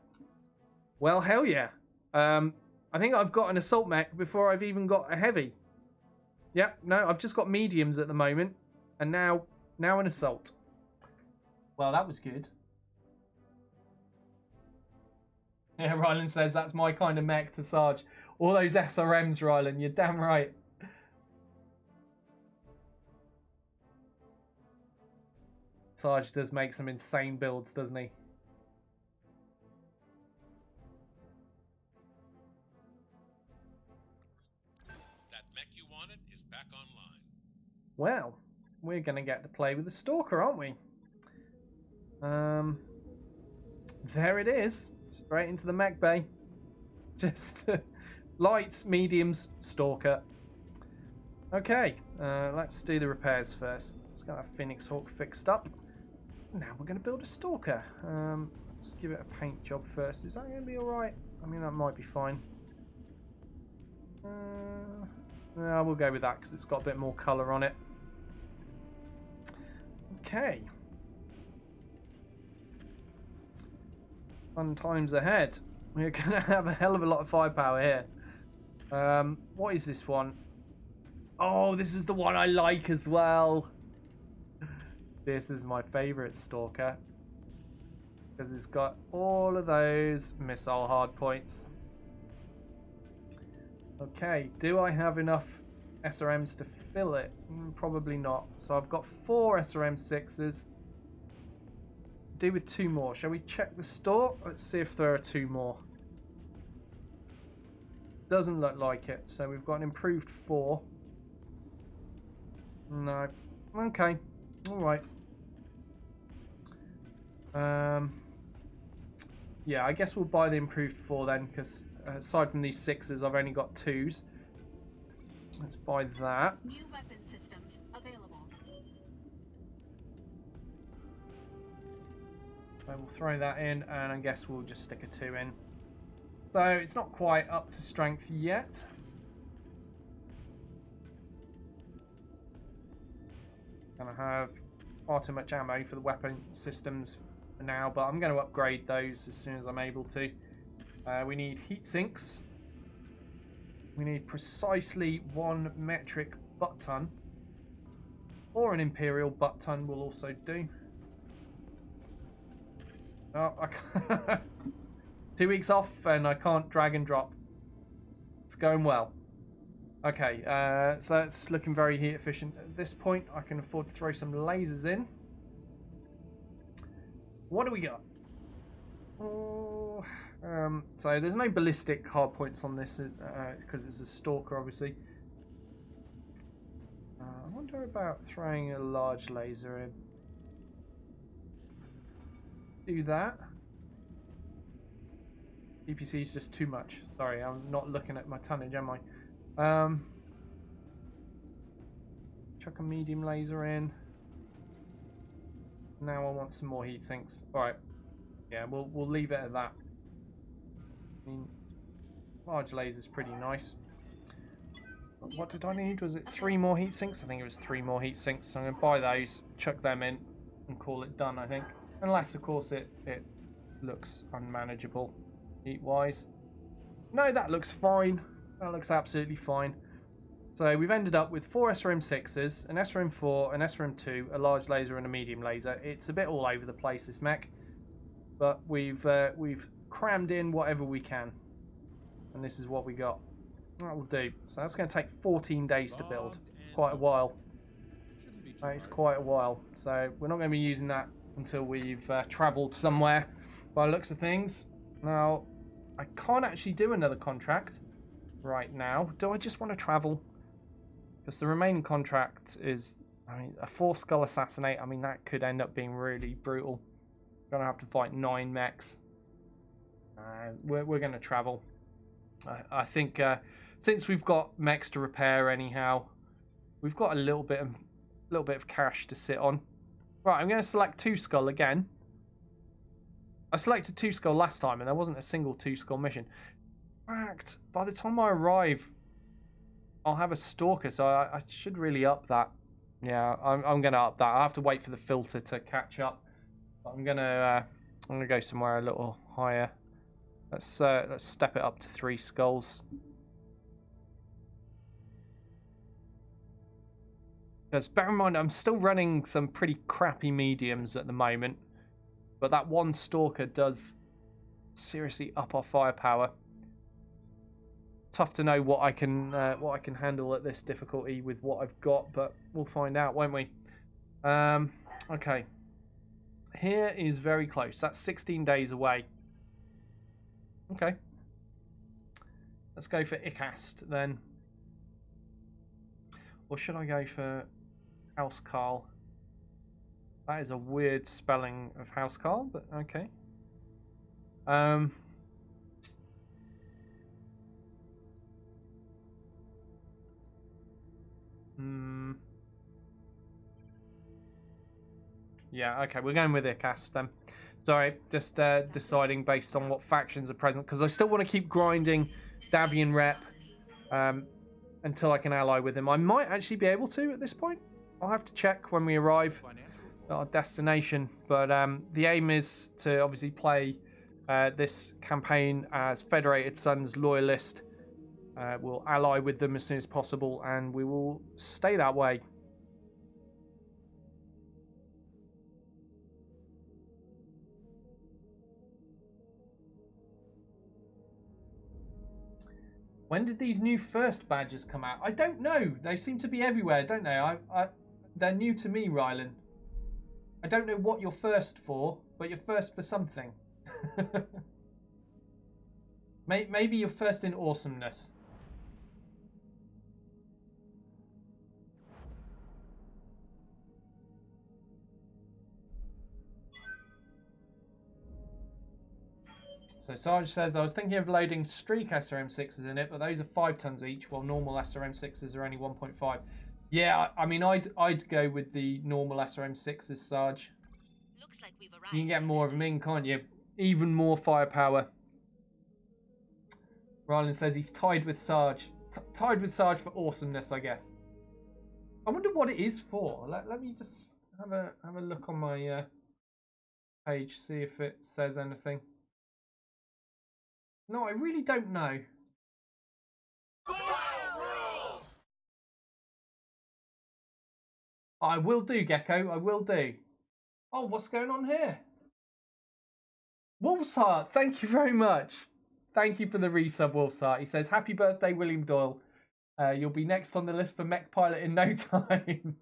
Well, hell yeah. I think I've got an assault mech before I've even got a heavy. Yep, no, I've just got mediums at the moment, and now an assault. Well, that was good. Yeah, Rylan says that's my kind of mech to Sarge. All those SRMs, Rylan, you're damn right. Sarge does make some insane builds, doesn't he? That mech you wanted is back online. Well, we're going to get to play with the Stalker, aren't we? There it is. Straight into the mech bay. Just lights, mediums, Stalker. Okay, let's do the repairs first. let's get that Phoenix Hawk fixed up. Now we're going to build a Stalker. Let's give it a paint job first. Is that going to be alright? I mean, that might be fine. No, we'll go with that because it's got a bit more colour on it. Okay. Fun times ahead. We're going to have a hell of a lot of firepower here. What is this one? Oh, this is the one I like as well. This is my favourite Stalker. Because it's got all of those missile hardpoints. Okay, do I have enough SRMs to fill it? Probably not. So I've got 4 SRM6s. Do with 2 more. Shall we check the store? Let's see if there are 2 more. Doesn't look like it. So we've got an improved 4. No. Okay. Alright. Yeah, I guess we'll buy the improved 4 then, because aside from these 6s, I've only got 2s. Let's buy that. New weapon systems available. So we'll throw that in, and I guess we'll just stick a 2 in. So it's not quite up to strength yet. Gonna have far too much ammo for the weapon systems for now, but I'm going to upgrade those as soon as I'm able to. We need heat sinks. We need precisely 1 metric butt ton, or an imperial butt ton will also do. Oh, I can't. 2 weeks off and I can't drag and drop. It's going well. Okay, so it's looking very heat efficient. At this point, I can afford to throw some lasers in. What do we got? Oh, so there's no ballistic hardpoints on this because it's a Stalker, obviously. I wonder about throwing a large laser in. Do that. EPC is just too much. Sorry, I'm not looking at my tonnage, am I? Chuck a medium laser in. Now I want some more heat sinks. Alright. Yeah, we'll leave it at that. I mean, large laser's pretty nice. But what did I need? Was it 3 more heat sinks? I think it was 3 more heat sinks. So I'm going to buy those, chuck them in, and call it done, I think. Unless, of course, it looks unmanageable heat-wise. No, that looks fine. That looks absolutely fine. So we've ended up with 4 SRM6s, an SRM4, an SRM2, a large laser and a medium laser. It's a bit all over the place, this mech. But we've crammed in whatever we can. And this is what we got. That will do. So that's going to take 14 days to build. Quite a while. It's quite a while. So we're not going to be using that until we've travelled somewhere by the looks of things. Now, I can't actually do another contract right now. Do I just want to travel? Because the remaining contract is, I mean, a 4-skull assassinate. I mean, that could end up being really brutal. Gonna have to fight 9 mechs. We're going to travel. I think since we've got mechs to repair anyhow, we've got a little bit of cash to sit on. Right, I'm going to select 2-skull again. I selected 2-skull last time, and there wasn't a single 2-skull mission. In fact, by the time I arrive, I'll have a Stalker, so I should really up that. Yeah, I'm going to up that. I have to wait for the filter to catch up. But I'm gonna go somewhere a little higher. Let's step it up to 3 skulls. Because bear in mind, I'm still running some pretty crappy mediums at the moment, but that 1 Stalker does seriously up our firepower. Tough to know what I can handle at this difficulty with what I've got, but we'll find out, won't we? Okay. Here is very close. That's 16 days away. Okay. Let's go for Icast then. Or should I go for Housecarl? That is a weird spelling of Housecarl, but okay. Yeah, okay, we're going with Icast then. Sorry, just deciding based on what factions are present, because I still want to keep grinding Davian Rep until I can ally with him. I might actually be able to at this point. I'll have to check when we arrive at our destination. But the aim is to obviously play this campaign as Federated Sons Loyalist. We'll ally with them as soon as possible, and we will stay that way. When did these new first badges come out? I don't know. They seem to be everywhere, don't they? They're new to me, Rylan. I don't know what you're first for, but you're first for something. Maybe you're first in awesomeness. So Sarge says, I was thinking of loading streak SRM6s in it, but those are 5 tons each, while normal SRM6s are only 1.5. Yeah, I mean, I'd go with the normal SRM6s, Sarge. Looks like we've arrived. You can get more of them in, can't you? Even more firepower. Rylan says he's tied with Sarge. Tied with Sarge for awesomeness, I guess. I wonder what it is for. Let me just have a look on my page, see if it says anything. No, I really don't know. I will do, Gecko. I will do. Oh, what's going on here? Wolf's Heart, thank you very much. Thank you for the resub, Wolf's Heart. He says, happy birthday, William Doyle. You'll be next on the list for Mech Pilot in no time.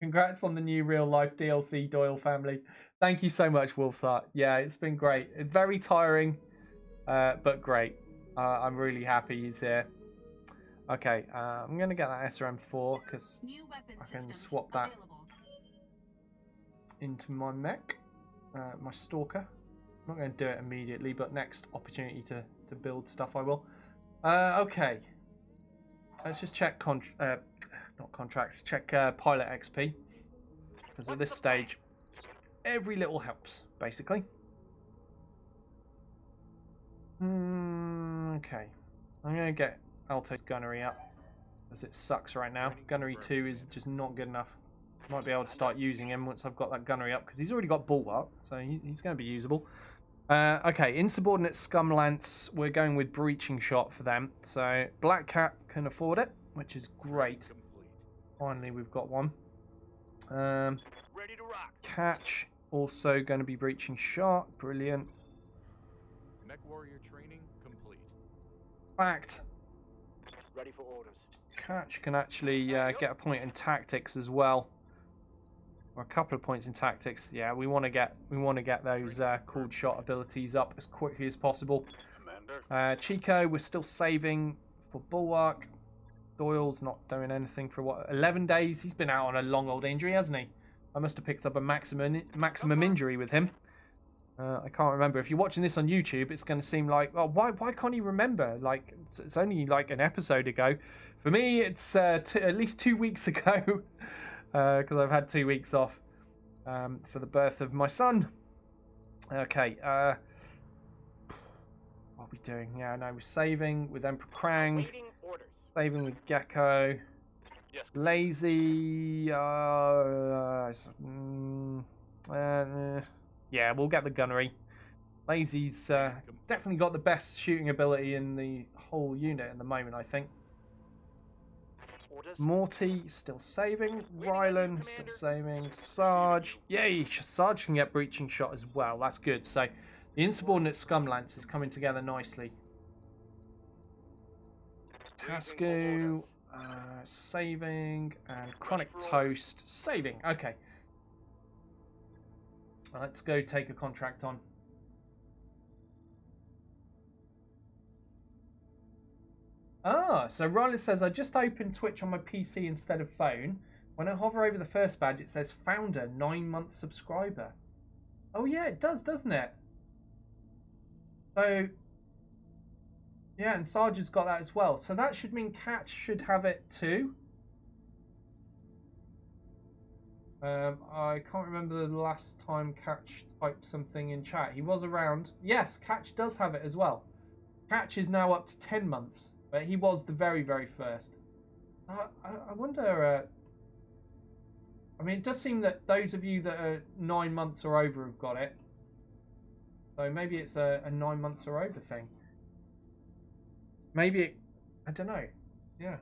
Congrats on the new real-life DLC, Doyle family. Thank you so much, Wolf's Heart. Yeah, it's been great. It's very tiring, but great. I'm really happy he's here. Okay, I'm going to get that SRM4 because I can swap that into my mech, my Stalker. I'm not going to do it immediately, but next opportunity to build stuff I will. Okay, let's just check not contracts, check pilot XP, because at this stage every little helps basically. Okay, I'm going to get Alto's gunnery up, as it sucks right now. Gunnery 2 is just not good enough. Might be able to start using him once I've got that gunnery up, because he's already got bulwark, so he's going to be usable. Okay, insubordinate scum lance, we're going with breaching shot for them. So Black Cat can afford it, which is great. Finally we've got one. Ready to rock. Catch, also going to be breaching shot, brilliant. Mech warrior training complete. Fact. Ready for orders. Catch can actually get a point in tactics as well, or a couple of points in tactics. Yeah, we want to get those cooled shot abilities up as quickly as possible. Commander. Chico, we're still saving for bulwark. Doyle's not doing anything for what, 11 days. He's been out on a long old injury, hasn't he? I must have picked up a maximum injury with him. I can't remember. If you're watching this on YouTube, it's going to seem like, oh, why can't he remember? Like, it's only like an episode ago. For me, it's at least 2 weeks ago, because I've had 2 weeks off for the birth of my son. Okay, what are we doing? Yeah, no, we're saving with Emperor Krang, Waiting orders. saving with Gecko, Yes. Lazy. Yeah, we'll get the gunnery. Lazy's definitely got the best shooting ability in the whole unit at the moment, I think. Orders. Morty still saving. Rylan still saving. Sarge. Yay! Sarge can get breaching shot as well. That's good. So the insubordinate scum lance is coming together nicely. Tasku saving, and Chronic Toast saving. Okay. Let's go take a contract on. Ah, so Rylan says, I just opened Twitch on my PC instead of phone. When I hover over the first badge, it says founder, 9-month subscriber. Oh yeah, it does, doesn't it? So, yeah, and Sarge has got that as well. So that should mean Catch should have it too. I can't remember the last time Catch typed something in chat. He was around. Yes, Catch does have it as well. Catch is now up to 10 months, but he was the very, very first. I wonder... I mean, it does seem that those of you that are 9 months or over have got it. So maybe it's a 9 months or over thing. Maybe it... I don't know. Yeah.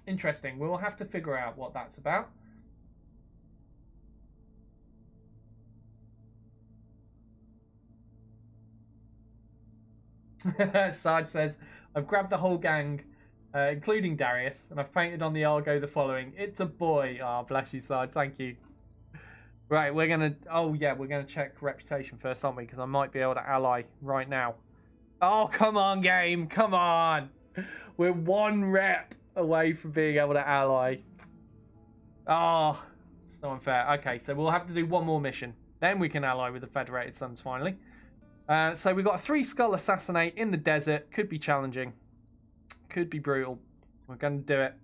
Interesting. We'll have to figure out what that's about. Sarge says, I've grabbed the whole gang, including Darius, and I've painted on the Argo the following. It's a boy. Ah, bless you, Sarge. Thank you. Right, we're going to... Oh, yeah, we're going to check reputation first, aren't we? Because I might be able to ally right now. Oh, come on, game. Come on. We're 1 rep away from being able to ally. Oh, it's so unfair. Okay, so we'll have to do 1 more mission. Then we can ally with the Federated Sons finally. So we've got a 3-skull assassinate in the desert. Could be challenging. Could be brutal. We're going to do it.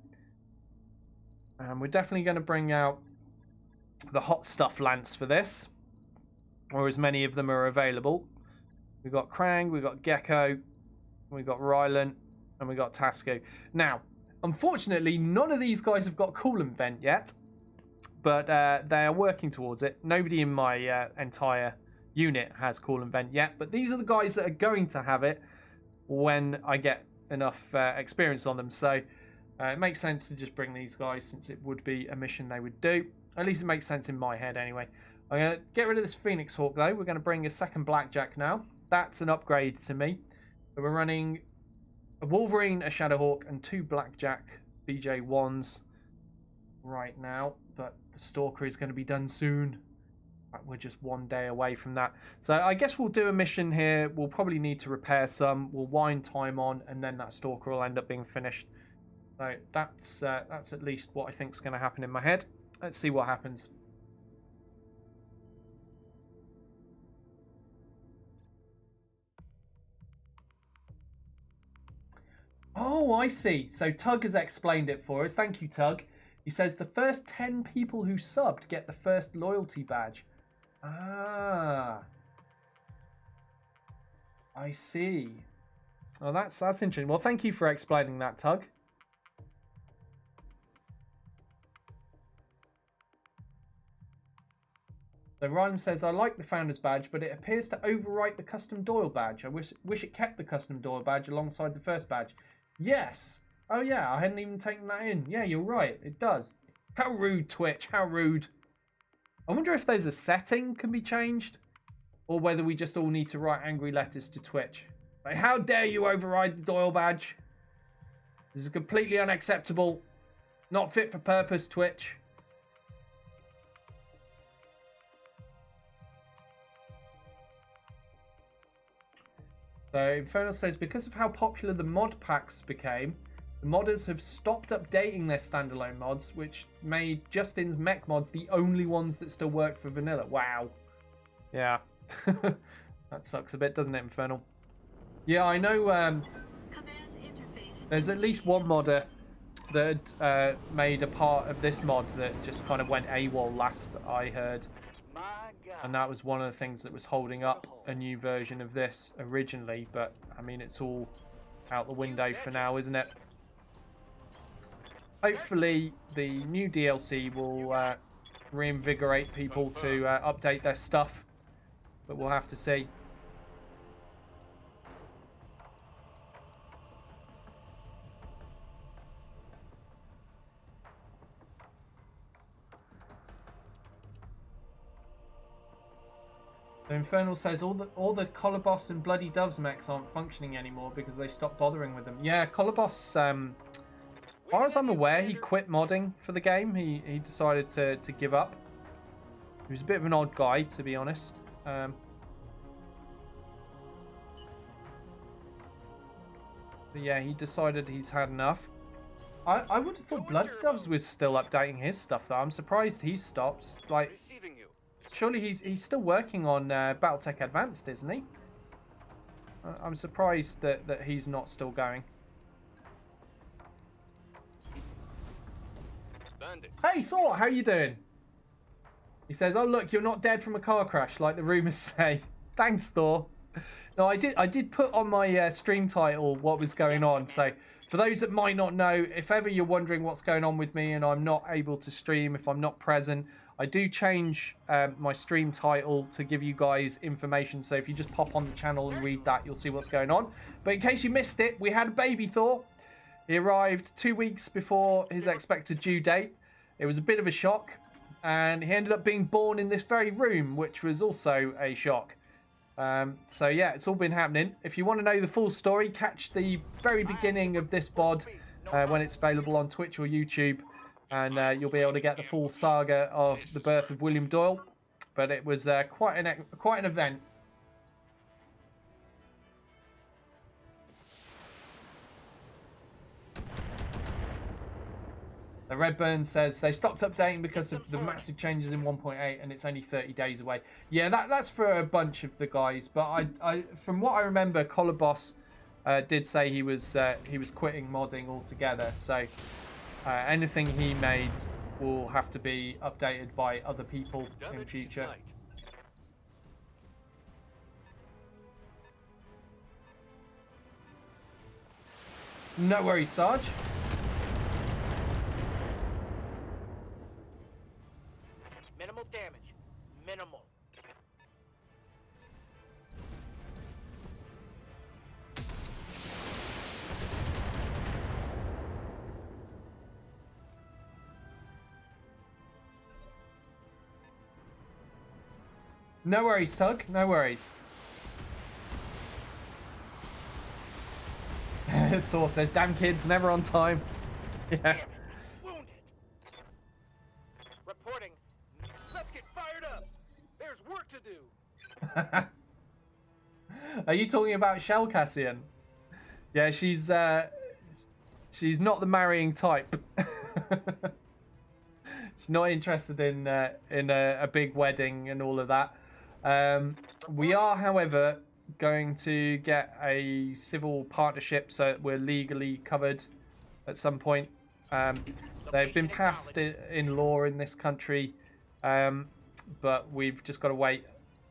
And we're definitely going to bring out the hot stuff lance for this. Or as many of them are available. We've got Krang, we've got Gecko, we've got Rylan, and we've got Tasco. Now, unfortunately, none of these guys have got coolant vent yet. But they are working towards it. Nobody in my entire unit has coolant vent yet, but these are the guys that are going to have it when I get enough experience on them. So it makes sense to just bring these guys, since it would be a mission they would do. At least it makes sense in my head anyway. I'm going to get rid of this Phoenix Hawk though. We're going to bring a 2nd Blackjack now. That's an upgrade to me. So we're running a Wolverine, a Shadowhawk, and 2 Blackjack BJ1s right now, but the Stalker is going to be done soon. We're just 1 day away from that. So I guess we'll do a mission here. We'll probably need to repair some. We'll wind time on, and then that Stalker will end up being finished. So that's at least what I think is going to happen in my head. Let's see what happens. Oh, I see. So Tug has explained it for us. Thank you, Tug. He says the first 10 people who subbed get the first loyalty badge. Ah, I see. Oh, that's interesting. Well, thank you for explaining that, Tug. So Ryan says, I like the Founder's Badge, but it appears to overwrite the Custom Doyle Badge. I wish it kept the Custom Doyle Badge alongside the first badge. Yes. Oh, yeah, I hadn't even taken that in. Yeah, you're right. It does. How rude, Twitch. How rude. I wonder if there's a setting can be changed, or whether we just all need to write angry letters to Twitch. Like, how dare you override the Doyle badge? This is completely unacceptable. Not fit for purpose, Twitch. So Infernal says, because of how popular the mod packs became, the modders have stopped updating their standalone mods, which made Justin's mech mods the only ones that still work for vanilla. Wow. Yeah. That sucks a bit, doesn't it, Infernal? Yeah, I know there's at least one modder that made a part of this mod that just kind of went AWOL last I heard. And that was one of the things that was holding up a new version of this originally. But, I mean, it's all out the window for now, isn't it? Hopefully, the new DLC will reinvigorate people to update their stuff. But we'll have to see. So Infernal says all the Colobos and Bloody Doves mechs aren't functioning anymore because they stopped bothering with them. Yeah, Colobos, as far as I'm aware, he quit modding for the game. He decided to give up. He was a bit of an odd guy, to be honest. But yeah, he decided he's had enough. I would have thought Bloody Doves was still updating his stuff, though. I'm surprised he stopped. Like, surely he's still working on BattleTech Advanced, isn't he? I'm surprised that he's not still going. Splendid. Hey Thor, how you doing? He says, "Oh look, you're not dead from a car crash like the rumors say." Thanks, Thor. No, I did put on my stream title what was going on. So for those that might not know, if ever you're wondering what's going on with me and I'm not able to stream, if I'm not present, I do change my stream title to give you guys information. So if you just pop on the channel and read that, you'll see what's going on. But in case you missed it, we had a baby Thor. He arrived 2 weeks before his expected due date. It was a bit of a shock, and he ended up being born in this very room, which was also a shock. So yeah, it's all been happening. If you want to know the full story, catch the very beginning of this VOD when it's available on Twitch or YouTube, and you'll be able to get the full saga of the birth of William Doyle. But it was quite an event. The Redburn says they stopped updating because of the massive changes in 1.8, and it's only 30 days away. Yeah, that's for a bunch of the guys. But I from what I remember, Collar Boss did say he was quitting modding altogether. So anything he made will have to be updated by other people in future. No worries, Sarge. Minimal damage. Minimal. No worries, Tug. No worries. Thor says, "Damn kids, never on time." Yeah. Wounded. Reporting. Let's get fired up. There's work to do. Are you talking about Shell Cassian? Yeah, she's not the marrying type. She's not interested in a big wedding and all of that. We are, however, going to get a civil partnership so that we're legally covered at some point. They've been passed in law in this country, but we've just got to wait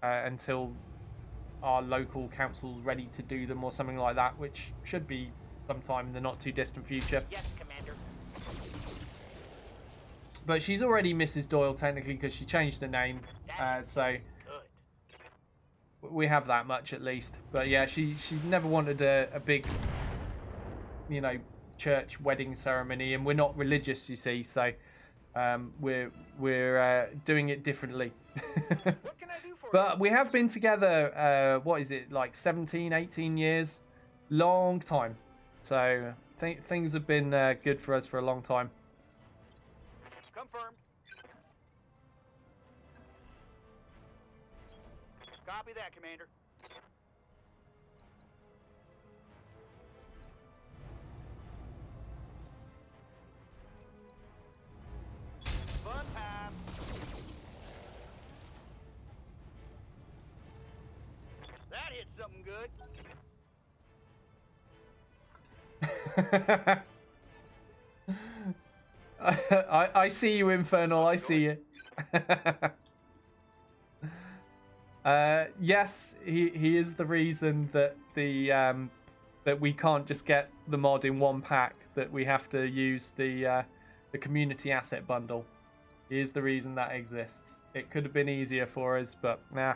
until our local council's ready to do them or something like that, which should be sometime in the not too distant future. Yes, Commander. But she's already Mrs. Doyle technically because she changed her name, so we have that much at least. But yeah, she never wanted a big, you know, church wedding ceremony, and we're not religious, you see, so we're doing it differently. What can I do for But we have been together, what is it, like 17, 18 years? Long time. So things have been good for us for a long time. Confirmed. Copy that, Commander. Fun time. That hit something good. I see you, Infernal. I see you. Yes, he is the reason that that we can't just get the mod in one pack. That we have to use the community asset bundle. He is the reason that exists. It could have been easier for us, but nah.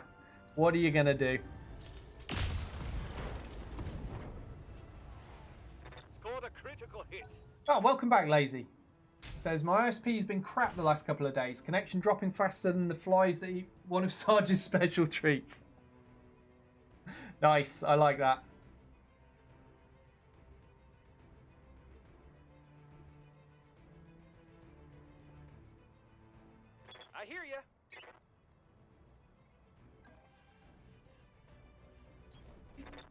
What are you gonna do? Scored a critical hit. Oh, welcome back, Lazy. Says, my ISP has been crap the last couple of days. Connection dropping faster than the flies that eat one of Sarge's special treats. Nice, I like that. I hear ya.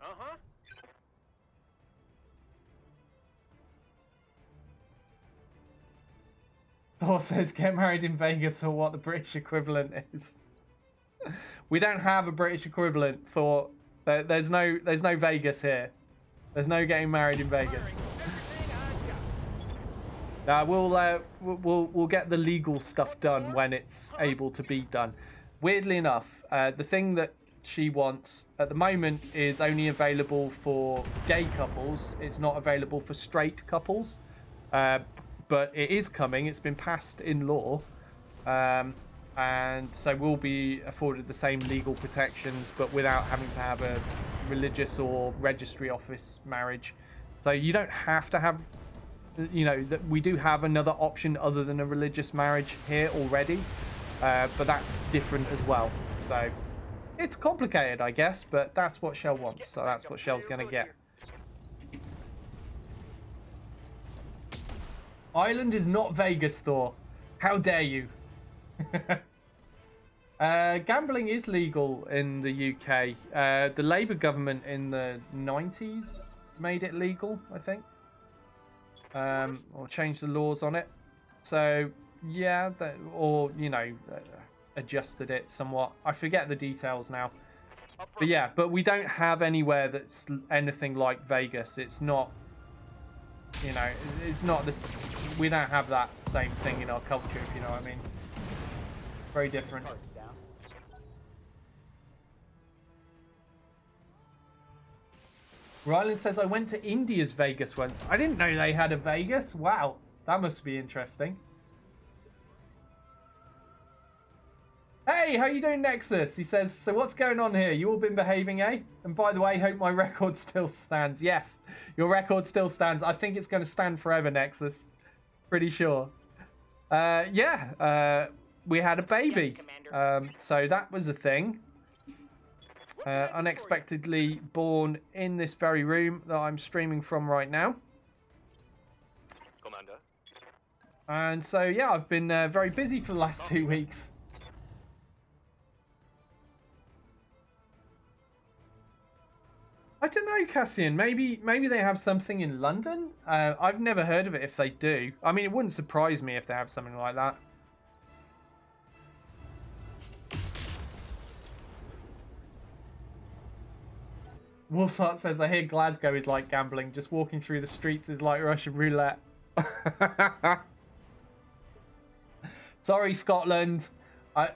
Uh-huh. Thor says, get married in Vegas, or what the British equivalent is. We don't have a British equivalent, Thor. There's no Vegas here. There's no getting married in Vegas. We'll get the legal stuff done when it's able to be done. Weirdly enough, the thing that she wants at the moment is only available for gay couples. It's not available for straight couples, but it is coming. It's been passed in law, and so we'll be afforded the same legal protections, but without having to have a religious or registry office marriage. So you don't have to have, you know, that we do have another option other than a religious marriage here already, but that's different as well. So it's complicated, I guess, but that's what Shell wants, so that's what Shell's gonna get. Ireland is not Vegas, Thor. How dare you? Gambling is legal in the UK. The Labour government in the 90s made it legal, I think. Or changed the laws on it. So, yeah, or, you know, adjusted it somewhat. I forget the details now. But yeah, but we don't have anywhere that's anything like Vegas. It's not, you know, it's not this, we don't have that same thing in our culture, if you know what I mean. Very different. Ryland says, I went to India's Vegas once. I didn't know they had a Vegas. Wow, that must be interesting. Hey, how you doing, Nexus? He says, so what's going on here? You all been behaving, eh? And by the way, hope my record still stands. Yes, your record still stands. I think it's going to stand forever, Nexus. Pretty sure. We had a baby. So that was a thing. Unexpectedly born in this very room that I'm streaming from right now. Commander. And so, yeah, I've been very busy for the last 2 weeks. I don't know, Cassian. Maybe they have something in London. I've never heard of it if they do. I mean, it wouldn't surprise me if they have something like that. Wolfsheart says, I hear Glasgow is like gambling. Just walking through the streets is like Russian roulette. Sorry, Scotland. I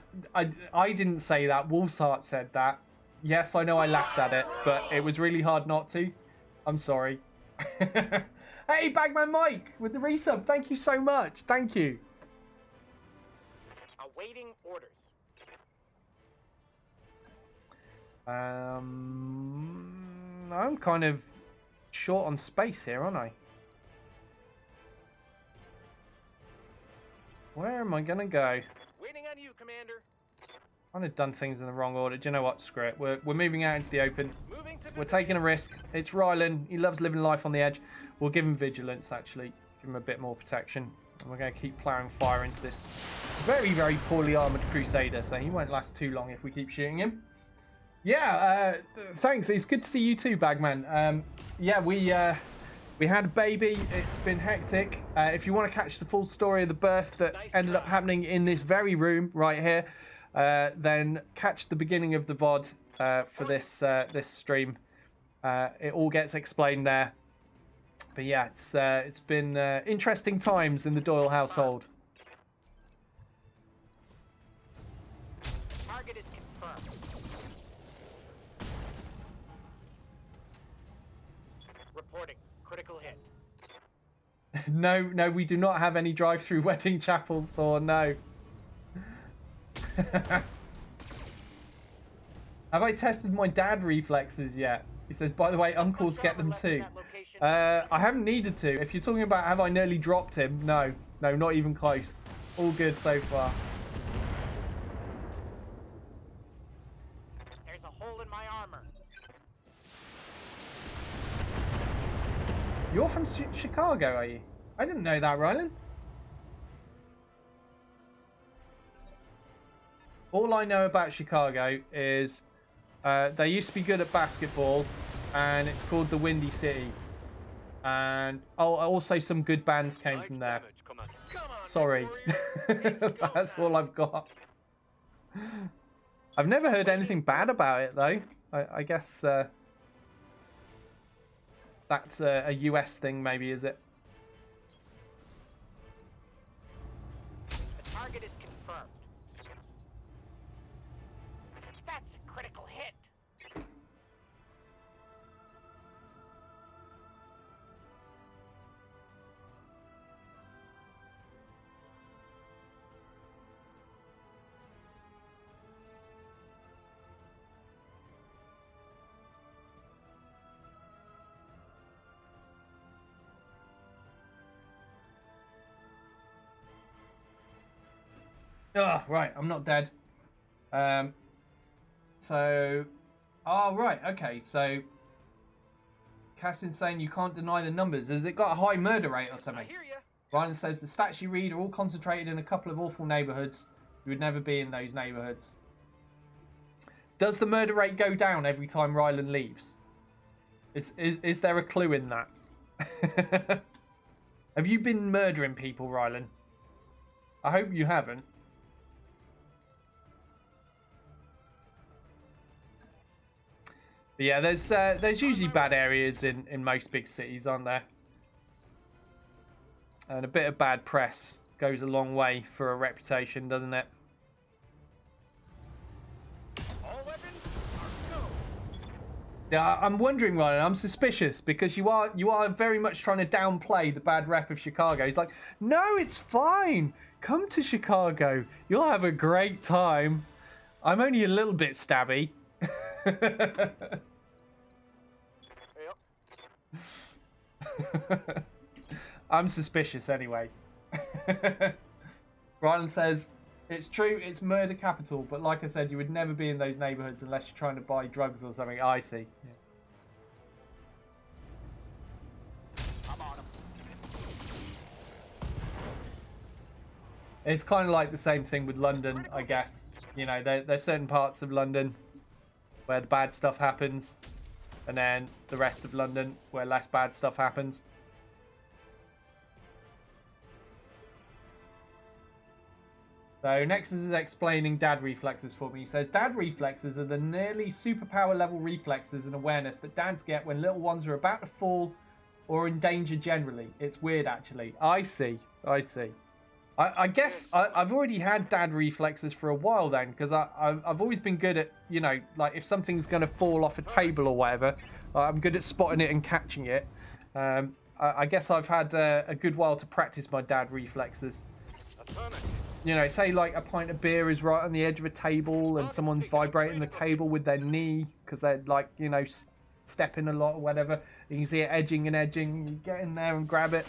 didn't say that. Wolfsheart said that. Yes, I know I laughed at it, but it was really hard not to. I'm sorry. Hey, Bagman Mike with the resub. Thank you so much. Thank you. Awaiting orders. I'm kind of short on space here, aren't I? Where am I gonna go? Waiting on you, Commander. I've kind of done things in the wrong order. Do you know what? Screw it. We're moving out into the open. We're taking a risk. It's Rylan. He loves living life on the edge. We'll give him vigilance, actually. Give him a bit more protection. And we're going to keep ploughing fire into this very, very poorly armoured Crusader. So he won't last too long if we keep shooting him. Yeah, thanks. It's good to see you too, Bagman. Yeah, we had a baby. It's been hectic. If you want to catch the full story of the birth that ended up happening in this very room right here, then catch the beginning of the VOD for this this stream. It all gets explained there. But yeah, it's been interesting times in the Doyle household. Target is confirmed. Reporting. Critical hit. No, we do not have any drive-through wedding chapels, Thor. No. Have I tested my dad reflexes yet? He says, by the way, uncles get them too. I haven't needed to. If you're talking about have I nearly dropped him, no, not even close. All good so far. There's a hole in my armor. You're from Chicago, are you? I didn't know that, Rylan. All I know about Chicago is they used to be good at basketball, and it's called the Windy City. And also some good bands came from there. Sorry. That's all I've got. I've never heard anything bad about it, though. I guess that's a US thing, maybe, is it? Oh, right, I'm not dead. Right, okay, so Cassin's saying you can't deny the numbers. Has it got a high murder rate or something? I hear ya. Ryan says the stats you read are all concentrated in a couple of awful neighbourhoods. You would never be in those neighbourhoods. Does the murder rate go down every time Rylan leaves? Is there a clue in that? Have you been murdering people, Rylan? I hope you haven't. But yeah, there's usually bad areas in most big cities, aren't there? And a bit of bad press goes a long way for a reputation, doesn't it? All weapons are go. Yeah, I'm wondering, Ryan. I'm suspicious because you are very much trying to downplay the bad rep of Chicago. He's like, no, it's fine. Come to Chicago. You'll have a great time. I'm only a little bit stabby. Yep. I'm suspicious anyway. Rylan says, it's true, it's murder capital, but like I said, you would never be in those neighbourhoods unless you're trying to buy drugs or something. I see. Yeah. I'm on 'em. It's kind of like the same thing with London, I guess. You know, there's certain parts of London where the bad stuff happens, and then the rest of London where less bad stuff happens. So Nexus is explaining dad reflexes for me. He says, dad reflexes are the nearly superpower level reflexes and awareness that dads get when little ones are about to fall or in danger generally. It's weird, actually. I see. I see. I guess I've already had dad reflexes for a while then, because I've always been good at, you know, like if something's going to fall off a table or whatever, I'm good at spotting it and catching it. I guess I've had a good while to practice my dad reflexes. You know, say like a pint of beer is right on the edge of a table and someone's vibrating the table with their knee because they're like, you know, stepping a lot or whatever. You can see it edging and edging. You get in there and grab it.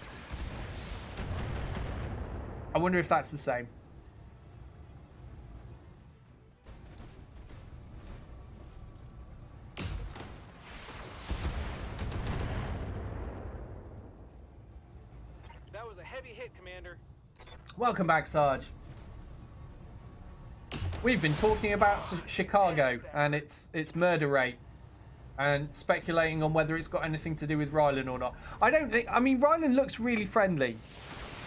I wonder if that's the same. That was a heavy hit, Commander. Welcome back, Sarge. We've been talking about Chicago and its murder rate and speculating on whether it's got anything to do with Rylan or not. I mean, Rylan looks really friendly.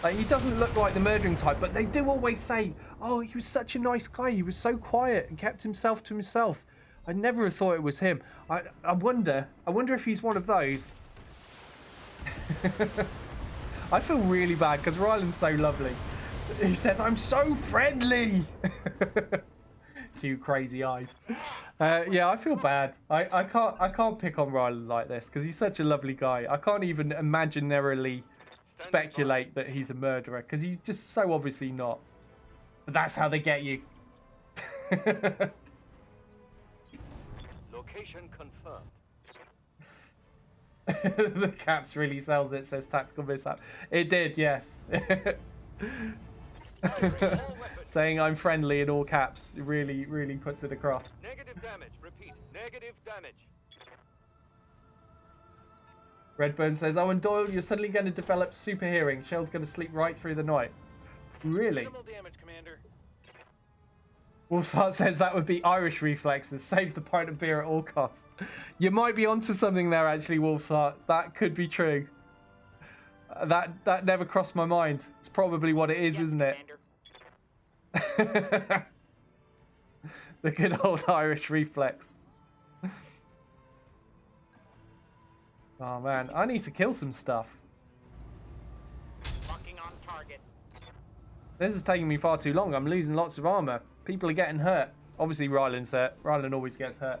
Like, he doesn't look like the murdering type, but they do always say, oh, he was such a nice guy. He was so quiet and kept himself to himself. I never have thought it was him. I wonder if he's one of those. I feel really bad because Rylan's so lovely. He says, I'm so friendly. Cute crazy eyes. Yeah, I feel bad. I can't pick on Rylan like this because he's such a lovely guy. I can't even imaginarily speculate that he's a murderer because he's just so obviously not. But that's how they get you. Location confirmed. The caps really sells it, says Tactical Mishap. It did, yes. Saying I'm friendly in all caps really, really puts it across. Negative damage. Repeat. Negative damage. Redburn says, oh, and Doyle, you're suddenly going to develop super hearing. Shell's going to sleep right through the night. Really? Minimal damage, Commander. Wolfsart says that would be Irish reflexes. Save the pint of beer at all costs. You might be onto something there, actually, Wolfsart. That could be true. That never crossed my mind. It's probably what it is, Yes, isn't it? Commander. The good old Irish reflex. Oh man, I need to kill some stuff. Locking on target. This is taking me far too long. I'm losing lots of armor. People are getting hurt. Obviously, Rylan's hurt. Rylan always gets hurt.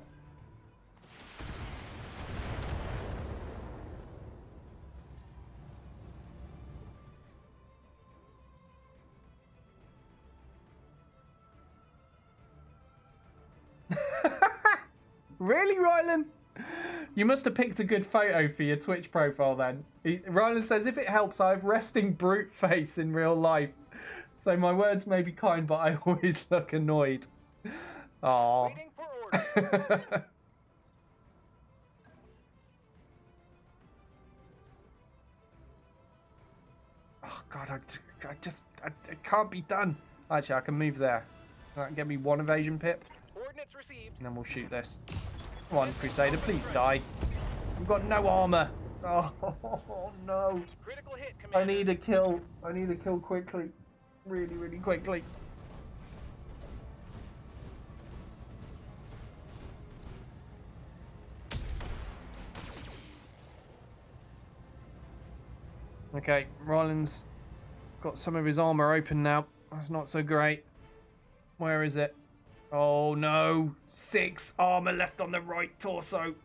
Really, Rylan? You must have picked a good photo for your Twitch profile then. Rylan says, if it helps, I have resting brute face in real life. So my words may be kind, but I always look annoyed. Oh. Waiting for orders. Oh God, it can't be done. Actually, I can move there. Get me one evasion pip, Coordinates received. and then we'll shoot this. Come on, Crusader, please die. We've got no armor. Oh no. Critical hit, I Commander. need a kill. I need a kill quickly. Really, really quickly. Okay, Ryland's got some of his armor open now. That's not so great. Where is it? Oh no, 6 armor left on the right torso.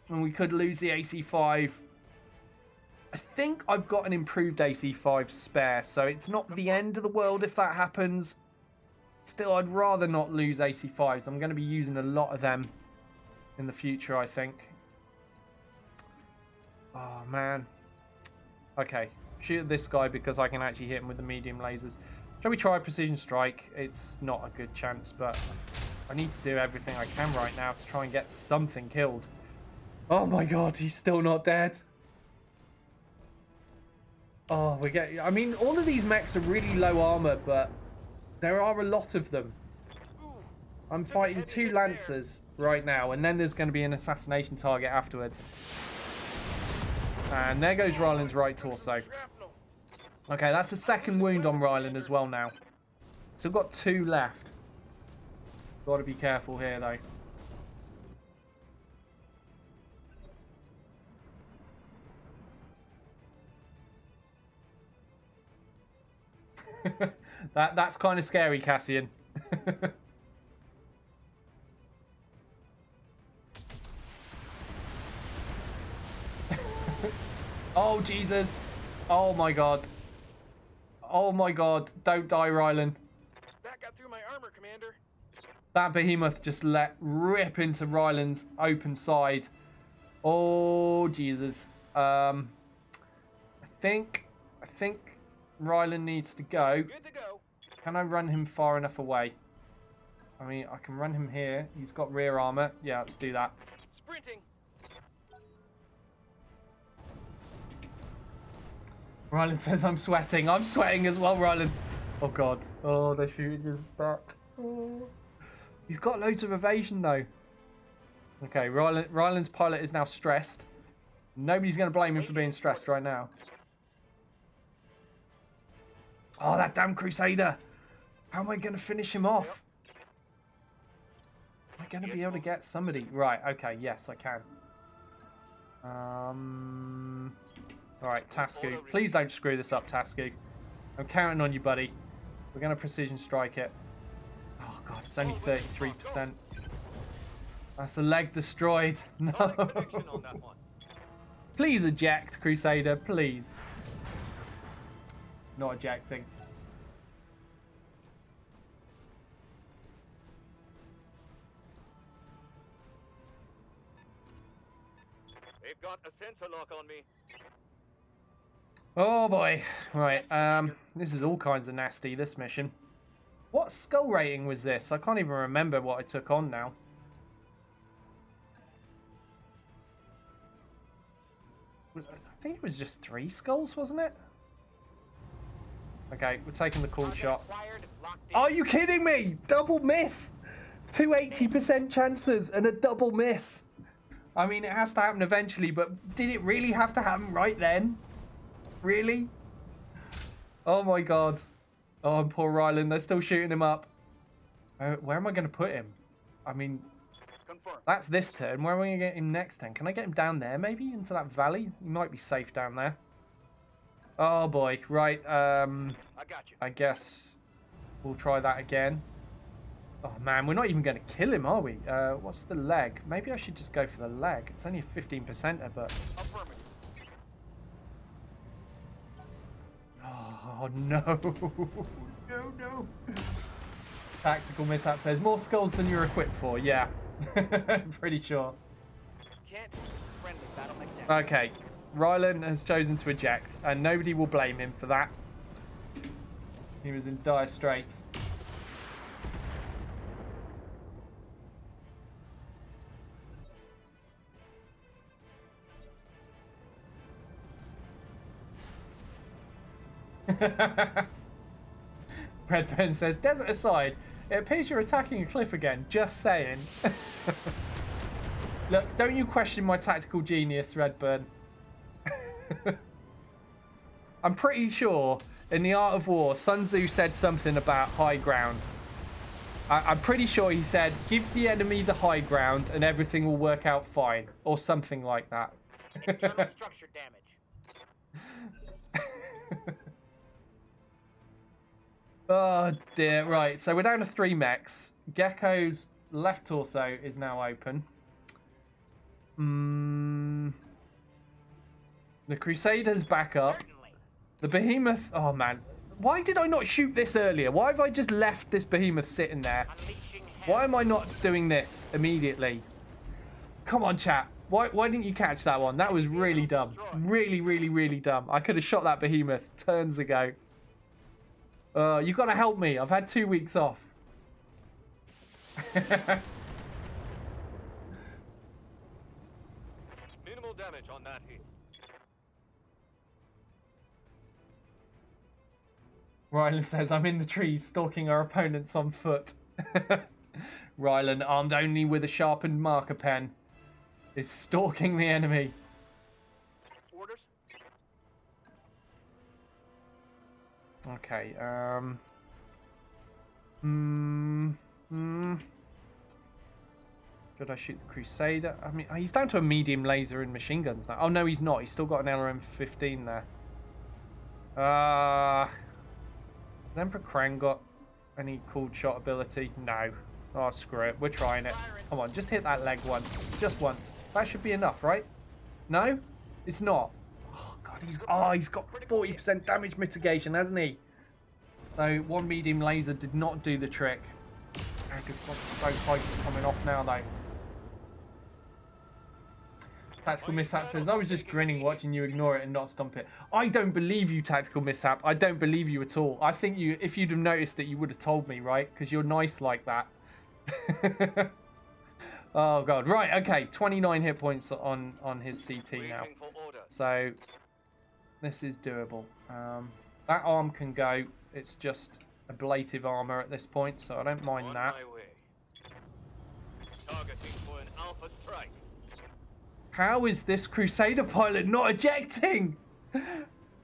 And we could lose the AC5. I think I've got an improved AC5 spare, so it's not the end of the world if that happens. Still, I'd rather not lose AC5s. I'm going to be using a lot of them in the future, I think. Oh, man. Okay, shoot at this guy because I can actually hit him with the medium lasers. Shall we try precision strike? It's not a good chance, but I need to do everything I can right now to try and get something killed. Oh my God, he's still not dead. Oh, I mean, all of these mechs are really low armor, but there are a lot of them. I'm fighting 2 Lancers right now, and then there's going to be an assassination target afterwards. And there goes Ryland's right torso. Okay, that's the 2nd wound on Ryland as well now. Still got 2 left. Got to be careful here, though. That's kind of scary, Cassian. Oh, Jesus. Oh, my God. Oh, my God. Don't die, Ryland. That got through my armor, Commander. That behemoth just let rip into Ryland's open side. Oh, Jesus. I think Ryland needs to go. Good to go. Can I run him far enough away? I mean, I can run him here. He's got rear armor. Yeah, let's do that. Sprinting. Ryland says I'm sweating. I'm sweating as well, Ryland. Oh, God. Oh, they're shooting his back. Oh. He's got loads of evasion, though. Okay, Ryland's pilot is now stressed. Nobody's going to blame him for being stressed right now. Oh, that damn Crusader. How am I going to finish him off? Am I going to be able to get somebody? Right, okay, yes, I can. Alright, Tasku. Please don't screw this up, Tasku. I'm counting on you, buddy. We're going to precision strike it. Oh, God, it's only 33%. That's a leg destroyed. No. Prediction on that one. Please eject, Crusader, please. Not ejecting. They've got a sensor lock on me. Oh boy. Right, this is all kinds of nasty, this mission. What skull rating was this? I can't even remember what I took on now. I think it was just 3 skulls, wasn't it? Okay, we're taking the cool shot. Are you kidding me? Double miss! 2 80% chances and a double miss. I mean, it has to happen eventually, but did it really have to happen right then? Really? Oh my God. Oh, poor Ryland. They're still shooting him up. Where am I going to put him? I mean, that's this turn. Where am I going to get him next turn? Can I get him down there, maybe? Into that valley? He might be safe down there. Oh, boy. Right. I got you. I guess we'll try that again. Oh, man. We're not even going to kill him, are we? What's the leg? Maybe I should just go for the leg. It's only a 15%er, but... Affirmative. Oh, no. No. Tactical mishap says, more skulls than you're equipped for. Yeah. Pretty sure. Can't friendly BattleTech down. Okay. Ryland has chosen to eject, and nobody will blame him for that. He was in dire straits. Redburn says, desert aside, it appears you're attacking a cliff again. Just saying. Look, don't you question my tactical genius, Redburn. I'm pretty sure in The Art of War, Sun Tzu said something about high ground. I'm pretty sure he said, give the enemy the high ground and everything will work out fine. Or something like that. Internal structure damage. Oh dear, right, so we're down to 3 mechs. Gecko's left torso is now open. The Crusader's back up. The Behemoth, oh man. Why did I not shoot this earlier? Why have I just left this Behemoth sitting there? Why am I not doing this immediately? Come on, chat. Why didn't you catch that one? That was really dumb. Really, really, really dumb. I could have shot that Behemoth turns ago. You've got to help me. I've had 2 weeks off. Minimal damage on that hit. Rylan says, I'm in the trees stalking our opponents on foot. Rylan, armed only with a sharpened marker pen, is stalking the enemy. Orders. Okay, should I shoot the Crusader? I mean, he's down to a medium laser and machine guns now. Oh, no, he's not. He's still got an LRM-15 there. Has Emperor Krang got any cooled shot ability? No. Oh, screw it. We're trying it. Come on, just hit that leg once. Just once. That should be enough, right? No? It's not. Oh, God, he's got 40% damage mitigation, hasn't he? So, one medium laser did not do the trick. Oh, good God, so close to coming off now, though. Tactical Mishap says, I was just grinning watching you ignore it and not stomp it. I don't believe you, Tactical Mishap. I don't believe you at all. I think you, if you'd have noticed it, you would have told me, right? Because you're nice like that. Oh, God. Right, okay. 29 hit points on his CT now. So, this is doable. That arm can go. It's just ablative armor at this point, so I don't mind that. Targeting for an alpha strike. How is this Crusader pilot not ejecting?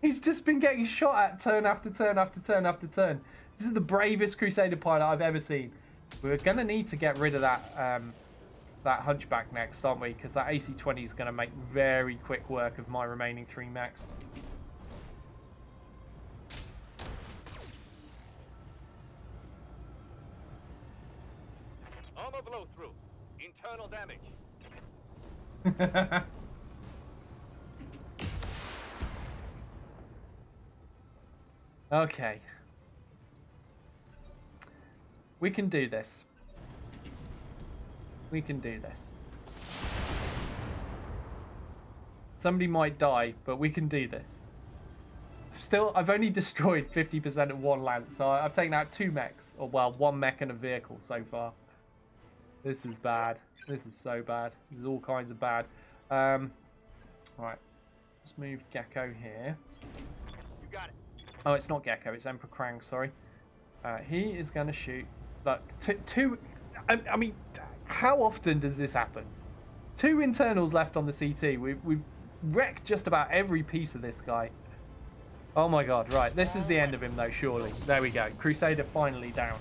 He's just been getting shot at turn after turn after turn after turn. This is the bravest Crusader pilot I've ever seen. We're going to need to get rid of that that Hunchback next, aren't we? Because that AC-20 is going to make very quick work of my remaining 3 mechs. Armor blow through. Internal damage. Okay. We can do this. We can do this. Somebody might die, but we can do this. Still, I've only destroyed 50% of one lance, so I've taken out 2 mechs. Or, well, 1 mech and a vehicle so far. This is bad. This is so bad. This is all kinds of bad. Right. Let's move Gecko here. You got it. Oh, it's not Gecko. It's Emperor Krang, sorry. He is going to shoot... Look, I mean, how often does this happen? 2 internals left on the CT. We've wrecked just about every piece of this guy. Oh my God, right. This is the end of him, though, surely. There we go. Crusader finally down.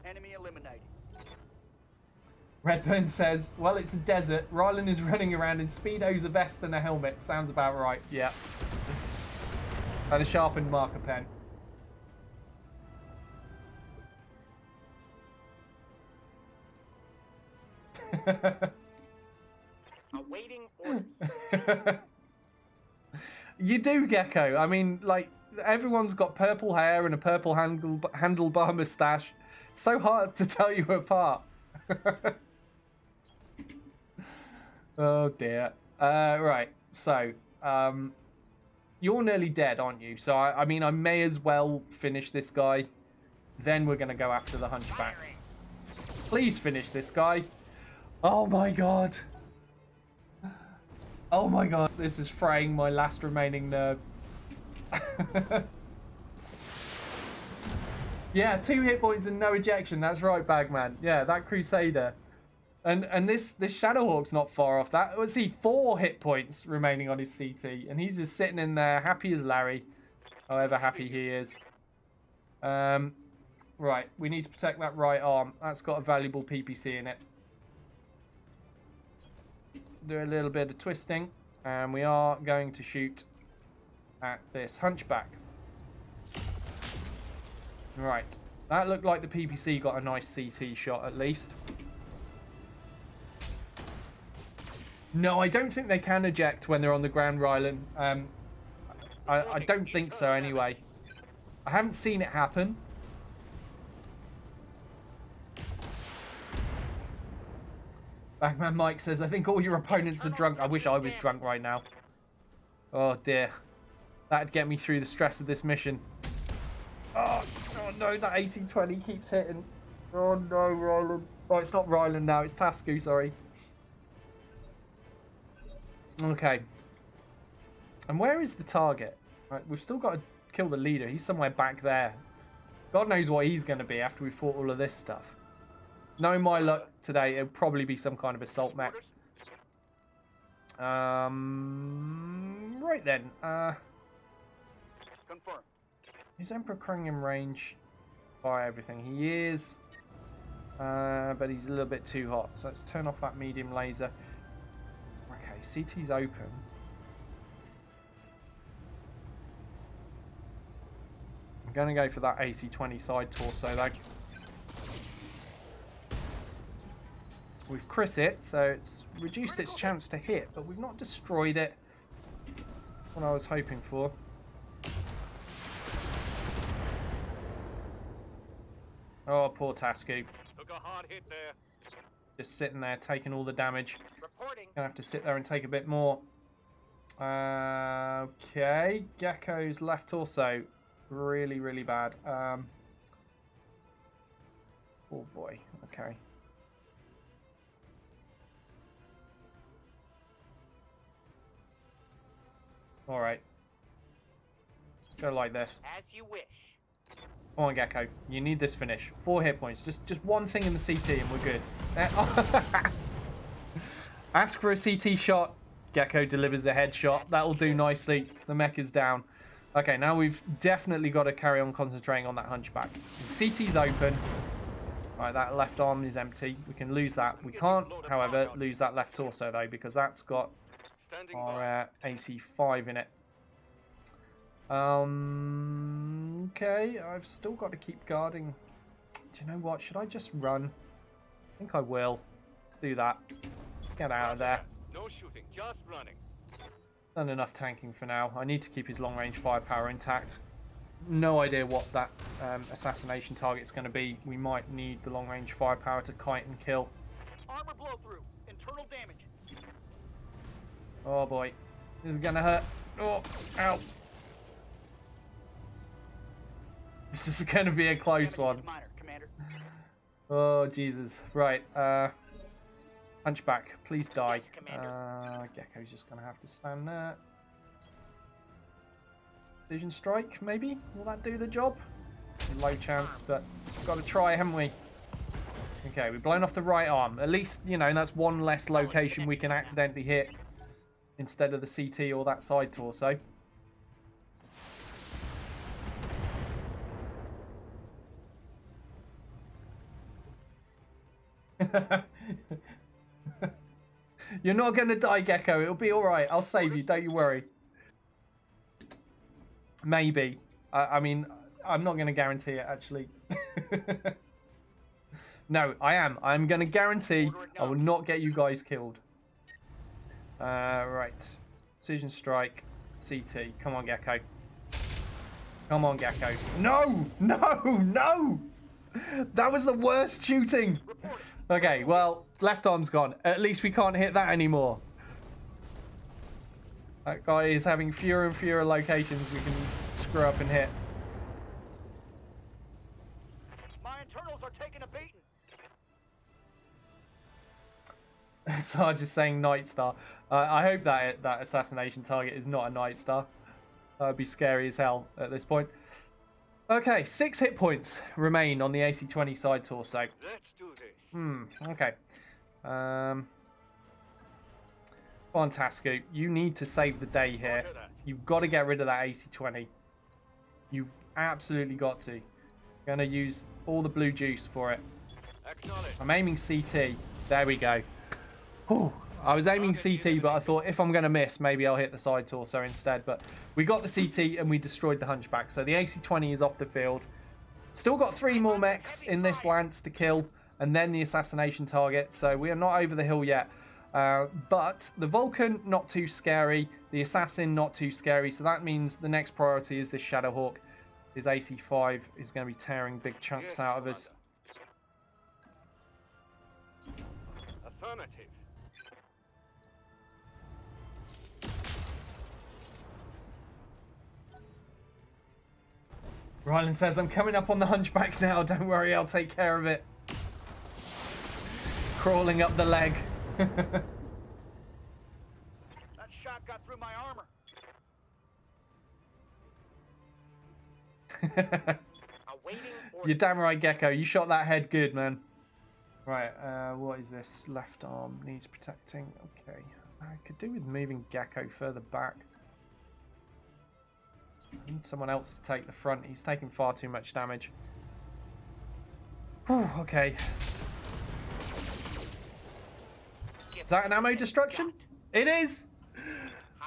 Enemy eliminated. Redburn says, well, it's a desert. Rylan is running around in Speedos, a vest, and a helmet. Sounds about right. Yeah. And a sharpened marker pen. Awaiting orders. You do, Gecko. I mean, like, everyone's got purple hair and a purple handlebar mustache. It's so hard to tell you apart. Oh, dear. Right, so, you're nearly dead, aren't you? So, I mean, I may as well finish this guy. Then we're going to go after the Hunchback. Please finish this guy. Oh, my God. Oh, my God. This is fraying my last remaining nerve. Yeah, 2 hit points and no ejection. That's right, Bagman. Yeah, that Crusader. And this Shadowhawk's not far off that. Was he 4 hit points remaining on his CT? And he's just sitting in there, happy as Larry. However happy he is. Right, we need to protect that right arm. That's got a valuable PPC in it. Do a little bit of twisting. And we are going to shoot at this Hunchback. Right. That looked like the PPC got a nice CT shot at least. No, I don't think they can eject when they're on the ground, Rylan. I don't think so anyway. I haven't seen it happen. Bagman Mike says, I think all your opponents are drunk. I wish I was drunk right now. Oh dear. That'd get me through the stress of this mission. Oh no, that AC-20 keeps hitting. Oh no, Rylan. Oh, it's not Rylan now, it's Tasku, sorry. Okay. And where is the target? Right, we've still got to kill the leader. He's somewhere back there. God knows what he's going to be after we fought all of this stuff. Knowing my luck today, it'll probably be some kind of assault mech. Right then. Confirm. Is Emperor Krang in range? By everything. He is. But he's a little bit too hot. So let's turn off that medium laser. Okay, CT's open. I'm going to go for that AC-20 side torso though. We've crit it, so it's reduced its chance to hit, but we've not destroyed it. What I was hoping for. Oh, poor Tasku. Took a hard hit there. Just sitting there, taking all the damage. Reporting. Gonna have to sit there and take a bit more. Okay, Gecko's left torso. Really, really bad. Oh boy, okay. Alright. Let's go like this. As you wish. Come on, Gecko. You need this finish. 4 hit points. Just one thing in the CT and we're good. Ask for a CT shot. Gecko delivers a headshot. That'll do nicely. The mech is down. Okay, now we've definitely got to carry on concentrating on that Hunchback. The CT's open. Right, that left arm is empty. We can lose that. We can't, however, lose that left torso, though, because that's got our AC-5 in it. Okay, I've still got to keep guarding. Do you know what? Should I just run? I think I will. Do that. Get out of there. No shooting, just running. Done enough tanking for now. I need to keep his long-range firepower intact. No idea what that assassination target's going to be. We might need the long-range firepower to kite and kill. Armor blow through. Internal damage. Oh boy. This is going to hurt. Oh, ow. This is going to be a close one. Minor, Commander. Oh, Jesus. Right. Hunchback, please die. Gecko's just going to have to stand there. Vision strike, maybe? Will that do the job? Low chance, but we've got to try, haven't we? Okay, we've blown off the right arm. At least, you know, that's one less location we can accidentally hit instead of the CT or that side torso. You're not going to die, Gecko. It'll be alright. I'll save you. Don't you worry. Maybe. I mean, I'm not going to guarantee it, actually. No, I am. I'm going to guarantee I will not get you guys killed. Right. Precision strike. CT. Come on, Gecko. Come on, Gecko. No! No! No! That was the worst shooting! Okay, well, left arm's gone. At least we can't hit that anymore. That guy is having fewer and fewer locations we can screw up and hit. My internals are taking a beating. Sarge is saying Night Star. I hope that assassination target is not a Night Star. That would be scary as hell at this point. Okay, 6 hit points remain on the AC-20 side torso. Let's do this. Okay. Fantasco, you need to save the day here. You've got to get rid of that AC-20. You've absolutely got to. Going to use all the blue juice for it. I'm aiming CT. There we go. Whew. I was aiming CT, but I thought if I'm going to miss, maybe I'll hit the side torso instead. But we got the CT and we destroyed the Hunchback. So the AC-20 is off the field. Still got 3 more mechs in this Lance to kill, and then the assassination target. So we are not over the hill yet. But the Vulcan, not too scary. The Assassin, not too scary. So that means the next priority is this Shadowhawk. His AC-5 is going to be tearing big chunks out of us. Affirmative. Ryland says, I'm coming up on the Hunchback now. Don't worry, I'll take care of it. Crawling up the leg. That shot got through my armor. You're damn right, Gecko. You shot that head good, man. Right, what is this? Left arm needs protecting. Okay. I could do with moving Gecko further back. I need someone else to take the front. He's taking far too much damage. Whew, okay. Is that an ammo destruction? It is!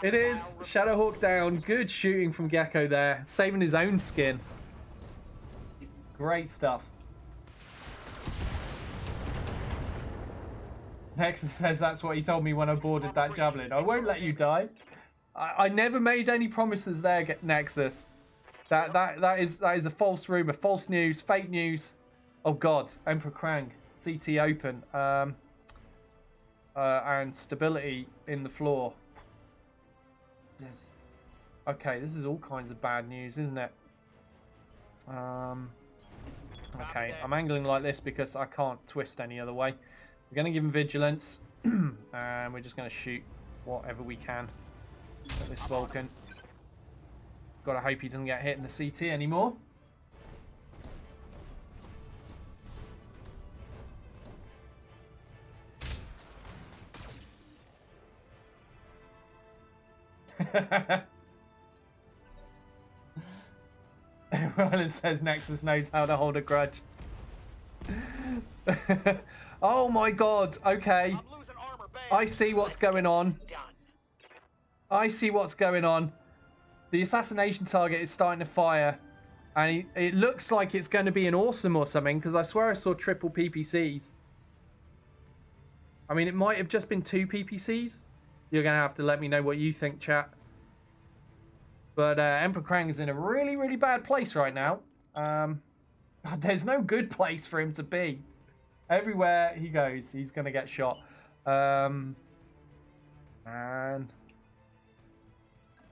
It is. Shadowhawk down. Good shooting from Gecko there. Saving his own skin. Great stuff. Nexus says that's what he told me when I boarded that Javelin. I won't let you die. I never made any promises there, Nexus. That is a false rumor, false news, fake news. Oh God, Emperor Krang, CT open, and stability in the floor. Okay, this is all kinds of bad news, isn't it? Okay, I'm angling like this because I can't twist any other way. We're going to give him vigilance, and we're just going to shoot whatever we can at this Vulcan. Gotta hope he doesn't get hit in the CT anymore. Ryland says Nexus knows how to hold a grudge. Oh my God, okay. I see what's going on. I see what's going on. The assassination target is starting to fire. And it looks like it's going to be an awesome or something, because I swear I saw triple PPCs. I mean, it might have just been 2 PPCs. You're going to have to let me know what you think, chat. But Emperor Krang is in a really, really bad place right now. There's no good place for him to be. Everywhere he goes, he's going to get shot. And I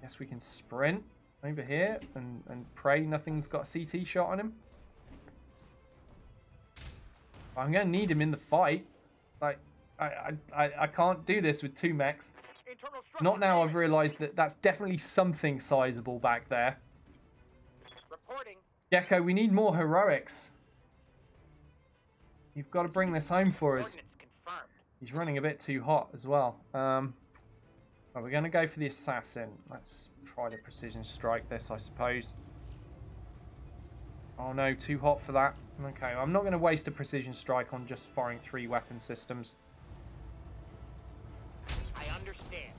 guess we can sprint over here and pray nothing's got a CT shot on him. I'm going to need him in the fight. Like, I can't do this with 2 mechs. Not now I've realised that that's definitely something sizable back there. Reporting. Gecko, we need more heroics. You've got to bring this home for us. He's running a bit too hot as well. Well, we're going to go for the assassin. Let's try to precision strike this, I suppose. Oh no, too hot for that. Okay, I'm not going to waste a precision strike on just firing 3 weapon systems. I understand.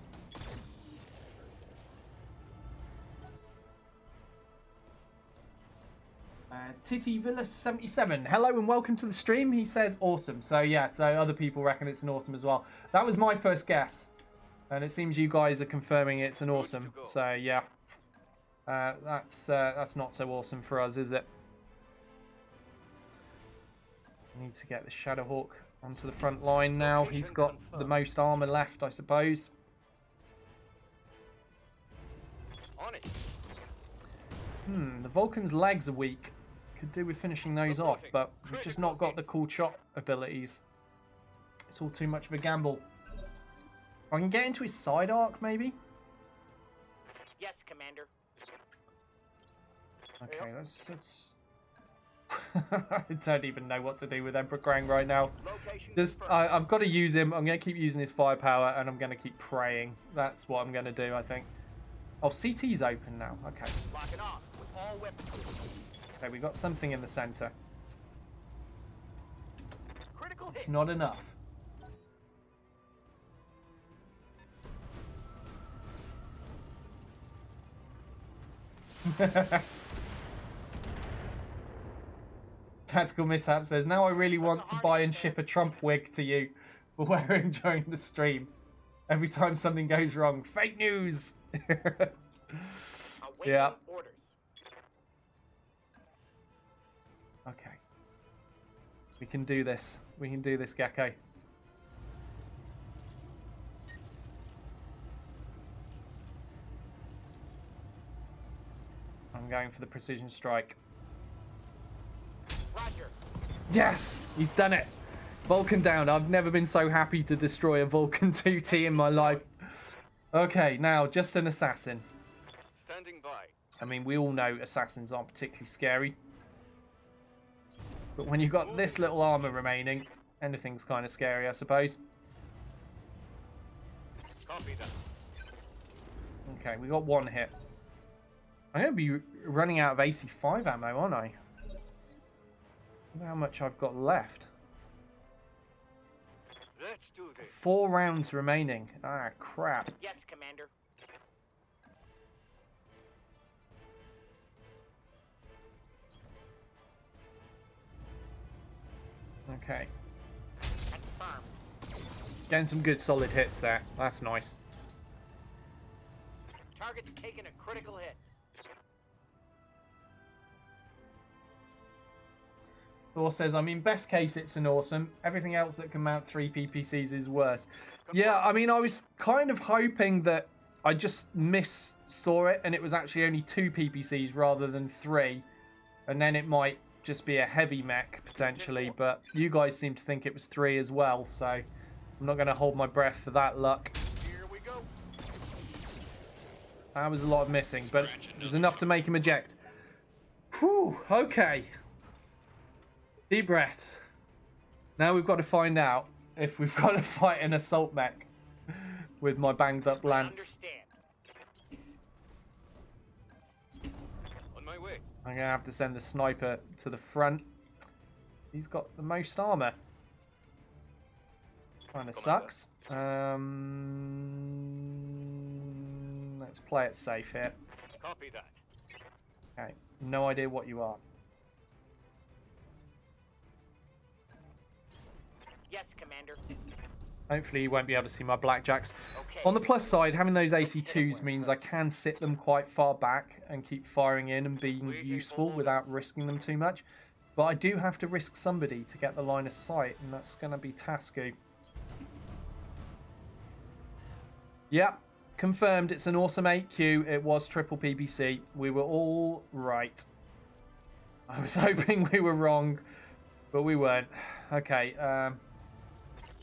Titty Villa 77. Hello and welcome to the stream. He says awesome. So yeah, so other people reckon it's an awesome as well. That was my first guess. And it seems you guys are confirming it's an awesome. So yeah. That's not so awesome for us, is it? Need to get the Shadowhawk onto the front line now. He's got the most armor left, I suppose. The Vulcan's legs are weak. Could do with finishing those off, but we've just not got the cool chop abilities. It's all too much of a gamble. I can get into his side arc, maybe? Yes, Commander. Okay, let's... I don't even know what to do with Emperor Krang right now. Just, I've got to use him. I'm going to keep using his firepower, and I'm going to keep praying. That's what I'm going to do, I think. Oh, CT's open now. Okay. Locking off with all weapons. Okay, we got something in the center. Critical It's hit. not enough. Tactical Mishap says, now I really want to buy and ship a Trump wig to you for wearing during the stream. Every time something goes wrong. Fake news! Yeah. Orders. Okay. We can do this. We can do this, Gecko. I'm going for the precision strike. Roger. Yes! He's done it! Vulcan down. I've never been so happy to destroy a Vulcan 2T in my life. Okay, now just an assassin. Standing by. I mean, we all know assassins aren't particularly scary. But when you've got this little armor remaining, anything's kind of scary, I suppose. Copy that. Okay, we got one hit. I'm going to be running out of 85 ammo, aren't I? Look how much I've got left. Let's do this. 4 rounds remaining. Ah, crap. Yes, Commander. Okay. Confirmed. Getting some good solid hits there. That's nice. Target's taking a critical hit. Thor says, I mean, best case, it's an awesome. Everything else that can mount 3 PPCs is worse. Yeah, I mean, I was kind of hoping that I just saw it and it was actually only 2 PPCs rather than 3. And then it might just be a heavy mech, potentially. But you guys seem to think it was 3 as well, so I'm not going to hold my breath for that luck. Here we go. That was a lot of missing, but it was enough to make him eject. Whew, okay. Deep breaths. Now we've got to find out if we've got to fight an assault mech with my banged up lance. On my way. I'm going to have to send the sniper to the front. He's got the most armor. Kind of sucks. Let's play it safe here. Copy that. Okay, no idea what you are. Yes, Commander. Hopefully you won't be able to see my blackjacks. Okay. On the plus side, having those AC2s means I can sit them quite far back and keep firing in and being useful without risking them too much. But I do have to risk somebody to get the line of sight, and that's going to be Tasku. Yep, confirmed it's an awesome 8Q. It was triple PPC. We were all right. I was hoping we were wrong, but we weren't. Okay,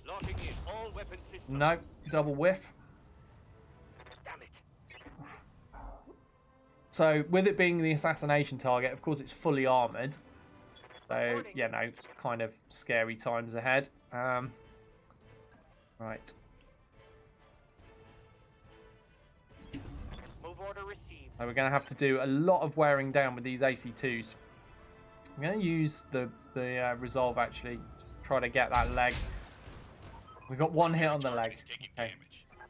Locking in all weapon systems. no, double whiff. Damn it. So, with it being the assassination target, of course it's fully armoured. So, yeah, no, kind of scary times ahead. Right. Move order received. So we're going to have to do a lot of wearing down with these AC2s. I'm going to use the resolve, actually. Just try to get that leg. We got one hit on the leg. Okay.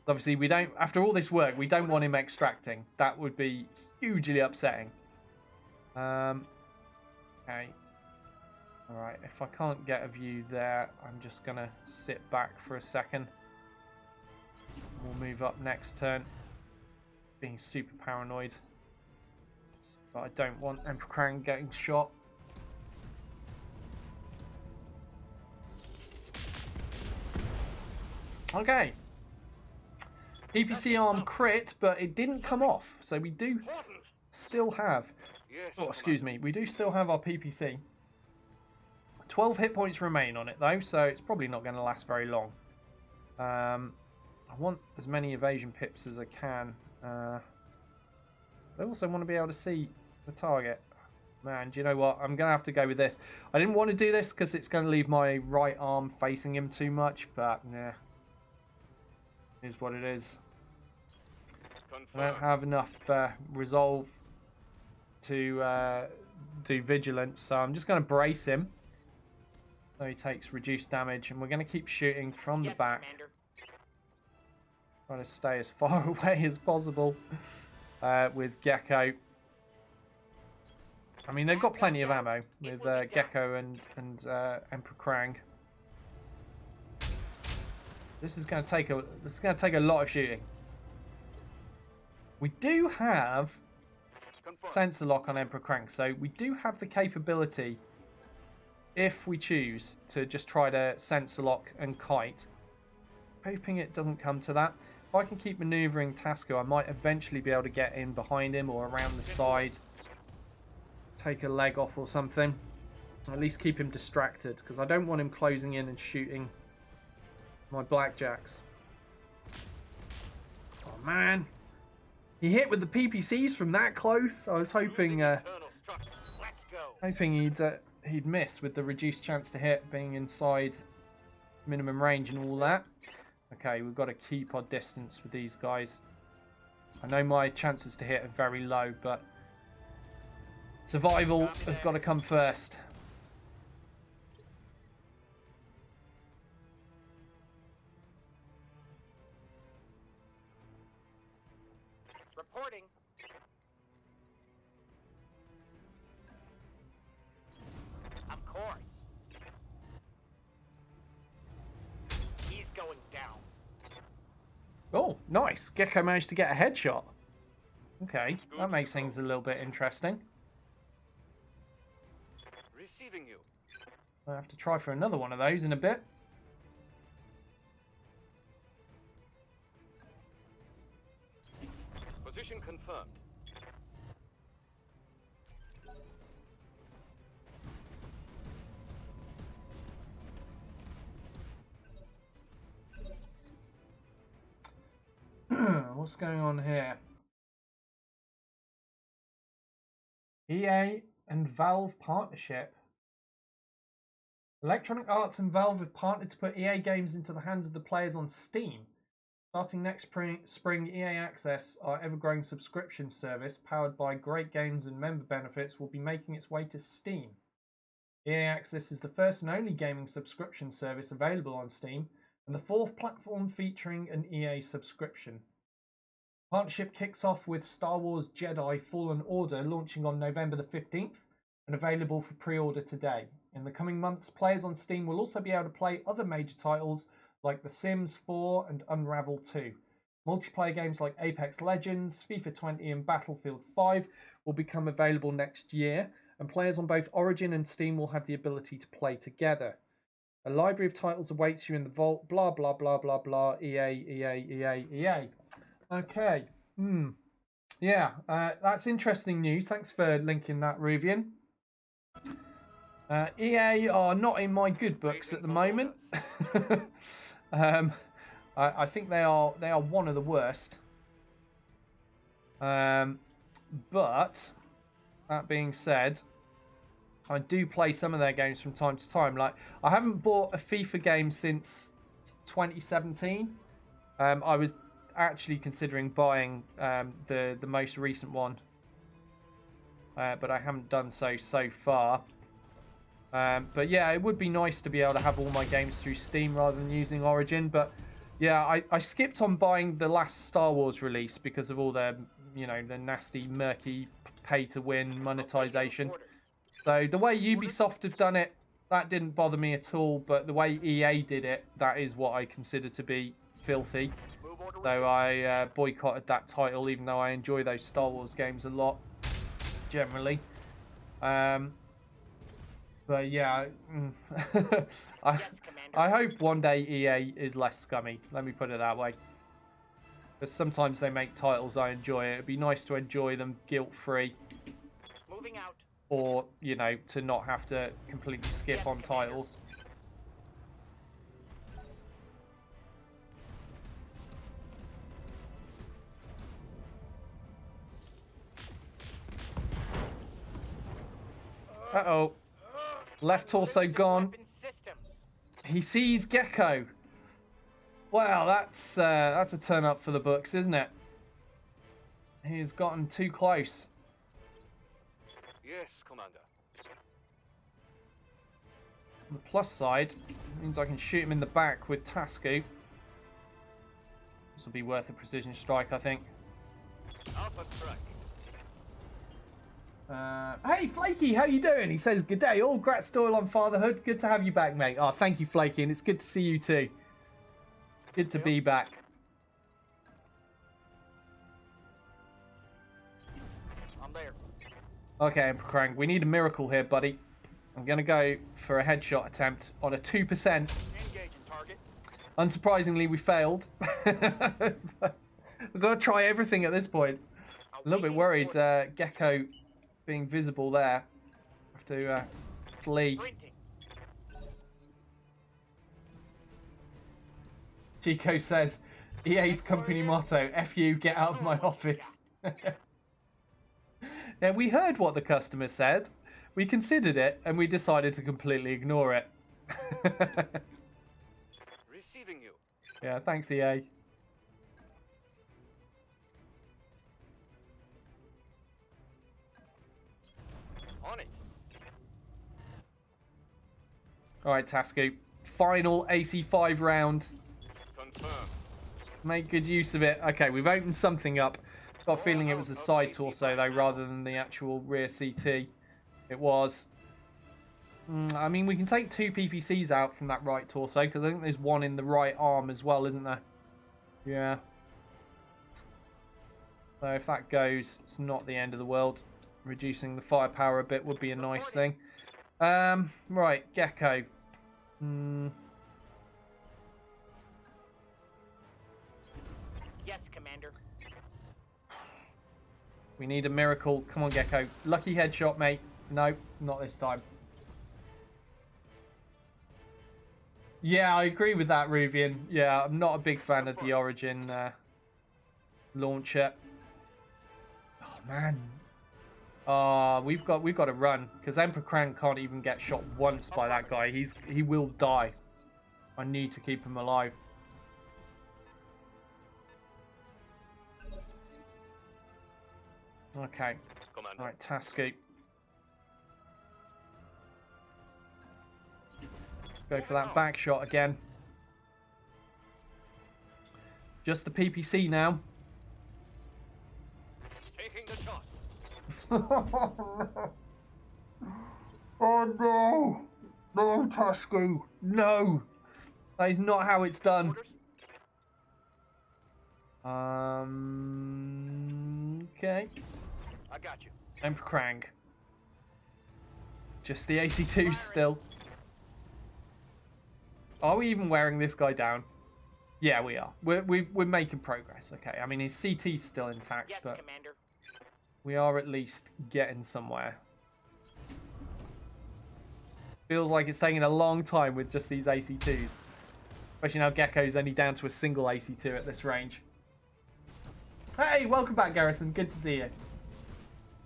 Obviously, we don't. After all this work, we don't want him extracting. That would be hugely upsetting. Okay. All right. If I can't get a view there, I'm just gonna sit back for a second. We'll move up next turn. Being super paranoid, but I don't want Emperor Krang getting shot. Okay. PPC arm crit, but it didn't come off, so we do still have Yes, Oh, excuse me. We do still have our PPC. 12 hit points remain on it, though, so it's probably not going to last very long. I want as many evasion pips as I can. I also want to be able to see the target. Man, do you know what? I'm going to have to go with this. I didn't want to do this because it's going to leave my right arm facing him too much, but nah. It is what it is. I don't have enough resolve to do vigilance, so I'm just going to brace him. So he takes reduced damage, and we're going to keep shooting from the back. Commander. Trying to stay as far away as possible with Gecko. I mean, they've got plenty of ammo with Gecko and Emperor Krang. This is going to take a lot of shooting. We do have sensor lock on Emperor Krang, so we do have the capability, if we choose, to just try to sensor lock and kite. Hoping it doesn't come to that. If I can keep maneuvering Tasco, I might eventually be able to get in behind him or around the side. Take a leg off or something. At least keep him distracted, because I don't want him closing in and shooting my blackjacks. Oh man, he hit with the PPCs from that close. I was hoping he'd miss with the reduced chance to hit being inside minimum range and all that. Okay, we've got to keep our distance with these guys. I know my chances to hit are very low, but survival has got to come first. Reporting. Of course. He's going down. Oh, nice. Gecko managed to get a headshot. Okay, that makes things a little bit interesting. Receiving you. I'll have to try for another one of those in a bit. Position confirmed. What's going on here? EA and Valve partnership. Electronic Arts and Valve have partnered to put EA games into the hands of the players on Steam. Starting next spring, EA Access, our ever-growing subscription service powered by great games and member benefits, will be making its way to Steam. EA Access is the first and only gaming subscription service available on Steam, and the fourth platform featuring an EA subscription. Partnership kicks off with Star Wars Jedi Fallen Order launching on November the 15th and available for pre-order today. In the coming months, players on Steam will also be able to play other major titles like The Sims 4 and Unravel 2. Multiplayer games like Apex Legends, FIFA 20 and Battlefield 5 will become available next year, and players on both Origin and Steam will have the ability to play together. A library of titles awaits you in the vault, blah, blah, blah, blah, blah, EA. Okay. Yeah, that's interesting news. Thanks for linking that, Ruvian. EA are not in my good books at the moment. I think they are one of the worst. But that being said, I do play some of their games from time to time. Like, I haven't bought a FIFA game since 2017. I was actually considering buying the most recent one, but I haven't done so far. But yeah, it would be nice to be able to have all my games through Steam rather than using Origin. But yeah, I skipped on buying the last Star Wars release because of all the, the nasty, murky pay-to-win monetization. So the way Ubisoft have done it, that didn't bother me at all. But the way EA did it, that is what I consider to be filthy. So I boycotted that title, even though I enjoy those Star Wars games a lot, generally. But yeah, I hope one day EA is less scummy. Let me put it that way. Because sometimes they make titles I enjoy. It'd be nice to enjoy them guilt-free. or, you know, to not have to completely skip on titles. Uh-oh. Left torso gone. He sees Gecko. Wow, that's a turn up for the books, isn't it? He's gotten too close. Yes, Commander. On the plus side, means I can shoot him in the back with Tasku. This will be worth a precision strike, I think. Alpha strike. Hey Flaky, how you doing? He says, good day, all grats Doyle on fatherhood. Good to have you back, mate. Oh, thank you, Flaky, and it's good to see you too. Good to be back. I'm there. Okay, Emperor Krang, we need a miracle here, buddy. I'm going to go for a headshot attempt on a 2%. Engaging target. Unsurprisingly, we failed. We've got to try everything at this point. A little bit worried, Gecko being visible there. Have to flee. Chico says, EA's company motto, F you, get out of my office. Yeah, we heard what the customer said. We considered it, and we decided to completely ignore it. Receiving you. Yeah, thanks, EA. On it. Alright, Tasku. Final AC5 round. Confirmed. Make good use of it. Okay, we've opened something up. Got a feeling it was a side torso, though, rather than the actual rear CT. It was. I mean, we can take 2 PPCs out from that right torso, because I think there's one in the right arm as well, isn't there? Yeah. So if that goes, it's not the end of the world. Reducing the firepower a bit would be a nice thing. Right, Gecko. Yes, Commander. We need a miracle. Come on, Gecko. Lucky headshot, mate. No, not this time. Yeah, I agree with that, Ruvian. Yeah, I'm not a big fan of the Origin launcher. Oh man. We've got to run because Emperor Krang can't even get shot once by that guy. He will die. I need to keep him alive. Okay. Commander. All right, Tasky. Go for that back shot again. Just the PPC now. Taking the shot. Oh no! No, Tasku! No! That is not how it's done. Orders. Okay. I got you. Emperor Krang. Just the AC2 still. Are we even wearing this guy down? Yeah, we are. We're making progress. Okay. I mean, his CT's still intact, Yes, but Commander. we are at least getting somewhere. Feels like it's taking a long time with just these AC2s. Especially now Gecko's only down to a single AC2 at this range. Hey, welcome back, Garrison. Good to see you.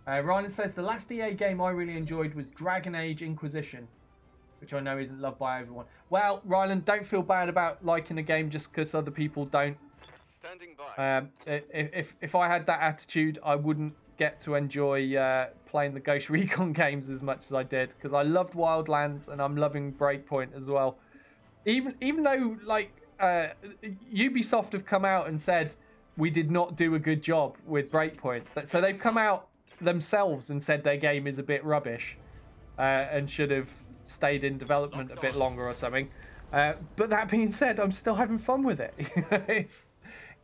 Ryan says, the last EA game I really enjoyed was Dragon Age Inquisition, which I know isn't loved by everyone. Well, Ryland, don't feel bad about liking a game just because other people don't. Standing by. If I had that attitude, I wouldn't get to enjoy playing the Ghost Recon games as much as I did, because I loved Wildlands and I'm loving Breakpoint as well. Even though like Ubisoft have come out and said we did not do a good job with Breakpoint, so they've come out themselves and said their game is a bit rubbish and should have stayed in development a bit longer or something. But that being said, I'm still having fun with it.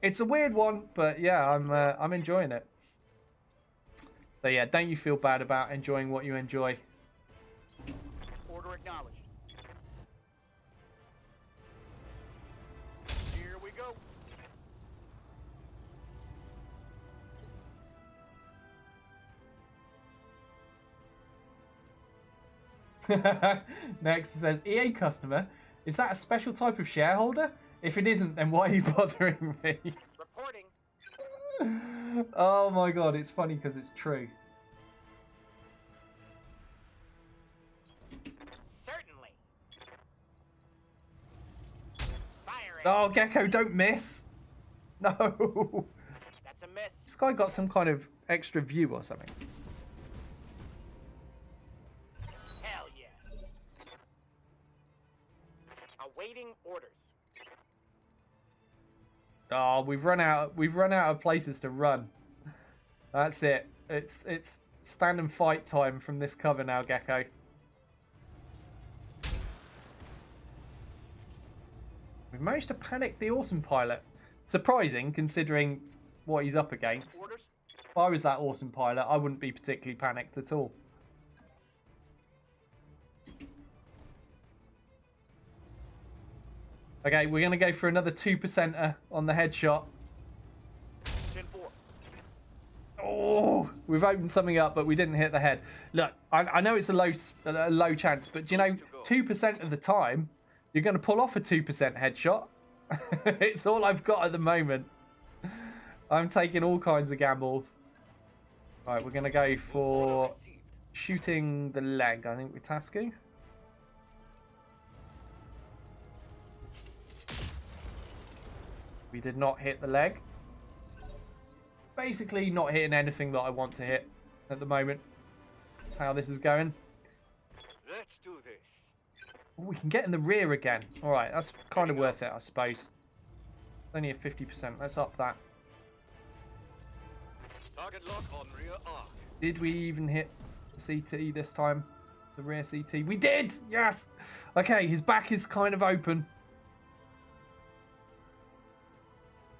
It's a weird one, but yeah, I'm enjoying it. So yeah, don't you feel bad about enjoying what you enjoy. Order acknowledged. Here we go. Next it says, EA customer, is that a special type of shareholder? If it isn't, then why are you bothering me? Reporting. Oh my god, it's funny because it's true. Certainly. Fire it. Oh, Gecko, don't miss. No. That's a miss. This guy got some kind of extra view or something. Hell yeah. Awaiting orders. Oh, we've run out of places to run. That's it. It's stand and fight time from this cover now, Gecko. We've managed to panic the awesome pilot. Surprising considering what he's up against. Orders. If I was that awesome pilot, I wouldn't be particularly panicked at all. Okay, we're going to go for another 2%er on the headshot. 10-4. Oh, we've opened something up, but we didn't hit the head. Look, I know it's a low chance, but you know, 2% of the time, you're going to pull off a 2% headshot. It's all I've got at the moment. I'm taking all kinds of gambles. All right, we're going to go for shooting the leg, I think, with Tasku. We did not hit the leg. Basically not hitting anything that I want to hit at the moment. That's how this is going. Let's do this. Oh, we can get in the rear again. All right, that's kind of worth it, I suppose. It's only a 50%. Let's up that. Target lock on rear arc. Did we even hit the CT this time? The rear CT? We did! Yes! Okay, his back is kind of open.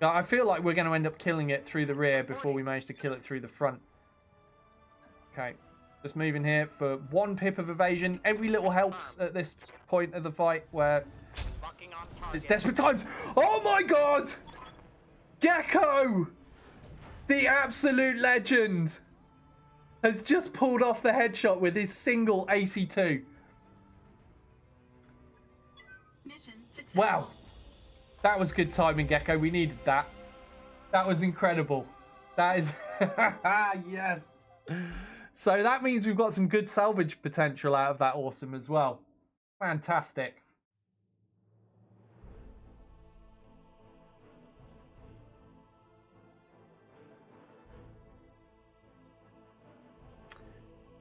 I feel like we're going to end up killing it through the rear before we manage to kill it through the front. Okay, just moving here for 1 pip of evasion. Every little helps at this point of the fight where it's desperate times. Oh my god! Gecko! The absolute legend has just pulled off the headshot with his single AC2. Mission successful. Wow. That was good timing, Gecko. We needed that. That was incredible. That is... yes. So that means we've got some good salvage potential out of that awesome as well. Fantastic.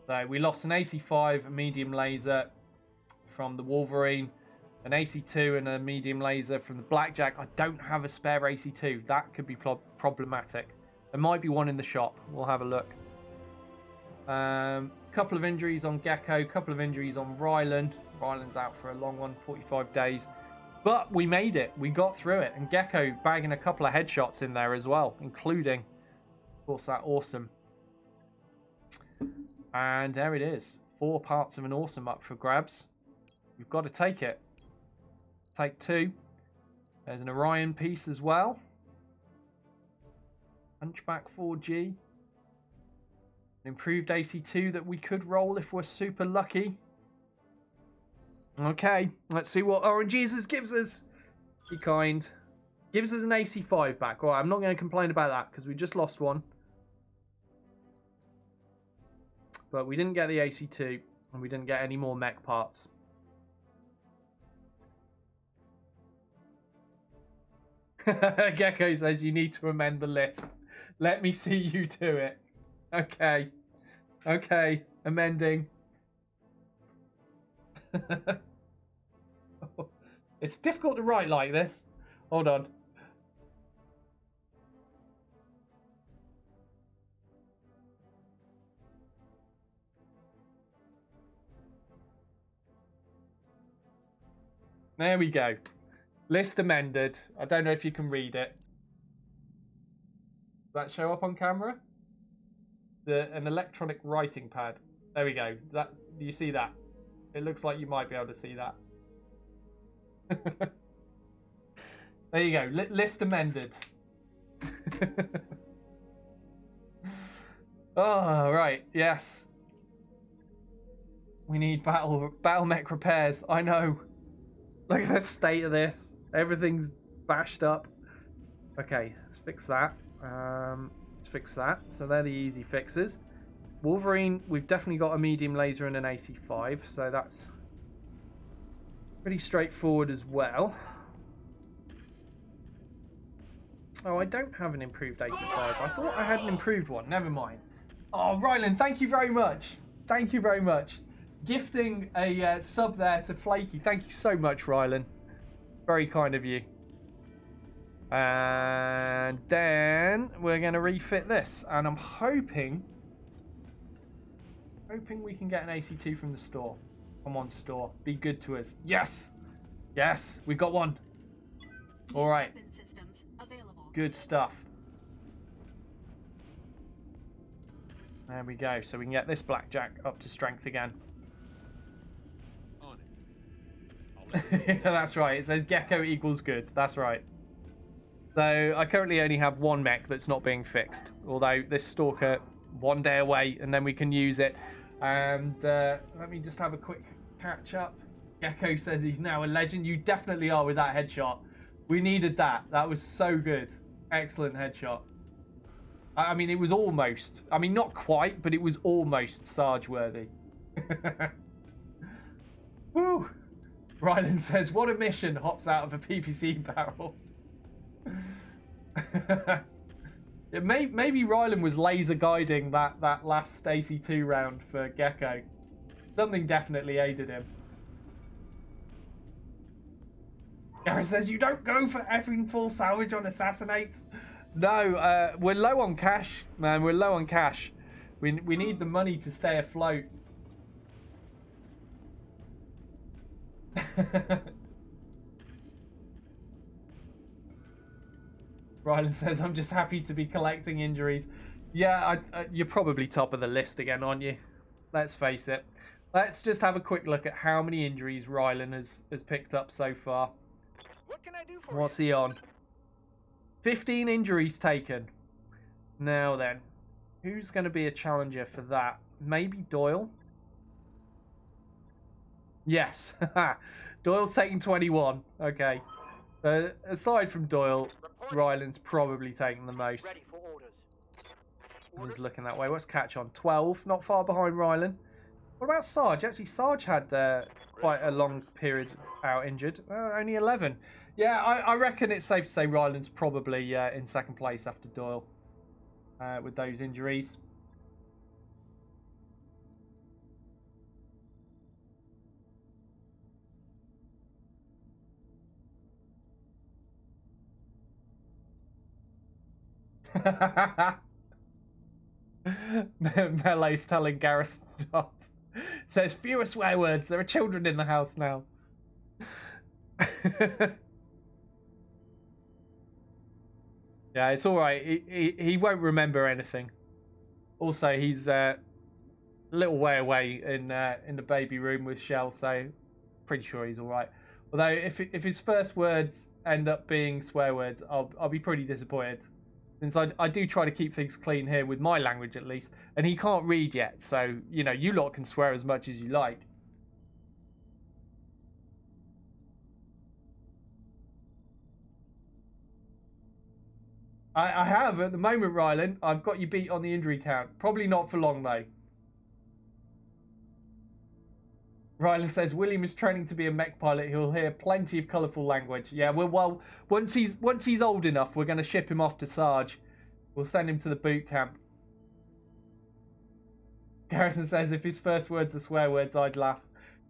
So we lost an AC5, a medium laser from the Wolverine, an AC2 and a medium laser from the Blackjack. I don't have a spare AC2. That could be problematic. There might be one in the shop. We'll have a look. Couple of injuries on Gecko, couple of injuries on Ryland. Ryland's out for a long one, 45 days. But we made it. We got through it. And Gecko bagging a couple of headshots in there as well, including, of course, that awesome. And there it is. 4 parts of an awesome up for grabs. We've got to take it. Take 2. There's an Orion piece as well. Hunchback 4G. An improved AC2 that we could roll if we're super lucky. Okay, let's see what Orange Jesus gives us. Be kind. Gives us an AC5 back. All right, I'm not going to complain about that because we just lost one. But we didn't get the AC2 and we didn't get any more mech parts. Gecko says you need to amend the list. Let me see you do it. Okay. Okay. Amending. It's difficult to write like this. Hold on. There we go. List amended. I don't know if you can read it. Does that show up on camera? An electronic writing pad. There we go. Do you see that? It looks like you might be able to see that. There you go. List amended. Oh, right. Yes. We need battle mech repairs. I know. Look at the state of this. Everything's bashed up. Okay, let's fix that. Let's fix that. So they're the easy fixes. Wolverine, we've definitely got a medium laser and an AC5, so that's pretty straightforward as well. Oh, I don't have an improved AC5. I thought I had an improved one. Never mind. Oh, Ryland, thank you very much. Thank you very much. Gifting a sub there to Flaky. Thank you so much, Ryland. Very kind of you. And then we're going to refit this. And I'm hoping we can get an AC2 from the store. Come on, store. Be good to us. Yes! Yes, we've got one. All right. Good stuff. There we go. So we can get this blackjack up to strength again. On it. Yeah, that's right. It says Gecko equals good. That's right. So I currently only have one mech that's not being fixed. Although this Stalker, one day away, and then we can use it. And let me just have a quick catch up. Gecko says he's now a legend. You definitely are with that headshot. We needed that. That was so good. Excellent headshot. I mean, it was almost. I mean, not quite, but it was almost Sarge worthy. Woo! Ryland says, what a mission. Hops out of a PPC barrel. Maybe Ryland was laser guiding that last AC2 round for Gecko. Something definitely aided him. Gareth says, you don't go for effing full salvage on Assassinates. No, we're low on cash, man. We're low on cash. We need the money to stay afloat. Ryland says, I'm just happy to be collecting injuries. Yeah, you're probably top of the list again, aren't you? Let's face it. Let's just have a quick look at how many injuries Ryland has picked up so far. What can I do for What's he on? 15 injuries taken. Now then, who's going to be a challenger for that? Maybe Doyle? Yes. Doyle's taking 21. Okay. Aside from Doyle, Ryland's probably taking the most. Ready for orders. He's looking that way. What's Catch on? 12. Not far behind Ryland. What about Sarge? Actually, Sarge had quite a long period out injured. Only 11. Yeah, I reckon it's safe to say Ryland's probably in second place after Doyle with those injuries. Melee's telling Garrison off. Says fewer swear words. There are children in the house now. Yeah, it's all right. He won't remember anything. Also, he's a little way away in the baby room with Shell, so pretty sure he's all right. Although if his first words end up being swear words, I'll be pretty disappointed. Since I do try to keep things clean here with my language at least, and he can't read yet, so you know you lot can swear as much as you like. I have at the moment, Ryland. I've got you beat on the injury count. Probably not for long though. Ryland says William is training to be a mech pilot. He'll hear plenty of colourful language. Yeah, well, once he's old enough, we're going to ship him off to Sarge. We'll send him to the boot camp. Garrison says if his first words are swear words, I'd laugh.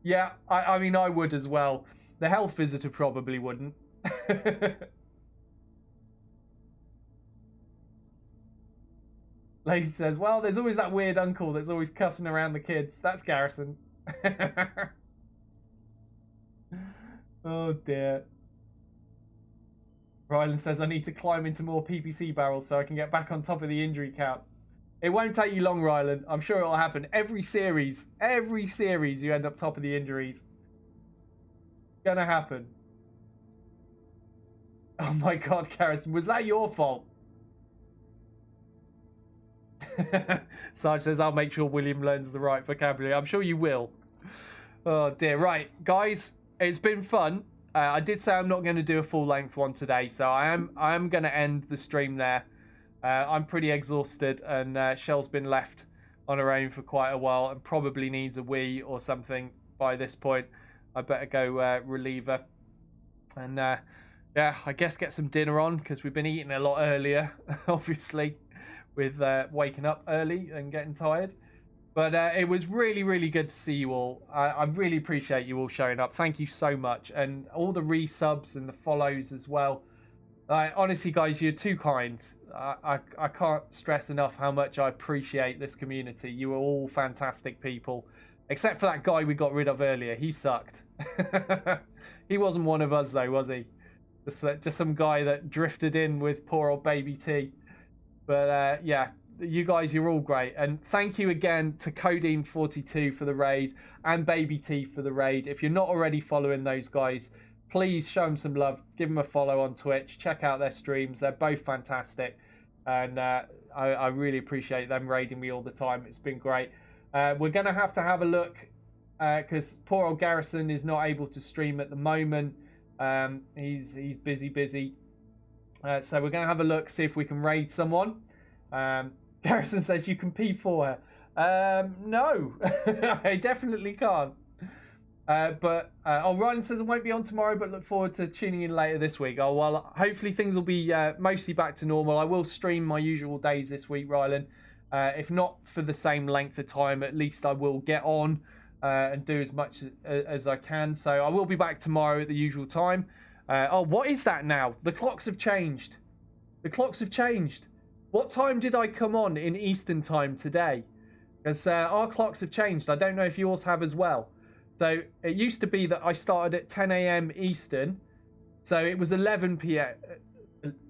Yeah, I mean I would as well. The health visitor probably wouldn't. Lacey says, well, there's always that weird uncle that's always cussing around the kids. That's Garrison. Oh dear. Ryland says I need to climb into more PPC barrels so I can get back on top of the injury count. It won't take you long, Ryland. I'm sure it'll happen. Every series you end up top of the injuries. Gonna happen. Oh my god, Garrison, was that your fault? Sarge says I'll make sure William learns the right vocabulary. I'm sure you will. Oh dear. Right, guys, it's been fun. I did say I'm not going to do a full length one today, so I am going to end the stream there. I'm pretty exhausted, and Shell's been left on her own for quite a while and probably needs a wee or something by this point. I better go relieve her. And yeah, I guess get some dinner on because we've been eating a lot earlier, obviously, with waking up early and getting tired. But it was really, really good to see you all. I really appreciate you all showing up. Thank you so much. And all the resubs and the follows as well. Honestly, guys, you're too kind. I can't stress enough how much I appreciate this community. You are all fantastic people. Except for that guy we got rid of earlier. He sucked. He wasn't one of us, though, was he? Just some guy that drifted in with poor old baby T. But yeah. You guys, you're all great, and thank you again to Codeine42 for the raid and Baby T for the raid. If you're not already following those guys, please show them some love, give them a follow on Twitch, check out their streams. They're both fantastic, and I really appreciate them raiding me all the time. It's been great. We're gonna have a look because poor old Garrison is not able to stream at the moment. He's busy. So we're gonna have a look, see if we can raid someone. Garrison says you can pee for her. No, I definitely can't. But Ryan says I won't be on tomorrow, but look forward to tuning in later this week. Oh, well, hopefully things will be mostly back to normal. I will stream my usual days this week, Rylan. If not for the same length of time, at least I will get on and do as much as I can. So I will be back tomorrow at the usual time. Oh, what is that now? The clocks have changed. What time did I come on in Eastern time today? Because our clocks have changed. I don't know if yours have as well. So it used to be that I started at 10 a.m. Eastern. So it was 11 p.m.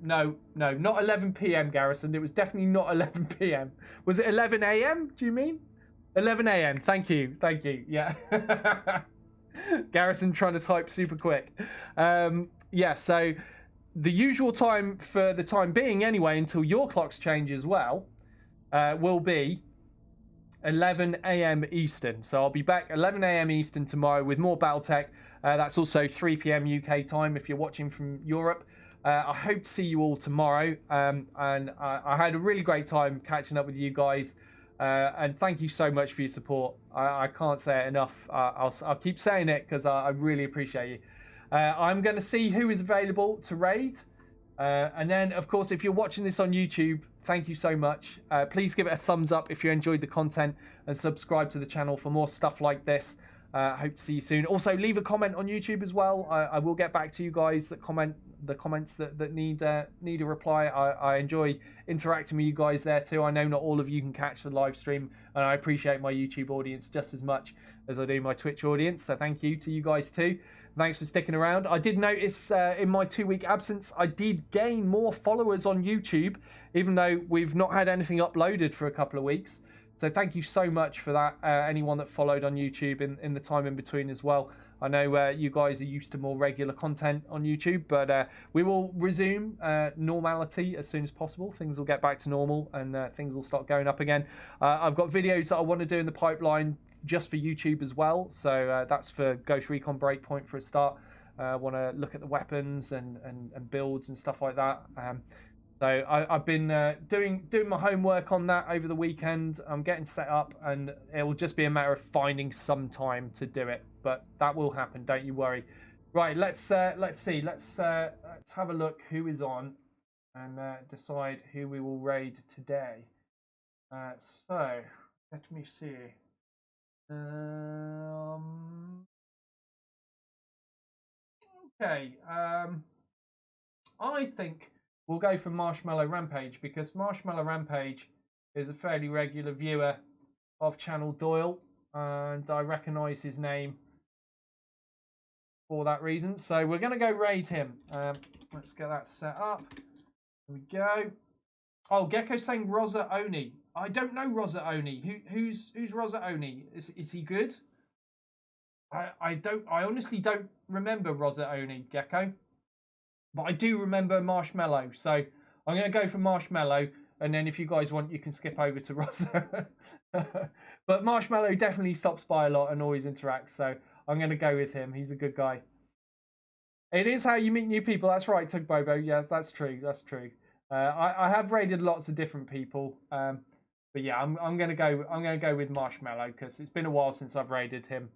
No, not 11 p.m. Garrison. It was definitely not 11 p.m. Was it 11 a.m.? Do you mean? 11 a.m. Thank you. Yeah. Garrison trying to type super quick. Yeah, so the usual time for the time being anyway, until your clocks change as well, will be 11 a.m. Eastern. So I'll be back 11 a.m. Eastern tomorrow with more BattleTech. That's also 3 p.m. UK time if you're watching from Europe. I hope to see you all tomorrow. And I had a really great time catching up with you guys. And thank you so much for your support. I can't say it enough. I'll keep saying it because I really appreciate you. I'm going to see who is available to raid. And then, of course, if you're watching this on YouTube, thank you so much. Please give it a thumbs up if you enjoyed the content and subscribe to the channel for more stuff like this. Hope to see you soon. Also, leave a comment on YouTube as well. I will get back to you guys that comment the comments that need a reply. I enjoy interacting with you guys there too. I know not all of you can catch the live stream, and I appreciate my YouTube audience just as much as I do my Twitch audience. So thank you to you guys too. Thanks for sticking around. I did notice in my 2-week absence, I did gain more followers on YouTube, even though we've not had anything uploaded for a couple of weeks. So thank you so much for that, anyone that followed on YouTube in the time in between as well. I know you guys are used to more regular content on YouTube, but we will resume normality as soon as possible. Things will get back to normal and things will start going up again. I've got videos that I want to do in the pipeline just for YouTube as well. So that's for Ghost Recon Breakpoint for a start. I want to look at the weapons and builds and stuff like that. So I've been doing my homework on that over the weekend. I'm getting set up, and it will just be a matter of finding some time to do it. But that will happen. Don't you worry. Right, let's see. Let's have a look who is on, and decide who we will raid today. So let me see. Okay. I think we'll go for Marshmallow Rampage, because Marshmallow Rampage is a fairly regular viewer of Channel Doyle, and I recognise his name for that reason. So we're going to go raid him. Let's get that set up. Here we go. Oh, Gecko's saying Rosa Oni. I don't know Rosa Oni. Who's Rosa Oni? Is he good? I honestly don't remember Rosa Oni, Gecko. But I do remember Marshmallow, so I'm going to go for Marshmallow. and then if you guys want, you can skip over to Rosa. But Marshmallow definitely stops by a lot and always interacts, so I'm going to go with him. He's a good guy. It is how you meet new people. That's right, Tugbobo. Yes, that's true. That's true. I have raided lots of different people, but yeah, I'm gonna go with Marshmallow because it's been a while since I've raided him.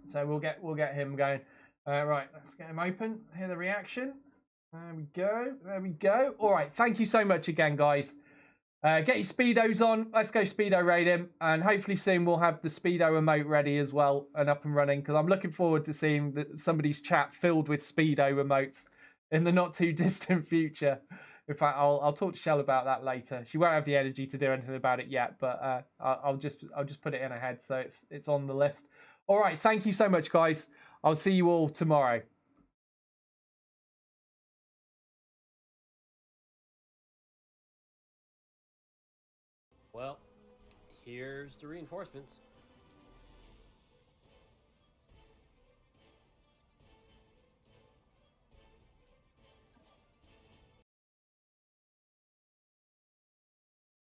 So we'll get him going. Right, let's get him open. Hear the reaction. There we go. There we go. All right, thank you so much again, guys. Get your speedos on. Let's go speedo raid him, and hopefully soon we'll have the speedo emote ready as well and up and running. Because I'm looking forward to seeing somebody's chat filled with speedo emotes in the not too distant future. In fact, I'll talk to Shell about that later. She won't have the energy to do anything about it yet, but I'll just put it in her head so it's on the list. All right, thank you so much, guys. I'll see you all tomorrow. Well, here's the reinforcements.